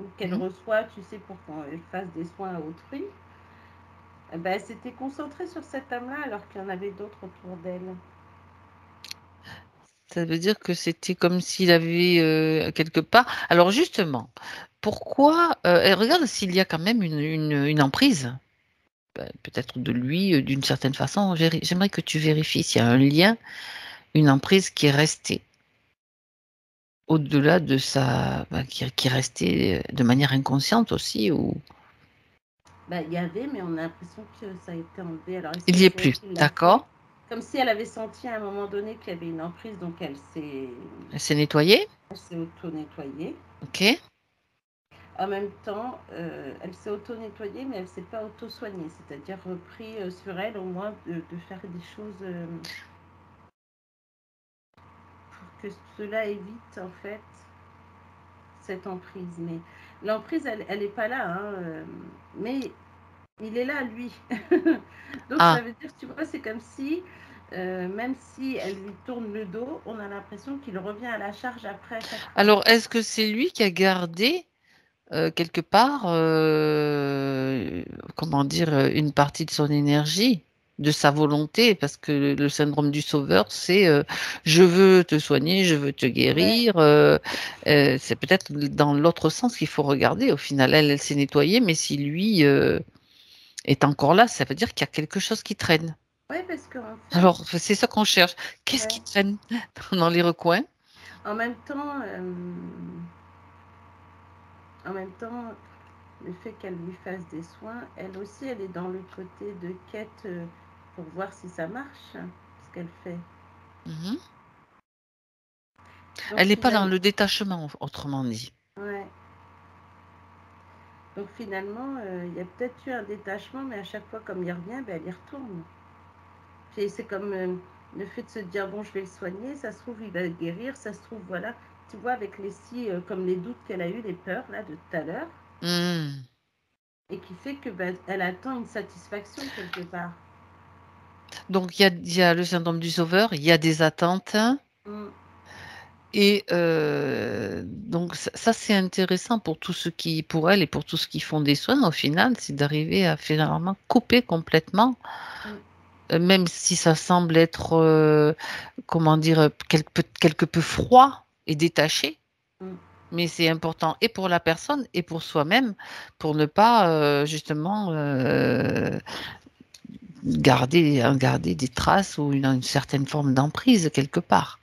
S3: ou qu'elle
S1: Mmh.
S3: reçoit, tu sais, pour qu'elle fasse des soins à autrui, ben, elle s'était concentrée sur cet homme-là alors qu'il y en avait d'autres autour d'elle.
S1: Ça veut dire que c'était comme s'il avait, quelque part alors justement, pourquoi, regarde s'il y a quand même une emprise, peut-être de lui, d'une certaine façon. J'aimerais que tu vérifies s'il y a un lien, une emprise qui est restée au-delà de qui est restée, de manière inconsciente aussi ou
S3: Il y avait, mais on a l'impression que ça a été enlevé. Alors, est-ce
S1: il
S3: que
S1: y est
S3: c'est elle
S1: plus,
S3: qui l'a fait?
S1: d'accord.
S3: Comme si elle avait senti à un moment donné qu'il y avait une emprise, donc
S1: Elle s'est nettoyée?
S3: auto-nettoyée.
S1: OK.
S3: En même temps, elle s'est auto-nettoyée, mais elle ne s'est pas auto-soignée. C'est-à-dire repris sur elle au moins de faire des choses pour que cela évite en fait cette emprise. Mais l'emprise, elle n'est pas là, hein, mais il est là, lui. Donc ça
S1: Ah,
S3: veut dire, tu vois, c'est comme si, même si elle lui tourne le dos, on a l'impression qu'il revient à la charge après à chaque fois.
S1: alors est-ce que c'est lui qui a gardé, quelque part, comment dire? Une partie de son énergie, de sa volonté? Parce que le syndrome du sauveur, c'est, je veux te soigner, je veux te
S3: Ouais,
S1: guérir, c'est peut-être dans l'autre sens qu'il faut regarder au final. Elle s'est nettoyée, mais si lui, est encore là, ça veut dire qu'il y a quelque chose qui traîne.
S3: ouais, parce qu'en fait,
S1: Alors, c'est ça qu'on cherche. Qu'est-ce qui
S3: ouais,
S1: traîne dans les recoins?
S3: en même temps, en même temps, le fait qu'elle lui fasse des soins, elle aussi, elle est dans le côté de quête pour voir si ça marche, ce qu'elle fait.
S1: Mmh.
S3: Donc
S1: Elle n'est pas dans
S3: finalement,
S1: le détachement, autrement dit.
S3: ouais. Donc finalement, il y a peut-être eu un détachement, mais à chaque fois, comme il revient, ben, elle y retourne. Puis c'est comme le fait de se dire, bon, je vais le soigner, ça se trouve, il va guérir, ça se trouve, voilà. Tu vois, avec les si, comme les doutes qu'elle a eu, les peurs, là, de tout à l'heure,
S1: Mmh.
S3: et qui fait que ben, elle attend une satisfaction quelque part.
S1: Donc il y a le syndrome du sauveur, il y a des attentes
S3: Mm.
S1: et donc ça c'est intéressant pour tous ceux qui pour elle et pour tous ceux qui font des soins au final, c'est d'arriver à finalement couper complètement,
S3: Mm.
S1: même si ça semble être, comment dire? Quelque peu froid et détaché,
S3: Mm.
S1: mais c'est important et pour la personne et pour soi-même, pour ne pas, justement, garder des traces ou une certaine forme d'emprise quelque part.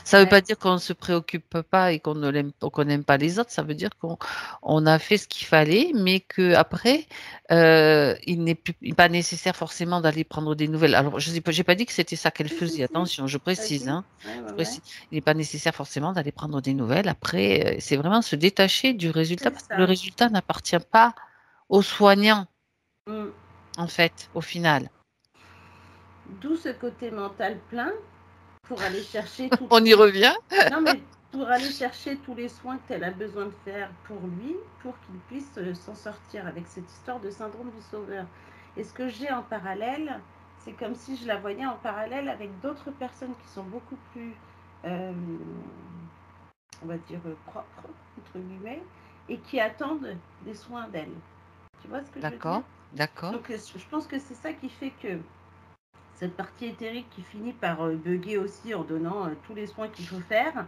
S1: Ça ne veut
S3: Ouais,
S1: pas dire qu'on ne se préoccupe pas et qu'on n'aime pas les autres, ça veut dire qu'on a fait ce qu'il fallait, mais qu'après, il n'est plus pas nécessaire forcément d'aller prendre des nouvelles. Alors je sais pas j'ai pas dit que c'était ça qu'elle
S3: si, si,
S1: faisait,
S3: si,
S1: attention, je précise,
S3: vas-y.
S1: hein.
S3: Ouais, ouais,
S1: Je
S3: ouais.
S1: précise. Il n'est pas nécessaire forcément d'aller prendre des nouvelles. Après, c'est vraiment se détacher du résultat
S3: C'est
S1: parce que le
S3: ça.
S1: résultat n'appartient pas aux soignants,
S3: Mm.
S1: en fait, au final.
S3: D'où ce côté mental plein pour aller chercher toutes
S1: On y
S3: les...
S1: revient.
S3: Non, mais pour aller chercher tous les soins qu'elle a besoin de faire pour lui, pour qu'il puisse s'en sortir avec cette histoire de syndrome du sauveur. Et ce que j'ai en parallèle, c'est comme si je la voyais en parallèle avec d'autres personnes qui sont beaucoup plus, euh, on va dire, propres, entre guillemets, et qui attendent des soins d'elle. Tu vois ce que je veux dire?
S1: D'accord, d'accord.
S3: Donc, je pense que c'est ça qui fait que cette partie éthérique qui finit par bugger aussi en donnant tous les soins qu'il faut faire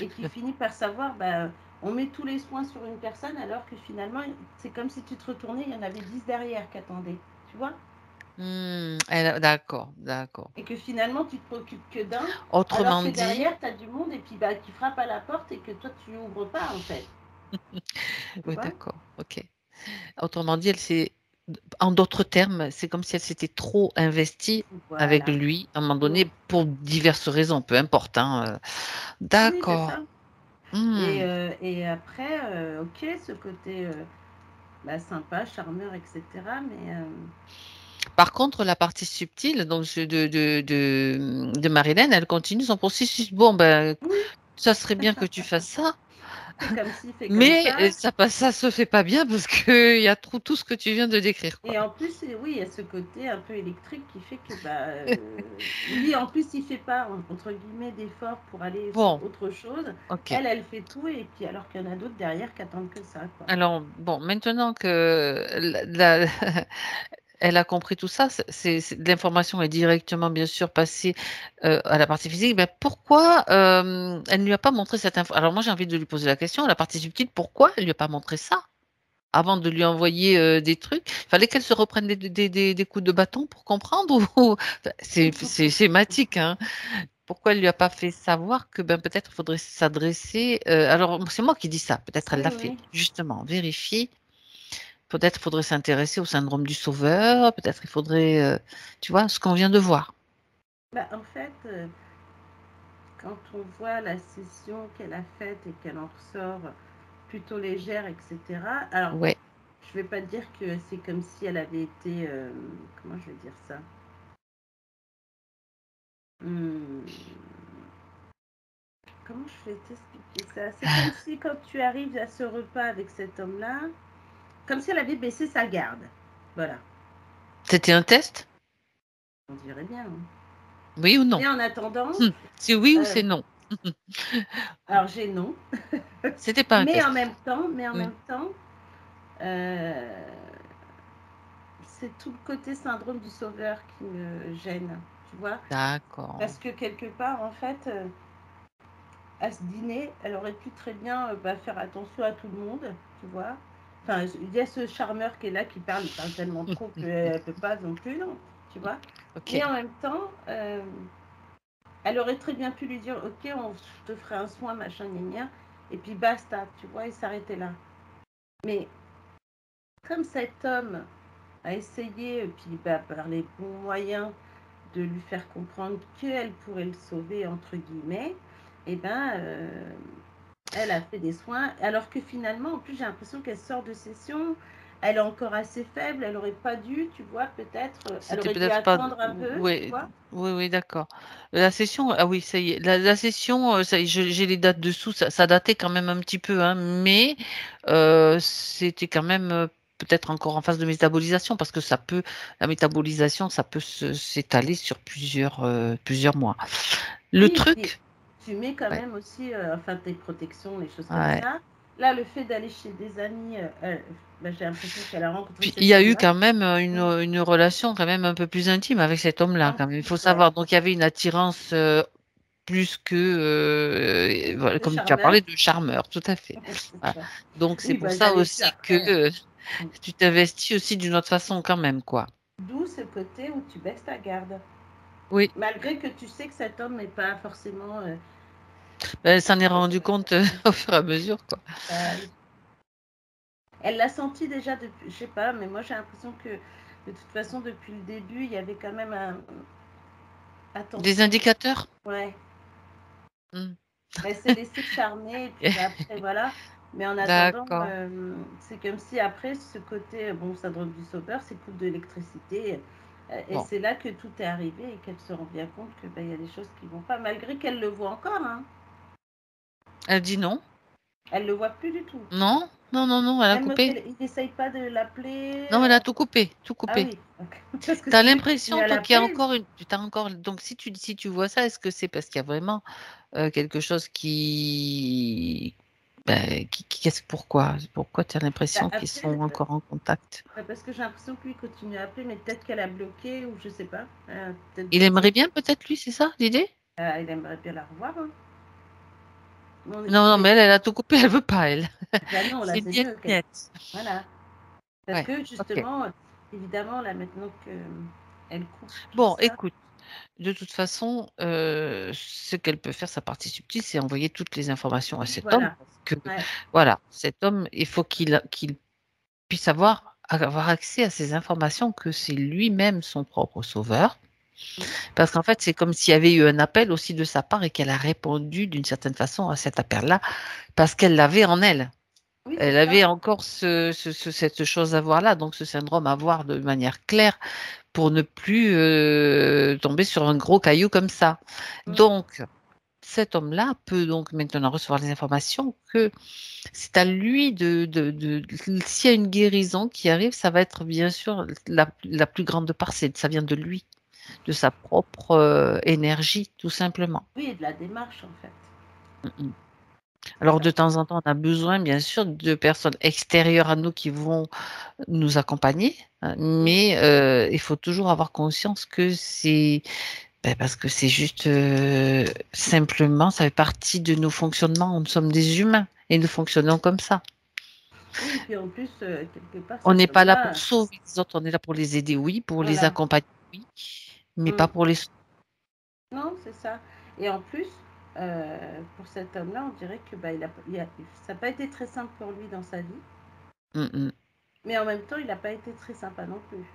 S3: et qui finit par savoir, bah, on met tous les soins sur une personne alors que finalement, c'est comme si tu te retournais, il y en avait 10 derrière qui attendaient, tu vois?
S1: D'accord, d'accord.
S3: Et que finalement, tu te préoccupes que d'un, alors
S1: Autrement
S3: que
S1: dit
S3: derrière, tu as du monde et puis bah, qui frappe à la porte et que toi, tu ouvres pas en fait, tu
S1: oui,
S3: vois?
S1: d'accord, OK. Autrement dit, elle s'est en d'autres termes, c'est comme si elle s'était trop investie avec
S3: Voilà.
S1: lui, à un moment
S3: Mm.
S1: donné, pour diverses raisons, peu importe, hein,
S3: Oui, c'est
S1: d'accord.
S3: ça.
S1: Mmh.
S3: Et après, ok, ce côté bah, sympa, charmeur, etc. Mais
S1: Par contre, la partie subtile, donc de Marilyn, elle continue son processus. Bon, ben,
S3: oui,
S1: ça serait bien que tu fasses ça,
S3: fait comme ci, fait comme
S1: mais
S3: ça.
S1: ça se fait pas bien parce qu'il y a trop tout ce que tu viens de décrire, quoi.
S3: Et en plus, oui, il y a ce côté un peu électrique qui fait que bah, lui, en plus, il fait pas, entre guillemets, d'efforts pour aller sur
S1: Bon,
S3: autre chose.
S1: OK.
S3: Elle fait tout, et puis alors qu'il y en a d'autres derrière qui attendent que ça, quoi.
S1: Alors, bon, maintenant que la elle a compris tout ça, l'information est directement, bien sûr, passée à la partie physique. Ben, pourquoi elle ne lui a pas montré cette info? Alors moi, j'ai envie de lui poser la question, la partie subtile, pourquoi elle ne lui a pas montré ça avant de lui envoyer des trucs? Il fallait qu'elle se reprenne des coups de bâton pour comprendre c'est schématique, hein. Pourquoi elle lui a pas fait savoir que ben, peut-être il faudrait s'adresser. Alors, c'est moi qui dis ça, peut-être elle
S3: Oui,
S1: l'a fait,
S3: oui.
S1: justement, vérifier. Peut-être il faudrait s'intéresser au syndrome du sauveur, peut-être il faudrait, tu vois, ce qu'on vient de voir.
S3: Bah, en fait, quand on voit la session qu'elle a faite et qu'elle en ressort plutôt légère, etc. Alors,
S1: Ouais,
S3: je vais pas dire que c'est comme si elle avait été, comment je vais dire ça? Hmm, comment je vais t'expliquer ça? C'est comme si quand tu arrives à ce repas avec cet homme-là, comme si elle avait baissé sa garde. Voilà,
S1: c'était un test?
S3: on dirait bien, hein.
S1: Oui ou non?
S3: Mais en attendant,
S1: C'est oui ou
S3: euh,
S1: c'est non?
S3: alors j'ai non,
S1: C'était pas un
S3: mais
S1: test.
S3: en même temps,
S1: Mm.
S3: euh, c'est tout le côté syndrome du sauveur qui me gêne, tu vois?
S1: D'accord.
S3: Parce que quelque part, en fait, à ce dîner, elle aurait pu très bien faire attention à tout le monde, tu vois. Enfin, il y a ce charmeur qui est là, qui parle, il parle tellement trop qu'elle ne peut pas non plus, non, tu vois.
S1: Ok.
S3: Mais en même temps, elle aurait très bien pu lui dire, ok, je te ferai un soin, machin, gna gna, et puis basta, tu vois, et s'arrêter là. Mais comme cet homme a essayé, puis par les bons moyens, de lui faire comprendre qu'elle pourrait le sauver, entre guillemets, et ben, elle a fait des soins, alors que finalement, en plus, j'ai l'impression qu'elle sort de session, elle est encore assez faible, elle aurait pas dû, tu vois, peut-être, elle
S1: C'était
S3: aurait dû
S1: peut-être pas.
S3: attendre un peu, tu
S1: Oui,
S3: vois.
S1: oui, oui, d'accord. La session, ah oui, ça y est. La session, ça y est, j'ai les dates dessous, ça datait quand même un petit peu, hein, mais c'était quand même peut-être encore en phase de métabolisation, parce que la métabolisation, ça peut s'étaler sur plusieurs mois. Le
S3: Oui, et puis
S1: truc,
S3: tu mets quand
S1: ouais,
S3: même aussi, enfin, tes protections, les choses comme
S1: ouais.
S3: ça. Là, le fait d'aller chez des amis, j'ai l'impression qu'elle a rencontré
S1: Puis il
S3: cet
S1: y a eu
S3: homme-là.
S1: quand même
S3: Mm.
S1: une relation quand même un peu plus intime avec cet homme-là,
S3: Un
S1: quand même. Il
S3: petit,
S1: faut
S3: ouais,
S1: savoir. Donc il y avait une attirance plus que,
S3: le
S1: comme tu as
S3: charmeur.
S1: parlé, de charmeur, tout à fait.
S3: C'est
S1: Voilà.
S3: ça.
S1: Donc c'est
S3: Oui,
S1: pour
S3: bah,
S1: ça
S3: j'allais dessus
S1: aussi que
S3: après. Mm.
S1: tu t'investis aussi d'une autre façon quand même, quoi.
S3: D'où ce côté où tu baisses ta garde.
S1: Oui,
S3: Malgré que tu sais que cet homme n'est pas forcément.
S1: ben, elle s'en est rendu compte au fur et à mesure, quoi.
S3: Oui. Elle l'a senti déjà depuis, je sais pas, mais moi j'ai l'impression que de toute façon depuis le début il y avait quand même un
S1: Des
S3: attention.
S1: indicateurs?
S3: Ouais.
S1: Hmm.
S3: Elle s'est laissée charmer et puis après voilà. Mais en attendant,
S1: D'accord.
S3: c'est comme si après ce côté, bon, syndrome du sauveur, c'est coup d'électricité. Et
S1: Bon,
S3: c'est là que tout est arrivé et qu'elle se rend bien compte que il y a des choses qui vont pas, malgré qu'elle le voit encore, hein.
S1: elle dit non.
S3: Elle le voit plus du tout.
S1: Non, non, non, non, elle a
S3: Même
S1: coupé.
S3: il n'essaye pas de l'appeler.
S1: Non, elle a tout coupé, tout
S3: Ah
S1: coupé.
S3: oui, parce que
S1: T'as
S3: sinon il continue
S1: l'impression,
S3: à
S1: toi, qu'il y a
S3: l'appeler.
S1: encore donc si tu vois ça, est-ce que c'est parce qu'il y a vraiment quelque chose qu'est-ce pourquoi tu as
S3: Bah,
S1: l'impression qu'ils
S3: après,
S1: sont encore en contact?
S3: parce que j'ai l'impression que lui continue à appeler, mais peut-être qu'elle a bloqué ou je sais pas. Peut-être
S1: Il
S3: bloqué.
S1: aimerait bien peut-être lui, c'est ça l'idée?
S3: Il aimerait bien la revoir, hein.
S1: Non, non, mais elle a tout coupé, elle veut pas, elle.
S3: Bah non, là
S1: C'est
S3: c'est
S1: net,
S3: mieux.
S1: net.
S3: Voilà. Parce
S1: Ouais,
S3: que
S1: ok.
S3: justement, évidemment, là maintenant que elle coupe tout
S1: Bon,
S3: ça,
S1: écoute, de toute façon, ce qu'elle peut faire, sa partie subtile, c'est envoyer toutes les informations à
S3: oui,
S1: cet homme,
S3: voilà.
S1: parce que,
S3: Ouais.
S1: voilà, cet homme, il faut qu'il puisse avoir accès à ces informations, que c'est lui-même son propre sauveur.
S3: Mm.
S1: Parce qu'en fait, c'est comme s'il y avait eu un appel aussi de sa part et qu'elle a répondu d'une certaine façon à cet appel-là, parce qu'elle l'avait en elle.
S3: Oui, c'est
S1: Elle
S3: ça.
S1: avait encore cette chose à voir là, donc ce syndrome à voir de manière claire pour ne plus tomber sur un gros caillou comme ça.
S3: Mm.
S1: Donc, cet homme-là peut donc maintenant recevoir les informations que c'est à lui s'il y a une guérison qui arrive, ça va être bien sûr la plus grande part, ça vient de lui, de sa propre énergie, tout simplement.
S3: Oui, et de la démarche en fait.
S1: Mm, mm. Alors, de temps en temps, on a besoin, bien sûr, de personnes extérieures à nous qui vont nous accompagner, mais il faut toujours avoir conscience que c'est parce que c'est juste simplement, ça fait partie de nos fonctionnements. Nous sommes des humains et nous fonctionnons comme ça.
S3: Oui, et puis en plus, quelque part,
S1: On n'est
S3: cet
S1: pas là pour
S3: homme-là,
S1: sauver les autres, on est là pour les aider, oui, pour les
S3: voilà.
S1: accompagner, oui, mais pas
S3: Mm.
S1: pour les sauver.
S3: Non, c'est ça. Et en plus, pour cet homme-là, on dirait que ça n'a pas été très simple pour lui dans sa vie. Mais en même temps, il n'a pas été très sympa non plus.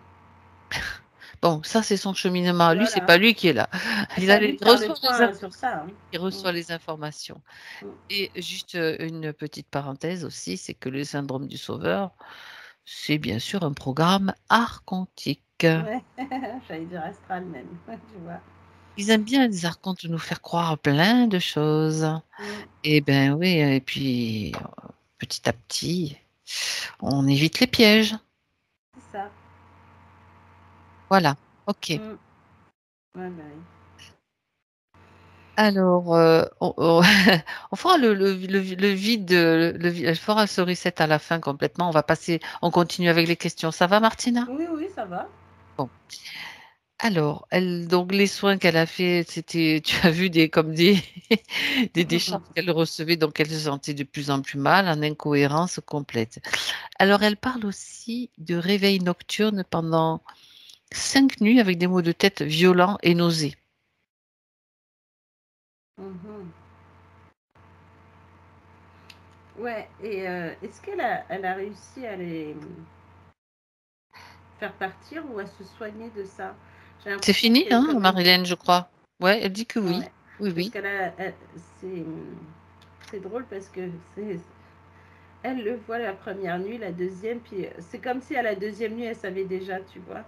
S1: Bon, ça, c'est son cheminement. Lui, c'est
S3: Voilà.
S1: pas lui qui est là.
S3: C'est à lui de faire le point sur ça. Hein.
S1: Il reçoit les informations. Et juste une petite parenthèse aussi, c'est que le syndrome du sauveur, c'est bien sûr un programme archontique.
S3: Ouais, j'allais dire astral même, tu vois.
S1: Ils aiment bien, les archontes, nous faire croire plein de choses. Et ben oui, et puis petit à petit, on évite les pièges.
S3: C'est ça.
S1: Voilà, ok.
S3: Ouais, bah oui.
S1: Alors, on fera le vide, elle fera ce reset à la fin complètement. On continue avec les questions. Ça va, Martina?
S3: Oui, oui, ça va.
S1: Bon. Alors, donc les soins qu'elle a fait, c'était, tu as vu comme des décharges qu'elle recevait, donc elle se sentait de plus en plus mal, en incohérence complète. Alors, elle parle aussi de réveil nocturne pendant 5 nuits avec des maux de tête violents et nausées.
S3: Ouais, et est-ce qu'elle a réussi à les faire partir ou à se soigner de ça?
S1: C'est fini, hein, Marilène, je crois. Ouais, elle dit que oui.
S3: Ouais.
S1: Oui,
S3: Parce
S1: oui.
S3: qu'elle c'est drôle parce que elle le voit la première nuit, la deuxième, puis c'est comme si à la deuxième nuit, elle savait déjà, tu vois.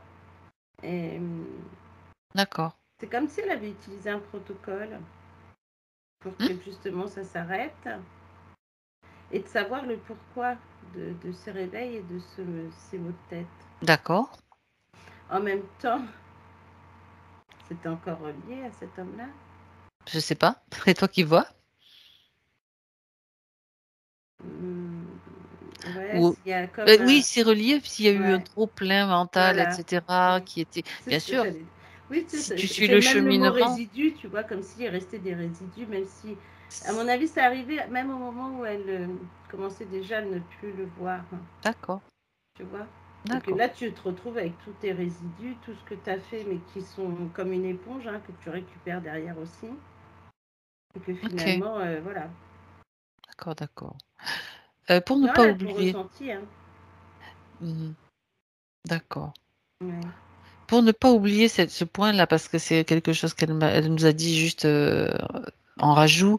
S3: Et
S1: D'accord.
S3: c'est comme si elle avait utilisé un protocole pour que justement ça s'arrête et de savoir le pourquoi de ce réveil et de ces maux de tête.
S1: D'accord.
S3: En même temps, c'était encore lié à cet homme-là.
S1: Je sais pas. C'est toi qui vois.
S3: Ouais, il y a comme
S1: oui, c'est relié s'il y a eu un
S3: ouais.
S1: trop-plein mental,
S3: Voilà.
S1: etc., qui était.
S3: C'est
S1: Bien
S3: ce que
S1: sûr,
S3: j'allais. Oui,
S1: si tu suis
S3: c'est
S1: le
S3: même le mot
S1: cheminement.
S3: résidu, tu vois, comme s'il restait des résidus, même si, à mon avis, ça arrivait même au moment où elle commençait déjà à ne plus le voir.
S1: D'accord.
S3: Tu vois. Donc
S1: D'accord.
S3: là, tu te retrouves avec tous tes résidus, tout ce que tu as fait, mais qui sont comme une éponge, hein, que tu récupères derrière aussi. Et que finalement, voilà.
S1: D'accord, d'accord. Pour ne
S3: Non,
S1: pas
S3: elle a tout
S1: oublier.
S3: ressenti. Hein.
S1: D'accord.
S3: Ouais.
S1: Pour ne pas oublier ce point-là, parce que c'est quelque chose elle nous a dit juste en rajout,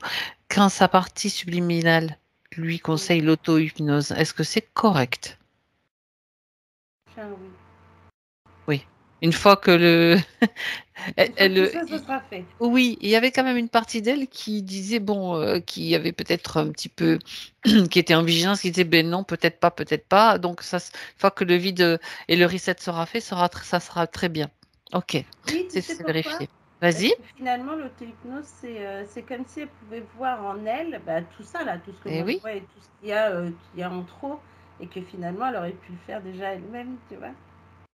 S1: quand sa partie subliminale lui conseille l'auto-hypnose, est-ce que c'est correct?
S3: Oui.
S1: Oui. Une fois que
S3: ça sera fait.
S1: Oui, il y avait quand même une partie d'elle qui disait, bon, qui avait peut-être un petit peu, qui était en vigilance, qui disait, ben non, peut-être pas. Donc, une fois que le vide et le reset sera fait, ça sera très bien. Ok,
S3: Oui, tu sais
S1: c'est
S3: pourquoi?
S1: vérifié.
S3: Parce
S1: Vas-y.
S3: que finalement, l'auto-hypnose, c'est comme si elle pouvait voir en elle tout ça, là, tout ce que
S1: Eh
S3: moi je
S1: oui.
S3: vois et tout ce qu'il y a en trop, et que finalement, elle aurait pu le faire déjà elle-même, tu vois,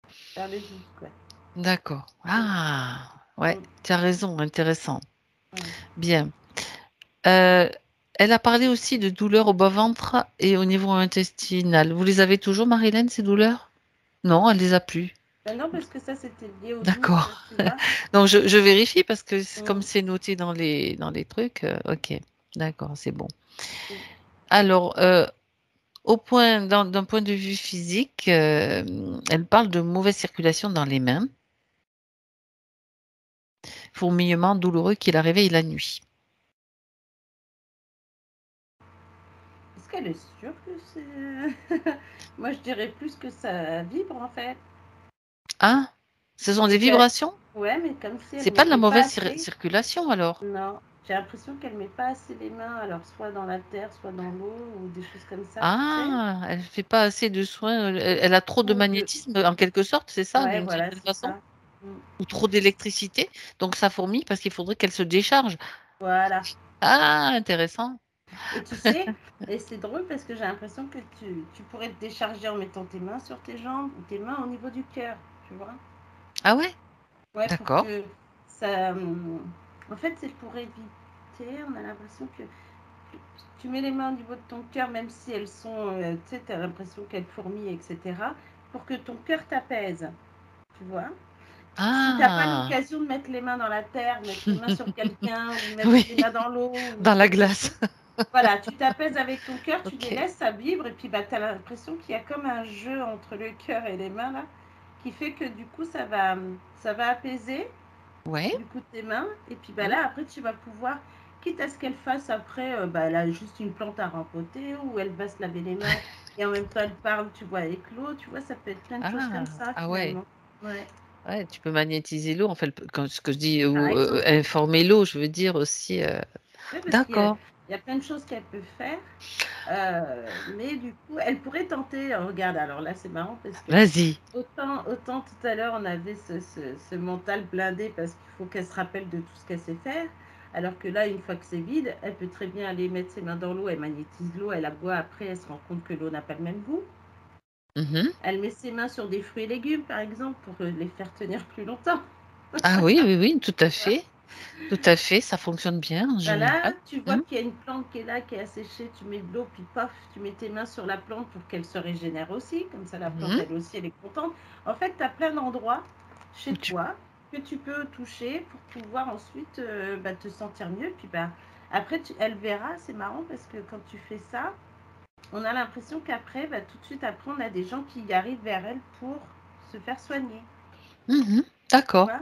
S3: faire le vide, quoi.
S1: D'accord. Ah, ouais, tu as raison, intéressant. Bien. Elle a parlé aussi de douleurs au bas-ventre et au niveau intestinal. Vous les avez toujours, Marilène, ces douleurs? Non, elle les a plus.
S3: Non, parce que ça, c'était lié au doute,
S1: D'accord.
S3: tu vois.
S1: Donc, je vérifie parce que comme c'est noté dans les trucs, ok. D'accord, c'est bon. Alors, d'un point de vue physique, elle parle de mauvaise circulation dans les mains, fourmillement douloureux qui la réveille la nuit.
S3: Est-ce qu'elle est sûre que c'est... Moi, je dirais plus que ça vibre, en fait.
S1: Ah, ce sont des vibrations?
S3: Ouais, mais comme si elle
S1: C'est pas de la
S3: mettait pas
S1: mauvaise
S3: assez.
S1: circulation alors?
S3: Non, j'ai l'impression qu'elle met pas assez les mains, alors soit dans la terre, soit dans l'eau, ou des choses comme ça, tu sais.
S1: Ah, elle fait pas assez de soins. Elle a trop de magnétisme en quelque sorte, c'est ça,
S3: Ouais,
S1: d'une
S3: voilà,
S1: certaine
S3: c'est
S1: façon?
S3: ça.
S1: Ou trop d'électricité, donc ça fourmille parce qu'il faudrait qu'elle se décharge.
S3: Voilà.
S1: Ah, intéressant.
S3: Et tu sais, et c'est drôle parce que j'ai l'impression que tu pourrais te décharger en mettant tes mains sur tes jambes ou tes mains au niveau du cœur, tu vois.
S1: Ah ouais?
S3: Ouais, pour
S1: D'accord.
S3: que ça. En fait, c'est pour éviter. On a l'impression que tu mets les mains au niveau de ton cœur, même si elles sont. Tu sais, tu as l'impression qu'elles fourmillent, etc. Pour que ton cœur t'apaise, tu vois. Si tu n'as pas
S1: Ah,
S3: l'occasion de mettre les mains dans la terre, mettre les mains sur quelqu'un ou mettre
S1: oui,
S3: les mains dans l'eau ou
S1: dans la
S3: quelque
S1: glace.
S3: chose, voilà, tu t'apaises avec ton cœur, tu les
S1: Ok.
S3: laisses, ça vibre, et puis bah, tu as l'impression qu'il y a comme un jeu entre le cœur et les mains, là, qui fait que du coup, ça va apaiser
S1: Ouais.
S3: du coup tes mains, et puis bah,
S1: Oui.
S3: là, après, tu vas pouvoir, quitte à ce qu'elle fasse après, bah, elle a juste une plante à rempoter, ou elle va se laver les mains, et en même temps, elle parle, tu vois, avec l'eau, tu vois, ça peut être plein de choses comme ça,
S1: Ah ouais.
S3: finalement. Ouais,
S1: Ouais, tu peux magnétiser l'eau. En fait, quand ce que je dis,
S3: par
S1: ou
S3: exemple.
S1: informer l'eau, je veux dire aussi.
S3: Oui, parce qu'il y a,
S1: D'accord.
S3: il y a plein de choses qu'elle peut faire. Mais du coup, elle pourrait tenter. Regarde, alors là, c'est marrant parce que
S1: Vas-y.
S3: autant tout à l'heure, on avait ce mental blindé parce qu'il faut qu'elle se rappelle de tout ce qu'elle sait faire. Alors que là, une fois que c'est vide, elle peut très bien aller mettre ses mains dans l'eau, elle magnétise l'eau, elle la boit après, elle se rend compte que l'eau n'a pas le même goût.
S1: Mhm.
S3: Elle met ses mains sur des fruits et légumes, par exemple, pour les faire tenir plus longtemps.
S1: Ah oui, oui, oui, tout à fait. Tout à fait, ça fonctionne bien en
S3: Bah là,
S1: général.
S3: tu vois
S1: Hmm.
S3: qu'il y a une plante qui est là, qui est asséchée, tu mets de l'eau, puis paf, tu mets tes mains sur la plante pour qu'elle se régénère aussi. Comme ça, la plante,
S1: Mhm.
S3: elle aussi, elle est contente. En fait, tu as plein d'endroits chez
S1: Tu-
S3: toi que tu peux toucher pour pouvoir ensuite bah, te sentir mieux. Puis bah, après, elle verra, c'est marrant parce que quand tu fais ça, on a l'impression qu'après, bah, tout de suite après, on a des gens qui arrivent vers elle pour se faire soigner.
S1: Mhm.
S3: Tu
S1: D'accord,
S3: vois.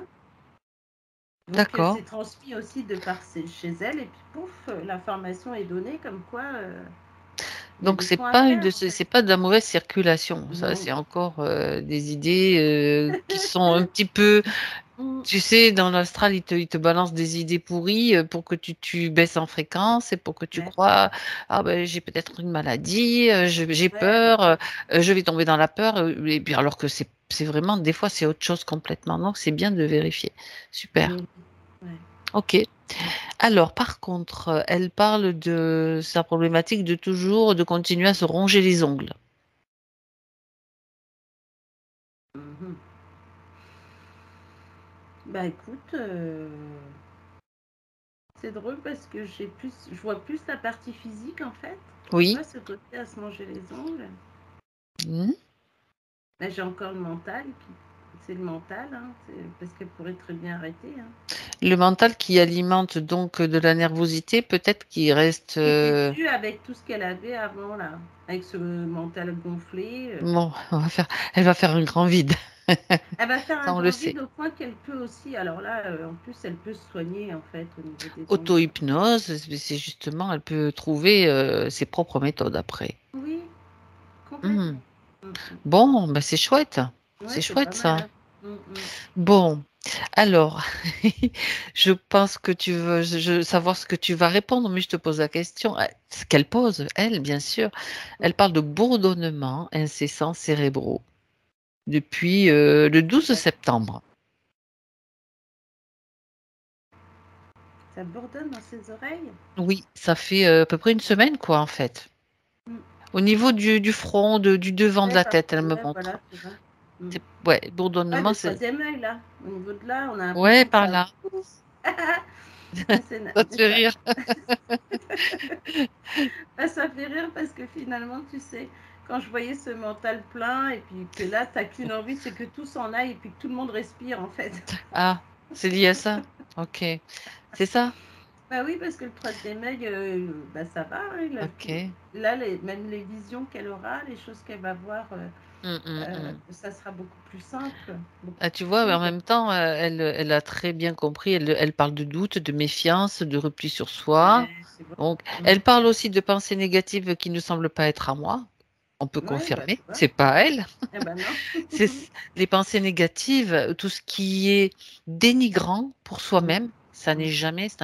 S3: Donc,
S1: d'accord.
S3: c'est transmis aussi de par chez elle, et puis pouf, l'information est donnée comme quoi il y a
S1: Donc
S3: des soins à faire, en fait.
S1: c'est pas de la mauvaise circulation. Ça,
S3: Non.
S1: c'est encore des idées qui sont un petit peu.
S3: Mm.
S1: Tu sais, dans l'astral, il te balance des idées pourries pour que tu baisses en fréquence et pour que tu
S3: Ouais,
S1: crois, ah ben j'ai peut-être une maladie, j'ai
S3: ouais,
S1: peur,
S3: voilà.
S1: je vais tomber dans la peur, et puis alors que c'est vraiment, des fois, c'est autre chose complètement. Donc, c'est bien de vérifier.
S3: Mais
S1: Super.
S3: oui, ouais.
S1: Ok. Alors, par contre, elle parle de sa problématique de toujours, de continuer à se ronger les ongles.
S3: Mhm. Bah écoute, c'est drôle parce que je vois plus la partie physique en fait. Tu
S1: Oui.
S3: vois, ce côté à se manger les ongles.
S1: Mhm.
S3: Là, j'ai encore le mental, c'est le mental, hein, parce qu'elle pourrait très bien arrêter. Hein.
S1: Le mental qui alimente donc de la nervosité, peut-être qui reste.
S3: Qui était due avec tout ce qu'elle avait avant, là, avec ce mental gonflé.
S1: Bon, elle va faire un grand vide.
S3: Elle va faire un
S1: Ça, on le
S3: grand
S1: sait.
S3: vide au point qu'elle peut aussi, alors là, en plus, elle peut se soigner, en fait, au niveau des ongles.
S1: Auto-hypnose, c'est justement, elle peut trouver ses propres méthodes après.
S3: Oui,
S1: Mhm.
S3: complètement. Mm, mm.
S1: Bon, bah c'est chouette.
S3: Ouais,
S1: C'est
S3: c'est pas
S1: chouette
S3: mal,
S1: ça.
S3: hein. Mm, mm.
S1: Bon, alors, je pense que tu veux savoir ce que tu vas répondre, mais je te pose la question. Ce qu'elle pose, elle, bien sûr, elle parle de bourdonnements incessants cérébraux depuis le 12
S3: Ouais.
S1: septembre.
S3: Ça bourdonne dans ses oreilles.
S1: Oui, ça fait à peu près une semaine, quoi, en fait.
S3: Mm.
S1: Au niveau du front, du devant de
S3: Ouais,
S1: la tête, elle me
S3: ouais,
S1: montre.
S3: voilà, tu vois. Mm.
S1: Ouais,
S3: Ouais,
S1: bourdonnement,
S3: le
S1: c'est.
S3: troisième œil, là, au niveau de là, on a
S1: Ouais,
S3: l'impression que
S1: par
S3: ça.
S1: là.
S3: C'est
S1: Ça te fait
S3: ça.
S1: rire.
S3: Ah, ça fait rire parce que finalement, tu sais, quand je voyais ce mental plein et puis que là, t'as qu'une envie, c'est que tout s'en aille et puis que tout le monde respire en fait.
S1: Ah, c'est lié à ça? Ok. C'est ça?
S3: Bah oui, parce que le troisième œil, bah ça va. Hein,
S1: Ok.
S3: là, même les visions qu'elle aura, les choses qu'elle va voir,
S1: Mm.
S3: ça sera beaucoup plus simple, beaucoup
S1: Ah, tu
S3: plus
S1: vois, mais en
S3: fluide.
S1: même temps, elle a très bien compris. Elle parle de doute, de méfiance, de repli sur soi.
S3: Ouais, tu vois.
S1: Donc, elle parle aussi de pensées négatives qui ne semblent pas être à moi. On peut
S3: Ouais, bah
S1: confirmer.
S3: tu vois.
S1: C'est pas elle.
S3: Eh ben non.
S1: C'est les pensées négatives, tout ce qui est dénigrant pour
S3: Mm,
S1: soi-même,
S3: mm,
S1: ça ne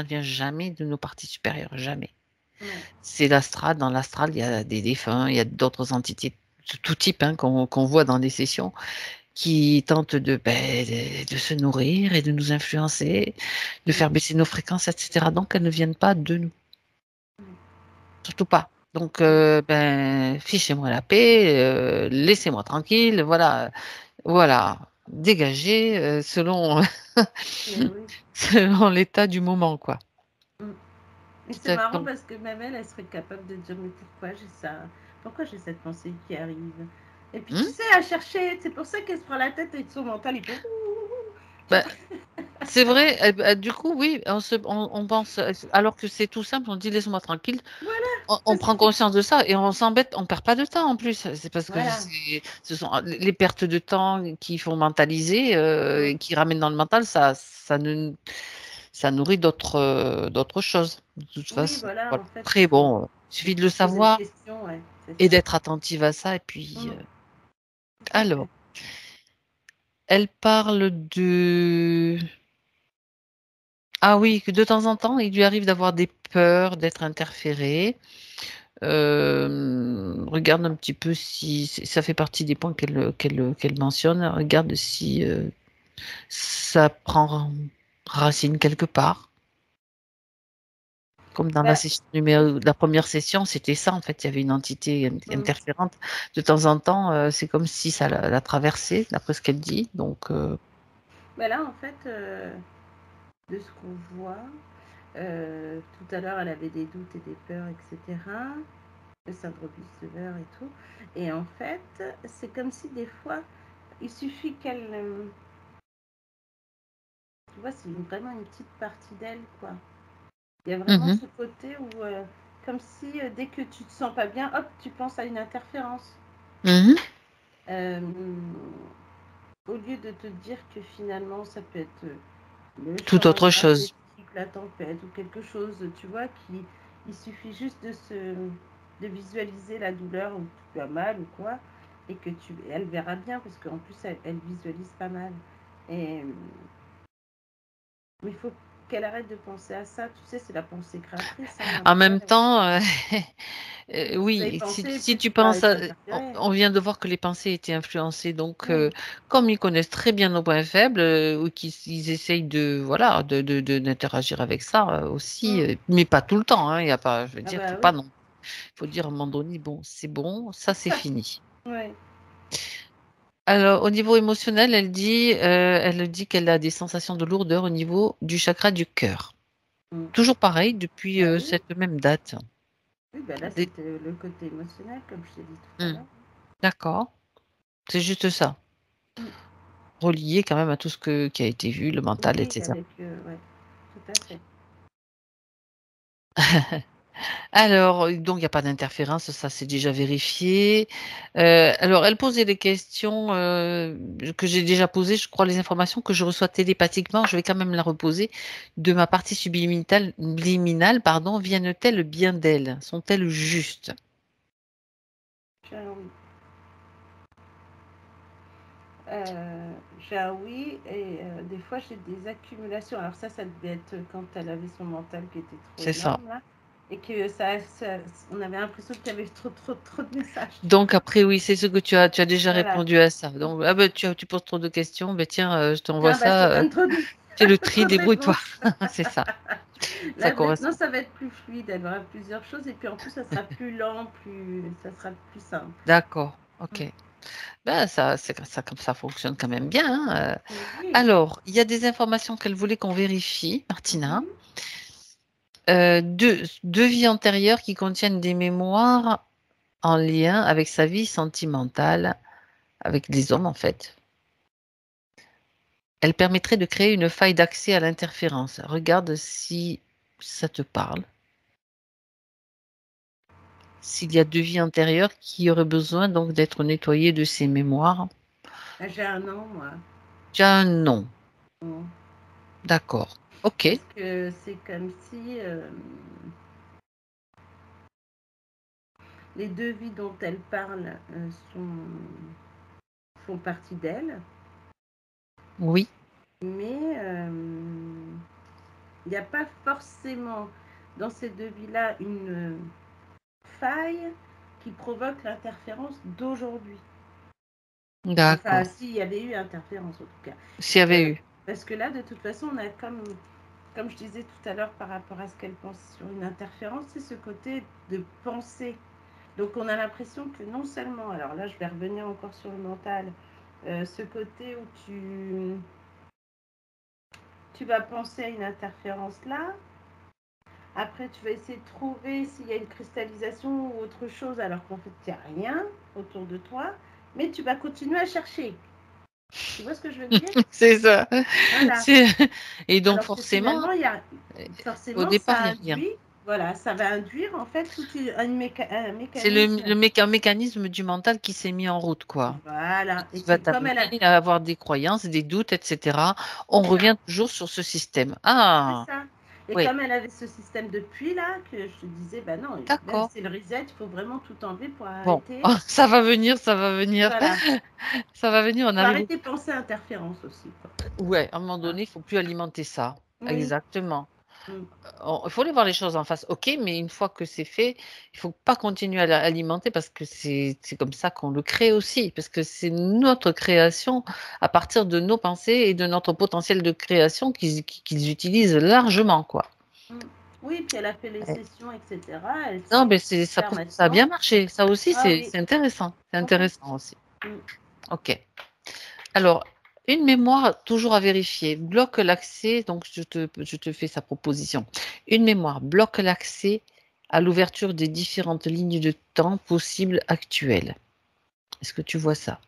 S1: vient jamais de nos parties supérieures, jamais.
S3: ouais.
S1: C'est l'astral. Dans l'astral, il y a des défunts, il y a d'autres entités de tout type hein, qu'on voit dans des sessions qui tentent de se nourrir et de nous influencer, de
S3: Mm,
S1: faire baisser nos fréquences, etc. Donc, elles ne viennent pas de nous. surtout pas. Donc, ben, fichez-moi la paix, laissez-moi tranquille, voilà, voilà, dégagez selon,
S3: Mais oui.
S1: selon l'état du moment, quoi.
S3: Mm. Et c'est
S1: C'est-
S3: marrant
S1: Donc,
S3: parce que même elle serait capable de dire mais pourquoi j'ai ça? Pourquoi j'ai cette pensée qui arrive? Et puis tu
S1: hmm,
S3: sais, à chercher, c'est pour ça qu'elle se prend la tête et son mental il fait tu
S1: ben,
S3: vois.
S1: c'est vrai, du coup, oui, on pense, alors que c'est tout simple, on dit laisse-moi tranquille,
S3: Voilà,
S1: on
S3: parce
S1: prend
S3: que
S1: conscience de ça et on s'embête, on perd pas de temps en plus. C'est parce que
S3: voilà.
S1: ce sont les pertes de temps qui font mentaliser
S3: Mm.
S1: et qui ramènent dans le mental, ça nourrit d'autres choses, de toute
S3: Oui,
S1: façon.
S3: voilà,
S1: Voilà.
S3: en fait,
S1: Après, bon, il
S3: il
S1: suffit de
S3: faut
S1: le
S3: se poser des
S1: savoir
S3: questions, ouais, c'est
S1: et
S3: ça.
S1: d'être attentive à ça. Et puis,
S3: Tout à
S1: alors,
S3: fait.
S1: elle parle de. Ah oui, que de temps en temps, il lui arrive d'avoir des peurs, d'être interféré. Regarde un petit peu si ça fait partie des points qu'elle mentionne. Regarde si ça prend racine quelque part. Comme dans la
S3: Bah,
S1: session la première session, c'était ça en fait. Il y avait une entité
S3: mm.
S1: interférente. De temps en temps, c'est comme si ça la traversait, d'après ce qu'elle dit. Donc,
S3: Bah là, en fait, de ce qu'on voit, tout à l'heure, elle avait des doutes et des peurs, etc. Le syndrome du sauveur et tout. Et en fait, c'est comme si des fois, il suffit qu'elle. Tu vois, c'est vraiment une petite partie d'elle, quoi. Il y a vraiment
S1: mhm,
S3: ce côté où, comme si dès que tu te sens pas bien, hop, tu penses à une interférence.
S1: mhm,
S3: Euh, Au lieu de te dire que finalement, ça peut être le
S1: tout
S3: champ
S1: autre chose.
S3: énergétique, la tempête ou quelque chose, tu vois, qui il suffit juste de visualiser la douleur où tu as mal ou quoi, et que elle verra bien parce qu'en plus elle visualise pas mal. Et mais il faut qu'elle arrête de penser à ça. Tu sais, c'est la pensée créatrice. Hein,
S1: En même
S3: après,
S1: temps,
S3: les
S1: oui,
S3: pensées,
S1: si
S3: plus
S1: tu
S3: tu peux
S1: penses
S3: arrêter
S1: à,
S3: d'interférer.
S1: on vient de voir que les pensées étaient influencées, donc
S3: Oui,
S1: comme ils connaissent très bien nos points faibles, ou qu'ils essayent de, voilà, d'interagir avec ça aussi,
S3: mm.
S1: mais pas tout le temps, hein, il y a pas, je veux
S3: Ah
S1: dire,
S3: bah
S1: faut pas
S3: oui,
S1: non, faut dire à un moment donné, bon, ça c'est
S3: ça,
S1: fini.
S3: ouais.
S1: Alors, au niveau émotionnel, elle dit qu'elle a des sensations de lourdeur au niveau du chakra du cœur.
S3: Mm.
S1: Toujours pareil depuis
S3: Bah oui,
S1: cette même date.
S3: oui, bah là
S1: Des-
S3: c'était le côté émotionnel, comme je t'ai dit tout à
S1: Hmm,
S3: l'heure.
S1: d'accord, c'est juste ça.
S3: Mm.
S1: Relié quand même à tout ce qui a été vu, le mental,
S3: Oui,
S1: etc.
S3: avec, ouais, tout à fait.
S1: Alors, donc il n'y a pas d'interférence, ça c'est déjà vérifié. Alors, elle posait des questions que j'ai déjà posées, je crois, les informations que je reçois télépathiquement, je vais quand même la reposer. De ma partie subliminale, pardon, viennent-elles bien d'elle? Sont-elles justes?
S3: J'ai un oui. J'ai un oui, et des fois j'ai des accumulations. Alors ça devait être quand elle avait son mental qui était trop
S1: C'est ça.
S3: énorme, là, et que on avait l'impression qu'il y avait trop de messages, tu
S1: Donc
S3: vois.
S1: après, oui, c'est ce que tu as déjà
S3: Voilà.
S1: répondu à ça. Donc, ah ben, tu poses trop de questions, ben tiens, je t'envoie
S3: Tiens, bah, je te
S1: ça,
S3: donne trop de,
S1: fais le tri,
S3: trop de
S1: débrouille-toi.
S3: réponses.
S1: C'est ça, ça
S3: Là, maintenant,
S1: correspond.
S3: ça va être plus fluide. Elle aura plusieurs choses, et puis en plus, ça sera plus lent, ça sera plus simple.
S1: D'accord, ok.
S3: Mm.
S1: Ben, ça fonctionne quand même bien, hein.
S3: Oui.
S1: Alors, il y a des informations qu'elle voulait qu'on vérifie, Martina.
S3: Mhm.
S1: Deux vies antérieures qui contiennent des mémoires en lien avec sa vie sentimentale, avec des hommes en fait. Elle permettrait de créer une faille d'accès à l'interférence. Regarde si ça te parle. S'il y a deux vies antérieures qui auraient besoin donc d'être nettoyées de ces mémoires.
S3: Ah, j'ai un an, moi.
S1: Tu as un nom.
S3: Mm.
S1: D'accord. Ok.
S3: Parce que c'est comme si les deux vies dont elle parle font partie d'elle,
S1: Oui.
S3: mais il n'y a pas forcément dans ces deux vies-là une faille qui provoque l'interférence d'aujourd'hui. Enfin,
S1: D'accord.
S3: s'il y avait eu interférence en tout cas.
S1: S'il y avait eu.
S3: Parce que là, de toute façon, on a comme comme je disais tout à l'heure par rapport à ce qu'elle pense sur une interférence, c'est ce côté de penser. Donc on a l'impression que non seulement, alors là je vais revenir encore sur le mental, ce côté où tu vas penser à une interférence là, après tu vas essayer de trouver s'il y a une cristallisation ou autre chose, alors qu'en fait il n'y a rien autour de toi, mais tu vas continuer à chercher. Tu vois ce que je veux dire?
S1: C'est ça.
S3: Voilà.
S1: Et donc
S3: Alors que
S1: forcément,
S3: finalement,
S1: au
S3: forcément,
S1: départ,
S3: ça
S1: il n'y a rien.
S3: induit, voilà, ça va induire en fait tout un
S1: C'est
S3: mécanisme.
S1: un mécanisme du mental qui s'est mis en route, quoi. Et
S3: Voilà. Et
S1: qui va
S3: comme elle a.
S1: t'amener à avoir des croyances, des doutes, etc. On
S3: C'est ça.
S1: revient toujours sur ce système.
S3: C'est
S1: Ah,
S3: ça. Et
S1: oui,
S3: comme elle avait ce système depuis là, que je te disais, bah non, même
S1: d'accord.
S3: si c'est le reset, il faut vraiment tout enlever pour
S1: Bon,
S3: arrêter.
S1: ça va venir, ça va venir.
S3: Voilà.
S1: Ça va venir, on
S3: Faut
S1: arrive.
S3: arrêter de penser à interférence aussi, quoi.
S1: Ouais, à un moment
S3: Hein.
S1: donné, il faut plus alimenter ça.
S3: Oui.
S1: Exactement.
S3: Mm.
S1: Il faut aller voir les choses en face. OK, mais une fois que c'est fait, il faut pas continuer à alimenter parce que c'est comme ça qu'on le crée aussi, parce que c'est notre création à partir de nos pensées et de notre potentiel de création qu'ils utilisent largement, quoi.
S3: Mm. Oui, puis elle a fait les
S1: Ouais.
S3: sessions, etc. Elle
S1: Non,
S3: sait
S1: mais ça
S3: faire
S1: prouve que ça a
S3: maintenant.
S1: bien marché. Ça aussi,
S3: Ah
S1: c'est
S3: oui,
S1: intéressant. C'est intéressant aussi.
S3: Mm.
S1: OK. Alors, une mémoire toujours à vérifier. Bloque l'accès, donc je te fais sa proposition. Une mémoire bloque l'accès à l'ouverture des différentes lignes de temps possibles actuelles. Est-ce que tu vois ça?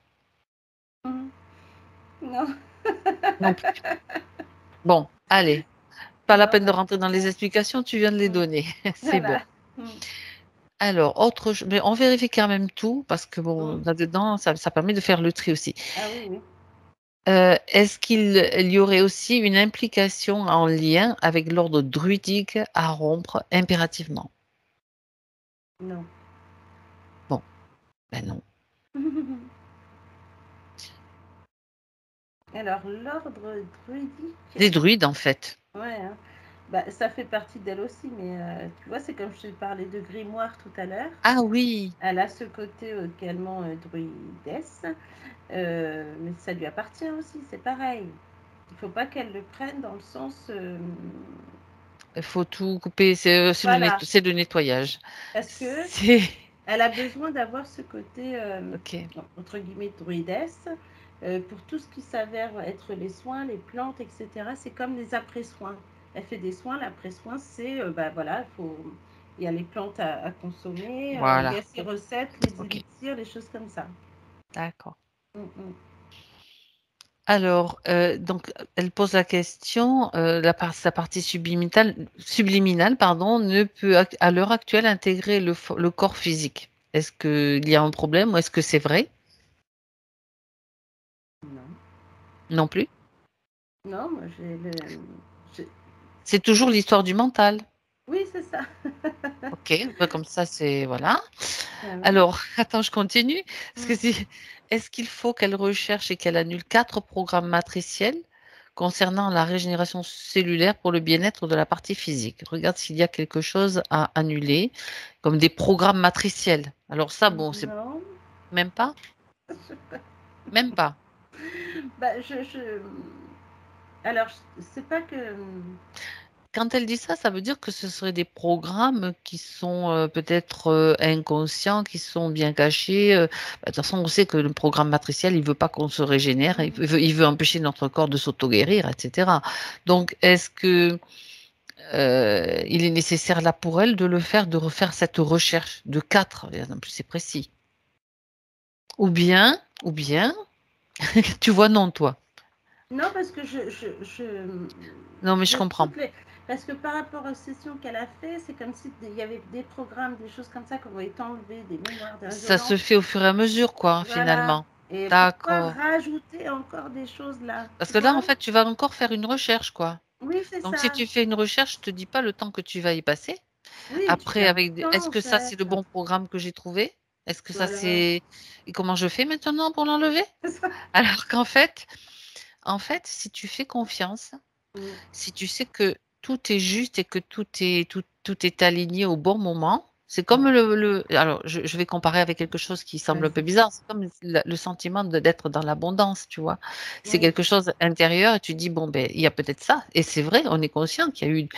S3: Mm. Non.
S1: Non plus. Bon, allez, pas la
S3: Non,
S1: peine de
S3: bah,
S1: rentrer dans les explications, tu viens de les
S3: mm.
S1: donner. C'est bon.
S3: Voilà. Mm.
S1: Alors, mais on vérifie quand même tout parce que bon,
S3: Mm.
S1: là-dedans, ça permet de faire le tri aussi.
S3: Ah oui, oui.
S1: Est-ce qu'il y aurait aussi une implication en lien avec l'ordre druidique à rompre impérativement?
S3: Non.
S1: Bon, ben non.
S3: Alors, l'ordre druidique,
S1: Des druides, en fait.
S3: ouais, hein. Bah, ça fait partie d'elle aussi, mais tu vois, c'est comme je te parlais de grimoire tout à l'heure.
S1: Ah oui,
S3: Elle a ce côté également druidesse, mais ça lui appartient aussi, c'est pareil. Il faut pas qu'elle le prenne dans le sens.
S1: il faut tout couper,
S3: Voilà,
S1: c'est le nettoyage.
S3: parce que
S1: C'est
S3: elle a besoin d'avoir ce côté,
S1: OK.
S3: entre guillemets, druidesse, pour tout ce qui s'avère être les soins, les plantes, etc. C'est comme les après-soins. Elle fait des soins, l'après-soin, c'est, bah voilà, il y a les plantes à consommer, il y
S1: Voilà.
S3: a ses recettes, les
S1: OK,
S3: élixirs, les choses comme ça.
S1: d'accord.
S3: Mm, mm.
S1: Alors, donc elle pose la question, sa partie subliminale, pardon, ne peut à l'heure actuelle intégrer le corps physique. Est-ce qu'il y a un problème ou est-ce que c'est vrai?
S3: Non.
S1: Non plus?
S3: Non, moi j'ai-
S1: C'est toujours l'histoire du mental.
S3: Oui, c'est ça.
S1: OK, bah, comme ça, c'est voilà.
S3: Ah oui.
S1: Alors, attends, je continue. Parce que
S3: Mm.
S1: est-ce qu'il faut qu'elle recherche et qu'elle annule 4 programmes matriciels concernant la régénération cellulaire pour le bien-être de la partie physique? Regarde s'il y a quelque chose à annuler, comme des programmes matriciels. Alors ça, bon, c'est
S3: Non.
S1: même pas? Même pas.
S3: Bah, alors, c'est pas que.
S1: Quand elle dit ça, ça veut dire que ce seraient des programmes qui sont, peut-être, inconscients, qui sont bien cachés, bah, de toute façon, on sait que le programme matriciel, il veut pas qu'on se régénère, il veut empêcher notre corps de s'auto-guérir et cetera. Donc est-ce que, il est nécessaire là pour elle de le faire, de refaire cette recherche de 4, et en plus c'est précis. Ou bien, tu vois non toi?
S3: Non, parce que
S1: Non mais je comprends.
S3: Parce que par rapport aux sessions qu'elle a fait, c'est comme si il y avait des programmes, des choses comme ça qu'on va enlever, des mémoires, des
S1: Ça se
S3: résonances.
S1: fait au fur et à mesure quoi,
S3: Voilà.
S1: finalement.
S3: Et pourquoi
S1: D'accord.
S3: rajouter encore des choses là,
S1: Parce
S3: tu
S1: que là, en
S3: vois?
S1: fait, tu vas encore faire une recherche, quoi.
S3: Oui, c'est
S1: Donc, si
S3: ça.
S1: tu fais une recherche, je te dis pas le temps que tu vas y passer.
S3: Oui, tu
S1: Après,
S3: perds du
S1: est-ce
S3: temps,
S1: que ça, c'est le
S3: certes.
S1: bon programme que j'ai trouvé? Est-ce que ça,
S3: Voilà.
S1: c'est... Et comment je fais maintenant pour l'enlever? Alors qu'en fait, si tu fais confiance,
S3: Mm.
S1: si tu sais que tout est juste et que tout est aligné au bon moment, C'est comme alors, je vais comparer avec quelque chose qui semble un peu
S3: Vas-y.
S1: bizarre. C'est comme le sentiment d'être dans l'abondance, tu vois. C'est
S3: Oui,
S1: quelque chose intérieur et tu dis, bon, ben, il y a peut-être ça. Et c'est vrai, on est conscient il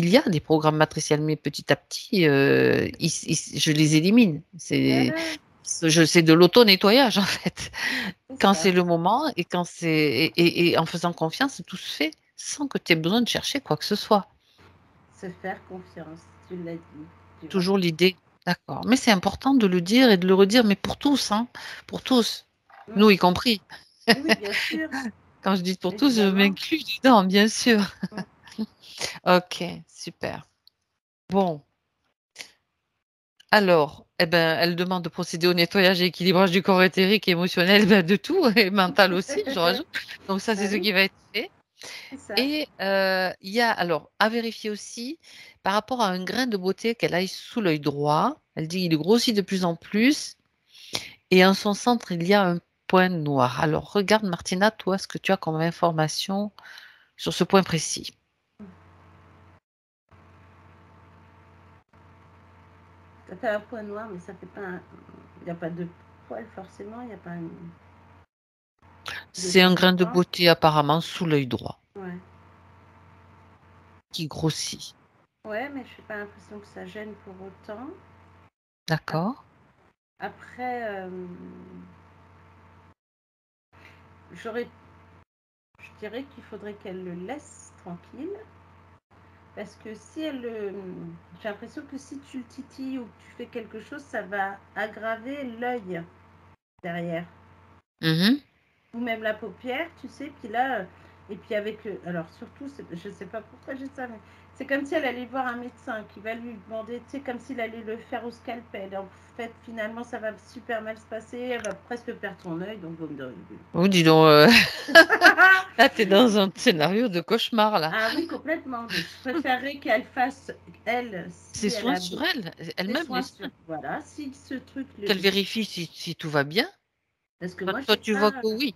S1: y a des programmes matriciels, mais petit à petit, je les élimine.
S3: voilà,
S1: C'est de l'auto-nettoyage, en fait.
S3: c'est
S1: Quand
S3: ça.
S1: c'est le moment et quand et en faisant confiance, tout se fait sans que tu aies besoin de chercher quoi que ce soit.
S3: Se faire confiance, tu l'as dit, tu vois.
S1: Toujours l'idée. D'accord. Mais c'est important de le dire et de le redire, mais pour tous, hein, pour tous,
S3: Mm.
S1: nous y compris.
S3: Oui, bien sûr,
S1: Quand je dis pour tous, je
S3: évidemment.
S1: m'inclus dedans, bien sûr.
S3: Mm.
S1: Ok, super. Bon, alors, eh ben, elle demande de procéder au nettoyage et équilibrage du corps éthérique et émotionnel, ben, de tout, et mental aussi, je rajoute. Donc ça, c'est
S3: Ah
S1: ce
S3: oui,
S1: qui va être fait.
S3: c'est ça.
S1: Et il y a alors à vérifier aussi par rapport à un grain de beauté qu'elle aille sous l'œil droit. Elle dit il grossit de plus en plus et en son centre, il y a un point noir. Alors regarde Martina, toi, ce que tu as comme information sur ce point précis.
S3: Ça fait un point noir, mais ça fait pas un... Il n'y a pas de poil forcément, il n'y a pas de
S1: C'est un grain de
S3: débordement.
S1: beauté apparemment sous l'œil droit
S3: Ouais.
S1: qui grossit.
S3: Ouais, mais je n'ai pas l'impression que ça gêne pour autant.
S1: D'accord?
S3: Après, j'aurais, je dirais qu'il faudrait qu'elle le laisse tranquille. Parce que si elle, j'ai l'impression que si tu le titilles ou que tu fais quelque chose, ça va aggraver l'œil derrière.
S1: Mhm.
S3: Ou même la paupière, tu sais, puis là, et puis avec le... Alors surtout, je ne sais pas pourquoi j'ai ça, mais c'est comme si elle allait voir un médecin qui va lui demander, tu sais, comme s'il allait le faire au scalpel. En fait, finalement, ça va super mal se passer, elle va presque perdre son œil, donc vous me direz.
S1: Oh, dis donc, là, tu es dans un scénario de cauchemar, là.
S3: Ah oui, complètement. Donc, je préférerais qu'elle fasse, elle,
S1: C'est
S3: si elle
S1: soin
S3: a
S1: sur elle,
S3: des
S1: elle-même, les
S3: soins sur...
S1: soins.
S3: Voilà, si ce truc...
S1: Qu'elle vérifie si tout va bien.
S3: Parce que
S1: Toi,
S3: moi,
S1: toi,
S3: j'ai
S1: tu vois
S3: pas...
S1: que oui.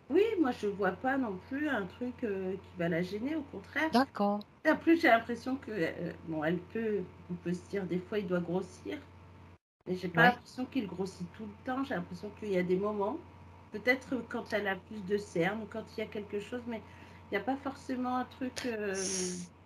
S3: Oui, moi, je vois pas non plus un truc qui va la gêner, au contraire.
S1: D'accord.
S3: Et en plus, j'ai l'impression que, bon, on peut se dire des fois, il doit grossir, mais j'ai pas
S1: Ouais.
S3: l'impression qu'il grossit tout le temps. J'ai l'impression qu'il y a des moments, peut-être quand elle a plus de cernes ou quand il y a quelque chose, mais il n'y a pas forcément un truc.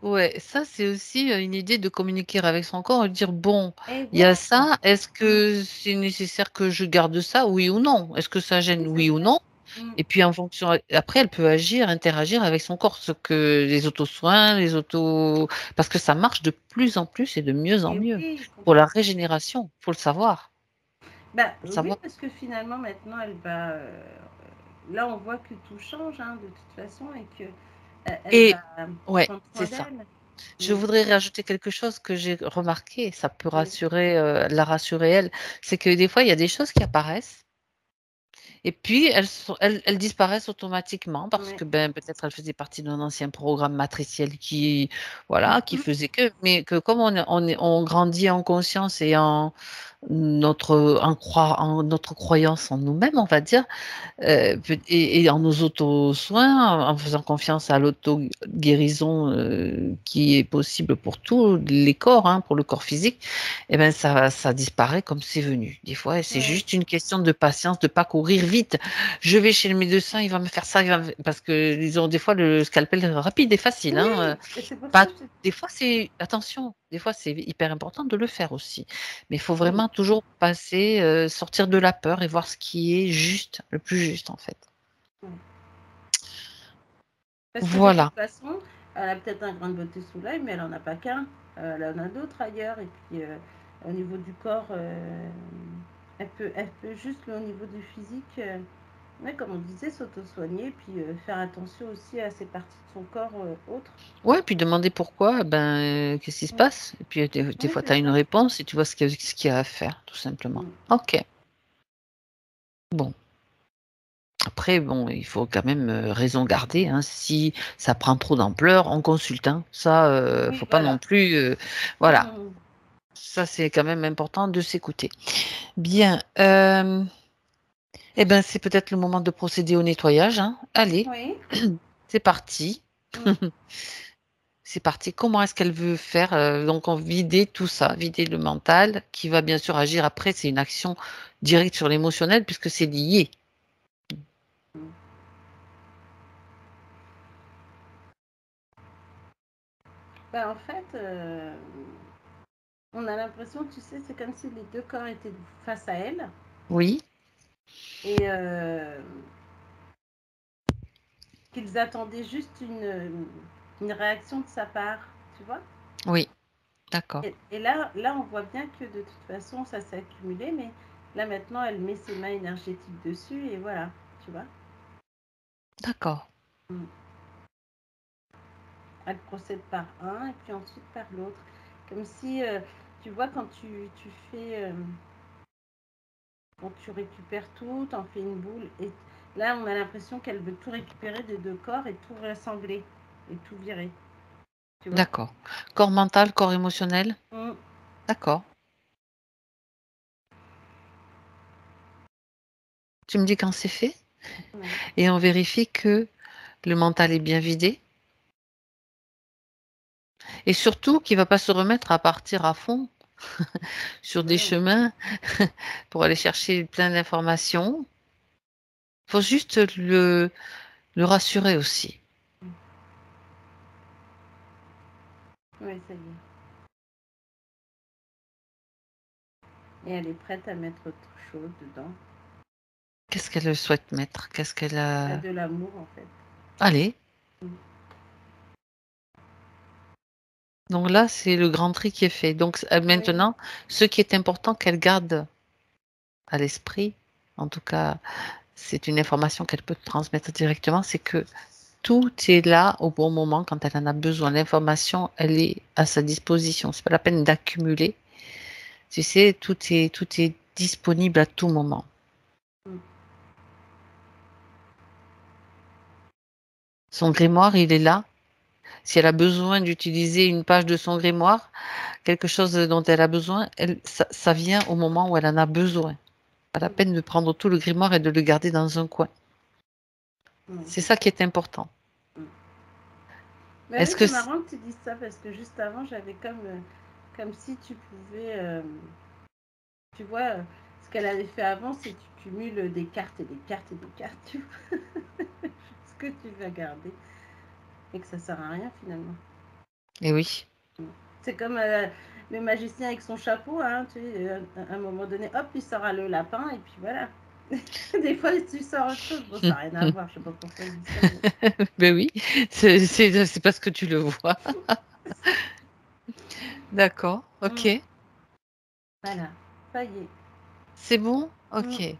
S1: Ouais, ça c'est aussi une idée de communiquer avec son corps et de dire bon,
S3: Et
S1: il y a
S3: voilà.
S1: ça, est-ce
S3: Mm.
S1: que c'est nécessaire que je garde ça, oui ou non? Est-ce que ça
S3: Oui,
S1: gêne,
S3: c'est
S1: oui ou
S3: ça.
S1: non?
S3: Mm.
S1: Et puis en fonction, après elle peut agir, interagir avec son corps, ce que les auto-soins, parce que ça marche de plus en plus et de mieux en
S3: Et
S1: mieux
S3: oui,
S1: pour la
S3: complètement.
S1: régénération, faut le savoir,
S3: Bah,
S1: faut le
S3: oui,
S1: savoir.
S3: parce que finalement, maintenant, elle va. Là, on voit que tout change, hein, de toute façon, et que elle
S1: Et
S3: va
S1: ouais,
S3: prendre
S1: c'est
S3: soin
S1: ça.
S3: d'elle.
S1: Je
S3: Mm.
S1: voudrais rajouter quelque chose que j'ai remarqué, ça peut
S3: Oui.
S1: rassurer, la rassurer elle, c'est que des fois, il y a des choses qui apparaissent et puis elles disparaissent automatiquement parce
S3: Ouais.
S1: que, ben, peut-être elles faisaient partie d'un ancien programme matriciel qui voilà, qui
S3: Mhm.
S1: faisait que mais que comme on grandit en conscience et en en notre croyance en nous-mêmes, on va dire, et en nos auto-soins, en faisant confiance à l'auto-guérison qui est possible pour tous les corps, hein, pour le corps physique, eh ben ça disparaît comme c'est venu. Des fois, c'est
S3: Ouais.
S1: juste une question de patience, de pas courir vite. Je vais chez le médecin, il va me faire ça, parce que disons, des fois, le scalpel est rapide et facile.
S3: Oui,
S1: Hein,
S3: et c'est pour ça
S1: pas,
S3: que je...
S1: des fois, attention, des fois, c'est hyper important de le faire aussi. Mais il faut
S3: Oui.
S1: vraiment toujours passer, sortir de la peur et voir ce qui est juste, le plus juste en fait.
S3: Ouais. Parce que de toute
S1: Voilà.
S3: façon, elle a peut-être un grain de beauté sous l'œil, mais elle n'en a pas qu'un. Elle en a d'autres ailleurs. Et puis, au niveau du corps, elle peut juste, au niveau du physique, ouais, comme on disait, s'auto-soigner. Puis faire attention aussi à ces parties de son corps autres.
S1: Ouais, puis demander pourquoi, ben, qu'est-ce qui se
S3: Mm.
S1: passe? Et puis des
S3: Oui,
S1: fois,
S3: c'est
S1: tu as une
S3: ça.
S1: réponse et tu vois ce qu'il y a à faire, tout simplement.
S3: Mm.
S1: Ok. Bon. Après, bon, il faut quand même raison garder. Hein. Si ça prend trop d'ampleur, on consulte. Hein. Ça,
S3: Oui,
S1: faut pas non
S3: voilà.
S1: plus. Voilà.
S3: Mm.
S1: Ça, c'est quand même important de s'écouter. Bien. Eh ben, c'est peut-être le moment de procéder au nettoyage. Hein. Allez,
S3: Oui.
S1: c'est parti.
S3: Mm.
S1: C'est parti. Comment est-ce qu'elle veut faire donc en vider tout ça, vider le mental, qui va bien sûr agir après. C'est une action directe sur l'émotionnel puisque c'est lié.
S3: Ben, en fait, on a l'impression, tu sais, c'est comme si les deux corps étaient face à elle.
S1: Oui,
S3: Et qu'ils attendaient juste une réaction de sa part, tu vois.
S1: oui, d'accord,
S3: Et là, on voit bien que de toute façon, ça s'est accumulé, mais là maintenant, elle met ses mains énergétiques dessus et voilà, tu vois.
S1: d'accord.
S3: Elle procède par un et puis ensuite par l'autre. Comme si, tu vois, quand tu fais, quand tu récupères tout, t'en fais une boule. Et là, on a l'impression qu'elle veut tout récupérer des deux corps et tout rassembler et tout virer. Tu vois.
S1: D'accord. Corps mental, corps émotionnel.
S3: Mm.
S1: D'accord. Tu me dis quand c'est fait
S3: Ouais.
S1: et on vérifie que le mental est bien vidé et surtout qu'il ne va pas se remettre à partir à fond sur des
S3: Ouais.
S1: chemins pour aller chercher plein d'informations. Il faut juste le rassurer aussi.
S3: Oui, ça y est. Et elle est prête à mettre autre chose dedans.
S1: Qu'est-ce qu'elle souhaite mettre? Qu'est-ce qu'elle a...
S3: De l'amour, en fait.
S1: Allez.
S3: Mm.
S1: Donc là, c'est le grand tri qui est fait. Donc maintenant, ce qui est important qu'elle garde à l'esprit, en tout cas, c'est une information qu'elle peut transmettre directement, c'est que tout est là au bon moment quand elle en a besoin. L'information, elle est à sa disposition. C'est pas la peine d'accumuler. Tu sais, tout est disponible à tout moment.
S3: Mm.
S1: Son grimoire, il est là. Si elle a besoin d'utiliser une page de son grimoire, quelque chose dont elle a besoin, ça vient au moment où elle en a besoin. Pas la peine de prendre tout le grimoire et de le garder dans un coin. C'est ça qui est important.
S3: Mais oui,
S1: Est-ce que
S3: c'est marrant que tu dises ça parce que juste avant, j'avais comme si tu pouvais, tu vois, ce qu'elle avait fait avant, c'est que tu cumules des cartes et des cartes et des cartes, tu vois, ce que tu vas garder et que ça sert à rien finalement.
S1: Eh oui.
S3: C'est comme le magicien avec son chapeau, hein, tu sais, à un moment donné, hop, il sort le lapin et puis voilà. Des fois, tu sors autre chose. Bon, ça n'a rien à voir, je sais pas pourquoi je dis ça. Mais...
S1: Ben oui, c'est parce que tu le vois. D'accord, ok.
S3: Voilà, ça y est.
S1: C'est bon? Ok.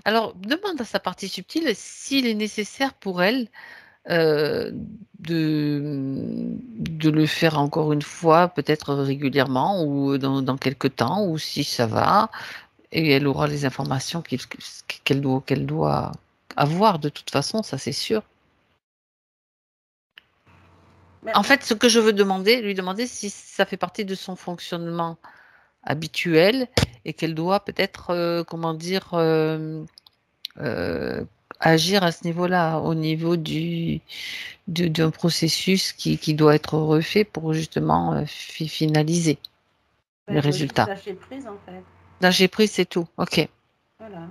S1: Alors, demande à sa partie subtile s'il est nécessaire pour elle euh, de le faire encore une fois, peut-être régulièrement ou dans quelques temps, ou si ça va, et elle aura les informations qu'elle doit avoir de toute façon, ça c'est sûr. En fait, ce que je veux lui demander si ça fait partie de son fonctionnement habituel et qu'elle doit peut-être, comment dire, euh, agir à ce niveau-là, au niveau d'un processus qui doit être refait pour justement finaliser le
S3: Elle doit juste
S1: résultat.
S3: lâcher prise en fait.
S1: Lâcher prise, c'est tout. Ok.
S3: Voilà,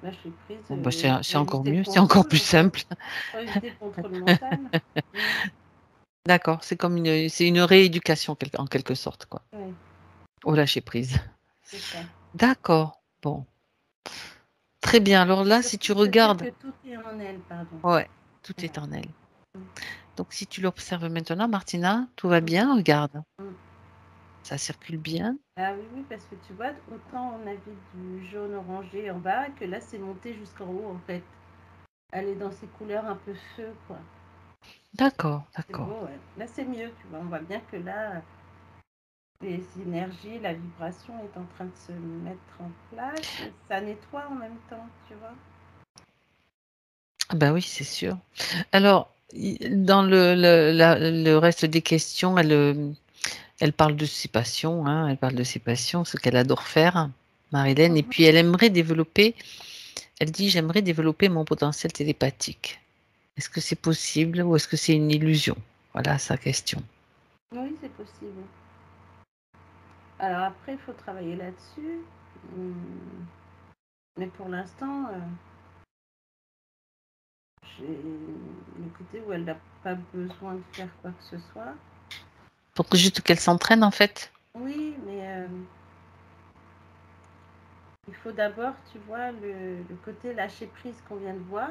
S3: lâcher prise
S1: Bon, bah, c'est
S3: pour
S1: encore
S3: lutter
S1: mieux, c'est
S3: contre
S1: encore
S3: eux
S1: plus
S3: en fait.
S1: simple.
S3: Pour lutter contre le mental.
S1: D'accord, c'est une rééducation en quelque sorte, quoi.
S3: Oui,
S1: Au lâcher prise.
S3: c'est ça.
S1: D'accord. Bon. Très bien. Alors là, si tu
S3: Surtout se dire
S1: regardes,
S3: que tout est en elle, pardon.
S1: ouais, tout est
S3: Voilà.
S1: en elle. Donc, si tu l'observes maintenant, Martina, tout va bien, regarde.
S3: Mm.
S1: Ça circule bien.
S3: Ah oui, oui, parce que tu vois, autant on avait du jaune orangé en bas, que là c'est monté jusqu'en haut en fait. Elle est dans ses couleurs un peu feu, quoi.
S1: D'accord,
S3: C'est
S1: d'accord.
S3: beau, ouais. Là c'est mieux, tu vois. On voit bien que là, les énergies, la vibration est en train de se mettre en place. Et ça nettoie en même temps, tu vois.
S1: Ah bah oui, c'est sûr. Alors, dans le reste des questions, elle parle de ses passions, hein, elle parle de ses passions, ce qu'elle adore faire, Marilyn, et puis elle aimerait développer, elle dit, j'aimerais développer mon potentiel télépathique. Est-ce que c'est possible ou est-ce que c'est une illusion? Voilà sa question.
S3: Oui, c'est possible. Alors après, il faut travailler là-dessus. Mais pour l'instant, j'ai le côté où elle n'a pas besoin de faire quoi que ce soit.
S1: Pour que juste qu'elle s'entraîne, en fait.
S3: Oui, mais il faut d'abord, tu vois, le côté lâcher prise qu'on vient de voir,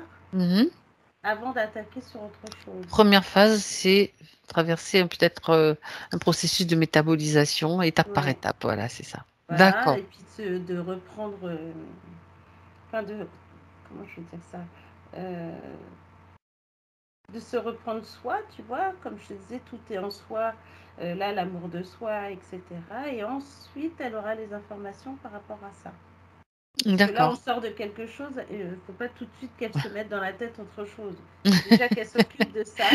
S3: avant d'attaquer sur autre chose.
S1: Première phase, c'est traverser peut-être un processus de métabolisation, étape par étape. Voilà, c'est ça.
S3: Voilà,
S1: D'accord.
S3: et puis de reprendre, enfin comment je vais dire ça, de se reprendre soi, tu vois, comme je te disais, tout est en soi, là, l'amour de soi, etc. Et ensuite, elle aura les informations par rapport à ça. Parce que là, on sort de quelque chose, et il ne faut pas tout de suite qu'elle se mette dans la tête autre chose. Déjà qu'elle s'occupe de ça,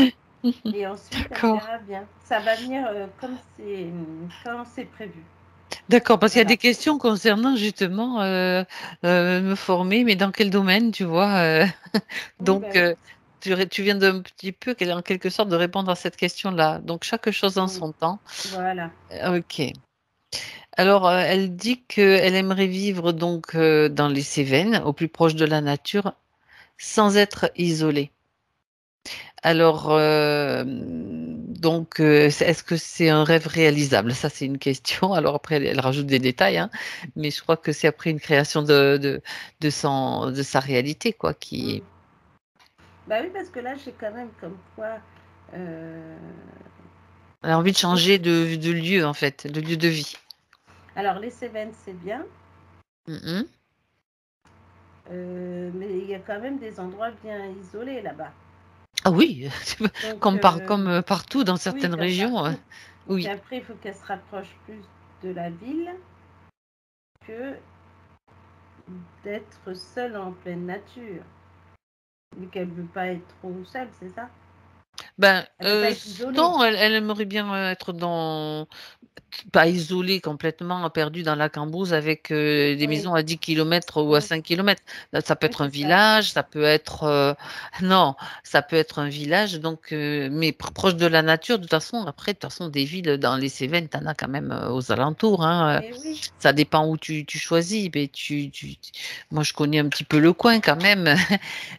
S3: et ensuite, elle verra bien. Ça va venir comme c'est prévu.
S1: D'accord, parce qu'il y a des questions concernant justement me former, mais dans quel domaine, tu vois Donc, tu viens d'un petit peu, en quelque sorte, de répondre à cette question-là. Donc, chaque chose en son temps.
S3: Voilà.
S1: Ok. Alors, elle dit qu'elle aimerait vivre donc dans les Cévennes, au plus proche de la nature, sans être isolée. Alors, donc, est-ce que c'est un rêve réalisable? Ça, c'est une question. Alors après, elle rajoute des détails, hein, mais je crois que c'est après une création de sa réalité, quoi, qui.
S3: Bah oui, parce que là, j'ai quand même comme quoi.
S1: Elle a envie de changer de lieu, en fait, de lieu de vie.
S3: Alors, les Cévennes, c'est bien. Mais il y a quand même des endroits bien isolés là-bas.
S1: Ah oui, comme partout dans certaines régions.
S3: Oui. Et après, il faut qu'elle se rapproche plus de la ville que d'être seule en pleine nature. Vu qu'elle ne veut pas être trop seule, c'est ça?
S1: Ben, non, elle aimerait bien être pas isolée complètement, perdue dans la cambrousse avec des maisons à 10 km ou à 5 km. Ça peut être un village, ça peut être non, ça peut être un village, donc mais proche de la nature. De toute façon, après, des villes dans les Cévennes, tu en as quand même aux alentours. Hein, ça dépend où tu choisis. Mais moi, je connais un petit peu le coin quand même.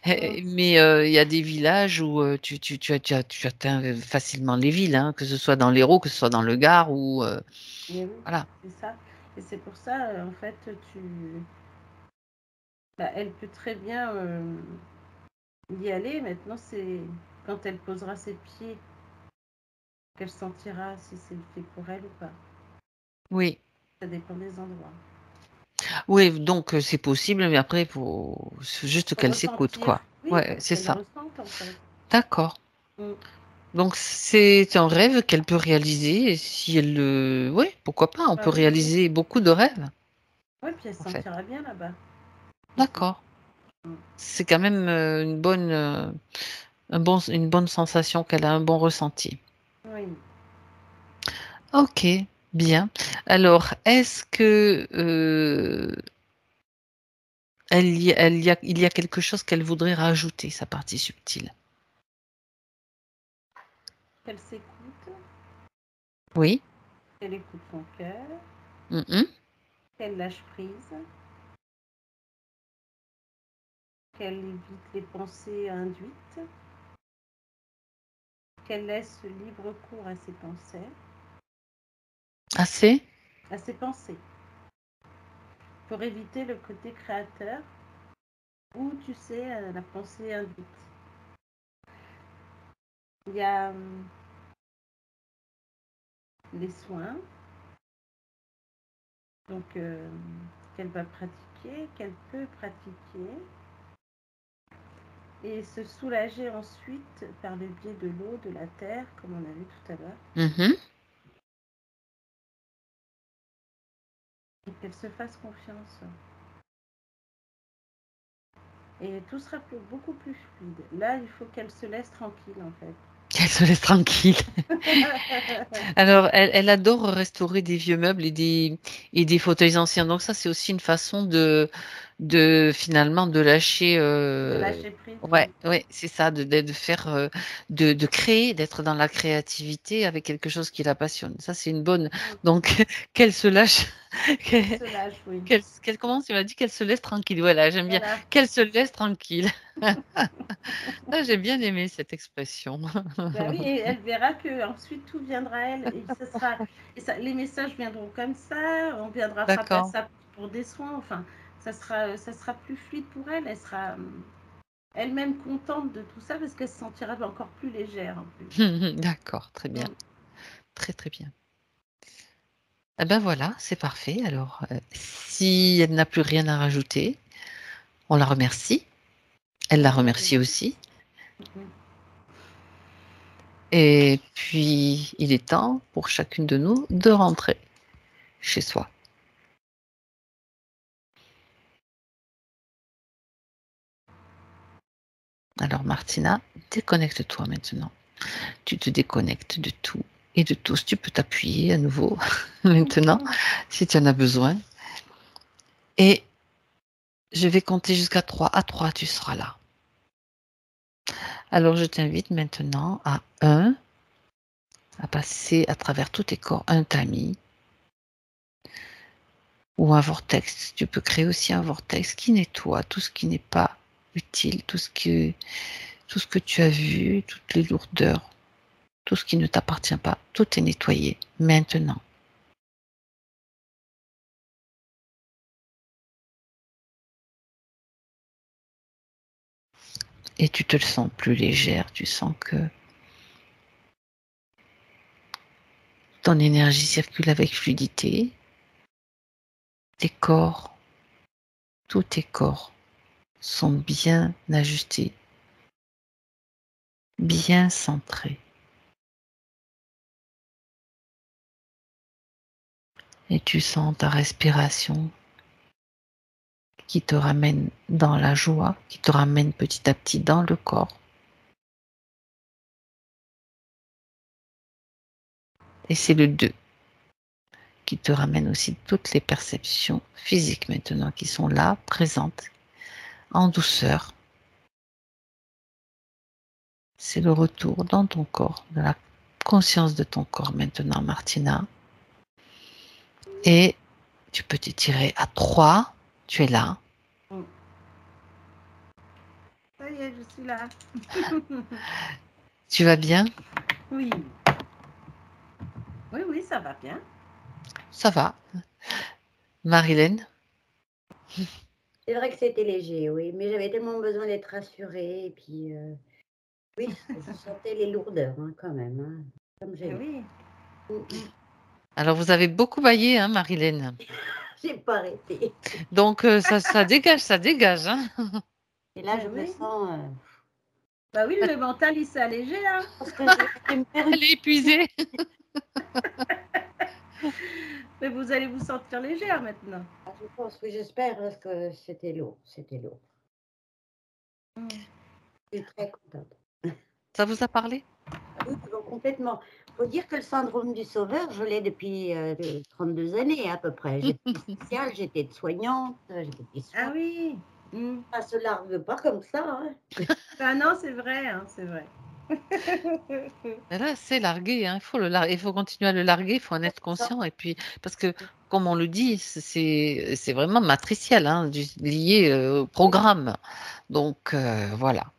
S1: Mais il y a des villages où tu atteins facilement les villes, hein, que ce soit dans l'Hérault, que ce soit dans le Gard ou voilà.
S3: C'est ça. Et c'est pour ça, en fait, elle peut très bien y aller. Maintenant, c'est quand elle posera ses pieds qu'elle sentira si c'est fait pour elle ou pas.
S1: Oui.
S3: Ça dépend des endroits.
S1: Oui, donc c'est possible, mais après, il faut juste qu'elle s'écoute, quoi.
S3: Oui,
S1: ouais, c'est ça.
S3: Ressente, en fait.
S1: D'accord. Donc, c'est un rêve qu'elle peut réaliser. Si elle le. Oui, pourquoi pas, on peut réaliser beaucoup de rêves.
S3: Oui, puis elle se sentira bien là-bas.
S1: D'accord. C'est quand même une bonne sensation qu'elle a, un bon ressenti.
S3: Oui.
S1: Ok, bien. Alors, est-ce que il y a quelque chose qu'elle voudrait rajouter, sa partie subtile?
S3: Qu'elle s'écoute.
S1: Oui.
S3: Qu'elle écoute son cœur. Qu'elle lâche prise. Qu'elle évite les pensées induites. Qu'elle laisse libre cours à ses pensées. À ses pensées. Pour éviter le côté créateur ou, tu sais, la pensée induite. Il y a les soins, donc qu'elle va pratiquer, qu'elle peut pratiquer, et se soulager ensuite par le biais de l'eau, de la terre, comme on a vu tout à l'heure. Et qu'elle se fasse confiance. Et tout sera beaucoup plus fluide. Là, il faut qu'elle se laisse tranquille, en fait.
S1: Qu'elle se laisse tranquille. Alors, elle adore restaurer des vieux meubles et des fauteuils anciens. Donc ça, c'est aussi une façon de finalement de lâcher.
S3: De lâcher prise.
S1: Ouais, c'est ça, de faire, de créer, d'être dans la créativité avec quelque chose qui la passionne. Ça, c'est une bonne. Donc, qu'elle se lâche.
S3: Elle se lâche, oui.
S1: Comment tu m'as dit qu'elle se laisse tranquille. Voilà, j'aime bien.
S3: Voilà.
S1: Qu'elle se laisse tranquille. Ah, j'ai bien aimé cette expression.
S3: Bah oui, et elle verra que ensuite tout viendra à elle. Les messages viendront comme ça, on viendra frapper à
S1: D'accord.
S3: ça pour des soins. Enfin, ça sera plus fluide pour elle. Elle sera elle-même contente de tout ça parce qu'elle se sentira encore plus légère en plus.
S1: D'accord, très bien. Très, très bien. Eh ben voilà, c'est parfait. Alors, si elle n'a plus rien à rajouter, on la remercie. Elle la remercie aussi. Et puis, il est temps pour chacune de nous de rentrer chez soi. Alors, Martina, déconnecte-toi maintenant. Tu te déconnectes de tout et de tous. Tu peux t'appuyer à nouveau maintenant si tu en as besoin. Et je vais compter jusqu'à 3. À 3, tu seras là. Alors, je t'invite maintenant à 1, à passer à travers tous tes corps un tamis ou un vortex. Tu peux créer aussi un vortex qui nettoie tout ce qui n'est pas utile, tout ce que tu as vu, toutes les lourdeurs, tout ce qui ne t'appartient pas. Tout est nettoyé maintenant. Et tu te le sens plus légère, tu sens que ton énergie circule avec fluidité. Tes corps, tous tes corps sont bien ajustés, bien centrés. Et tu sens ta respiration qui te ramène dans la joie, qui te ramène petit à petit dans le corps. Et c'est le 2 qui te ramène aussi toutes les perceptions physiques maintenant qui sont là, présentes, en douceur. C'est le retour dans ton corps, de la conscience de ton corps maintenant, Martina. Et tu peux t'étirer à 3. Tu es là.
S3: Ça y est, je suis là.
S1: Tu vas bien?
S3: Oui. Oui, ça va bien.
S1: Ça va. Marilène?
S2: C'est vrai que c'était léger, oui, mais j'avais tellement besoin d'être rassurée et puis, oui, je sentais les lourdeurs, hein, quand même, hein, comme j'ai
S3: Oui.
S1: Alors, vous avez beaucoup baillé, hein, Marilène?
S2: J'ai pas arrêté.
S1: Donc, ça dégage, hein?
S2: Et là, je me sens,
S3: Bah oui, le mental, il s'est allégé, hein.
S2: parce que j'ai
S1: Elle est épuisée.
S3: Mais vous allez vous sentir légère maintenant.
S2: je pense, oui, j'espère, parce que c'était lourd, c'était lourd. Je suis très contente.
S1: Ça vous a parlé?
S2: Oui, complètement. Faut dire que le syndrome du sauveur, je l'ai depuis, 32 années à peu près. J'étais sociale, j'étais aide-soignante, j'étais des
S3: Ah
S2: soins.
S3: oui.
S2: Ça se largue pas comme ça, hein.
S3: Ah non, c'est vrai, hein, c'est vrai.
S1: Mais là, c'est largué, hein, il faut le larguer, il faut continuer à le larguer, il faut en être
S2: Ça,
S1: conscient et puis parce que comme on le dit, c'est vraiment matriciel, hein, lié, au programme. Donc voilà.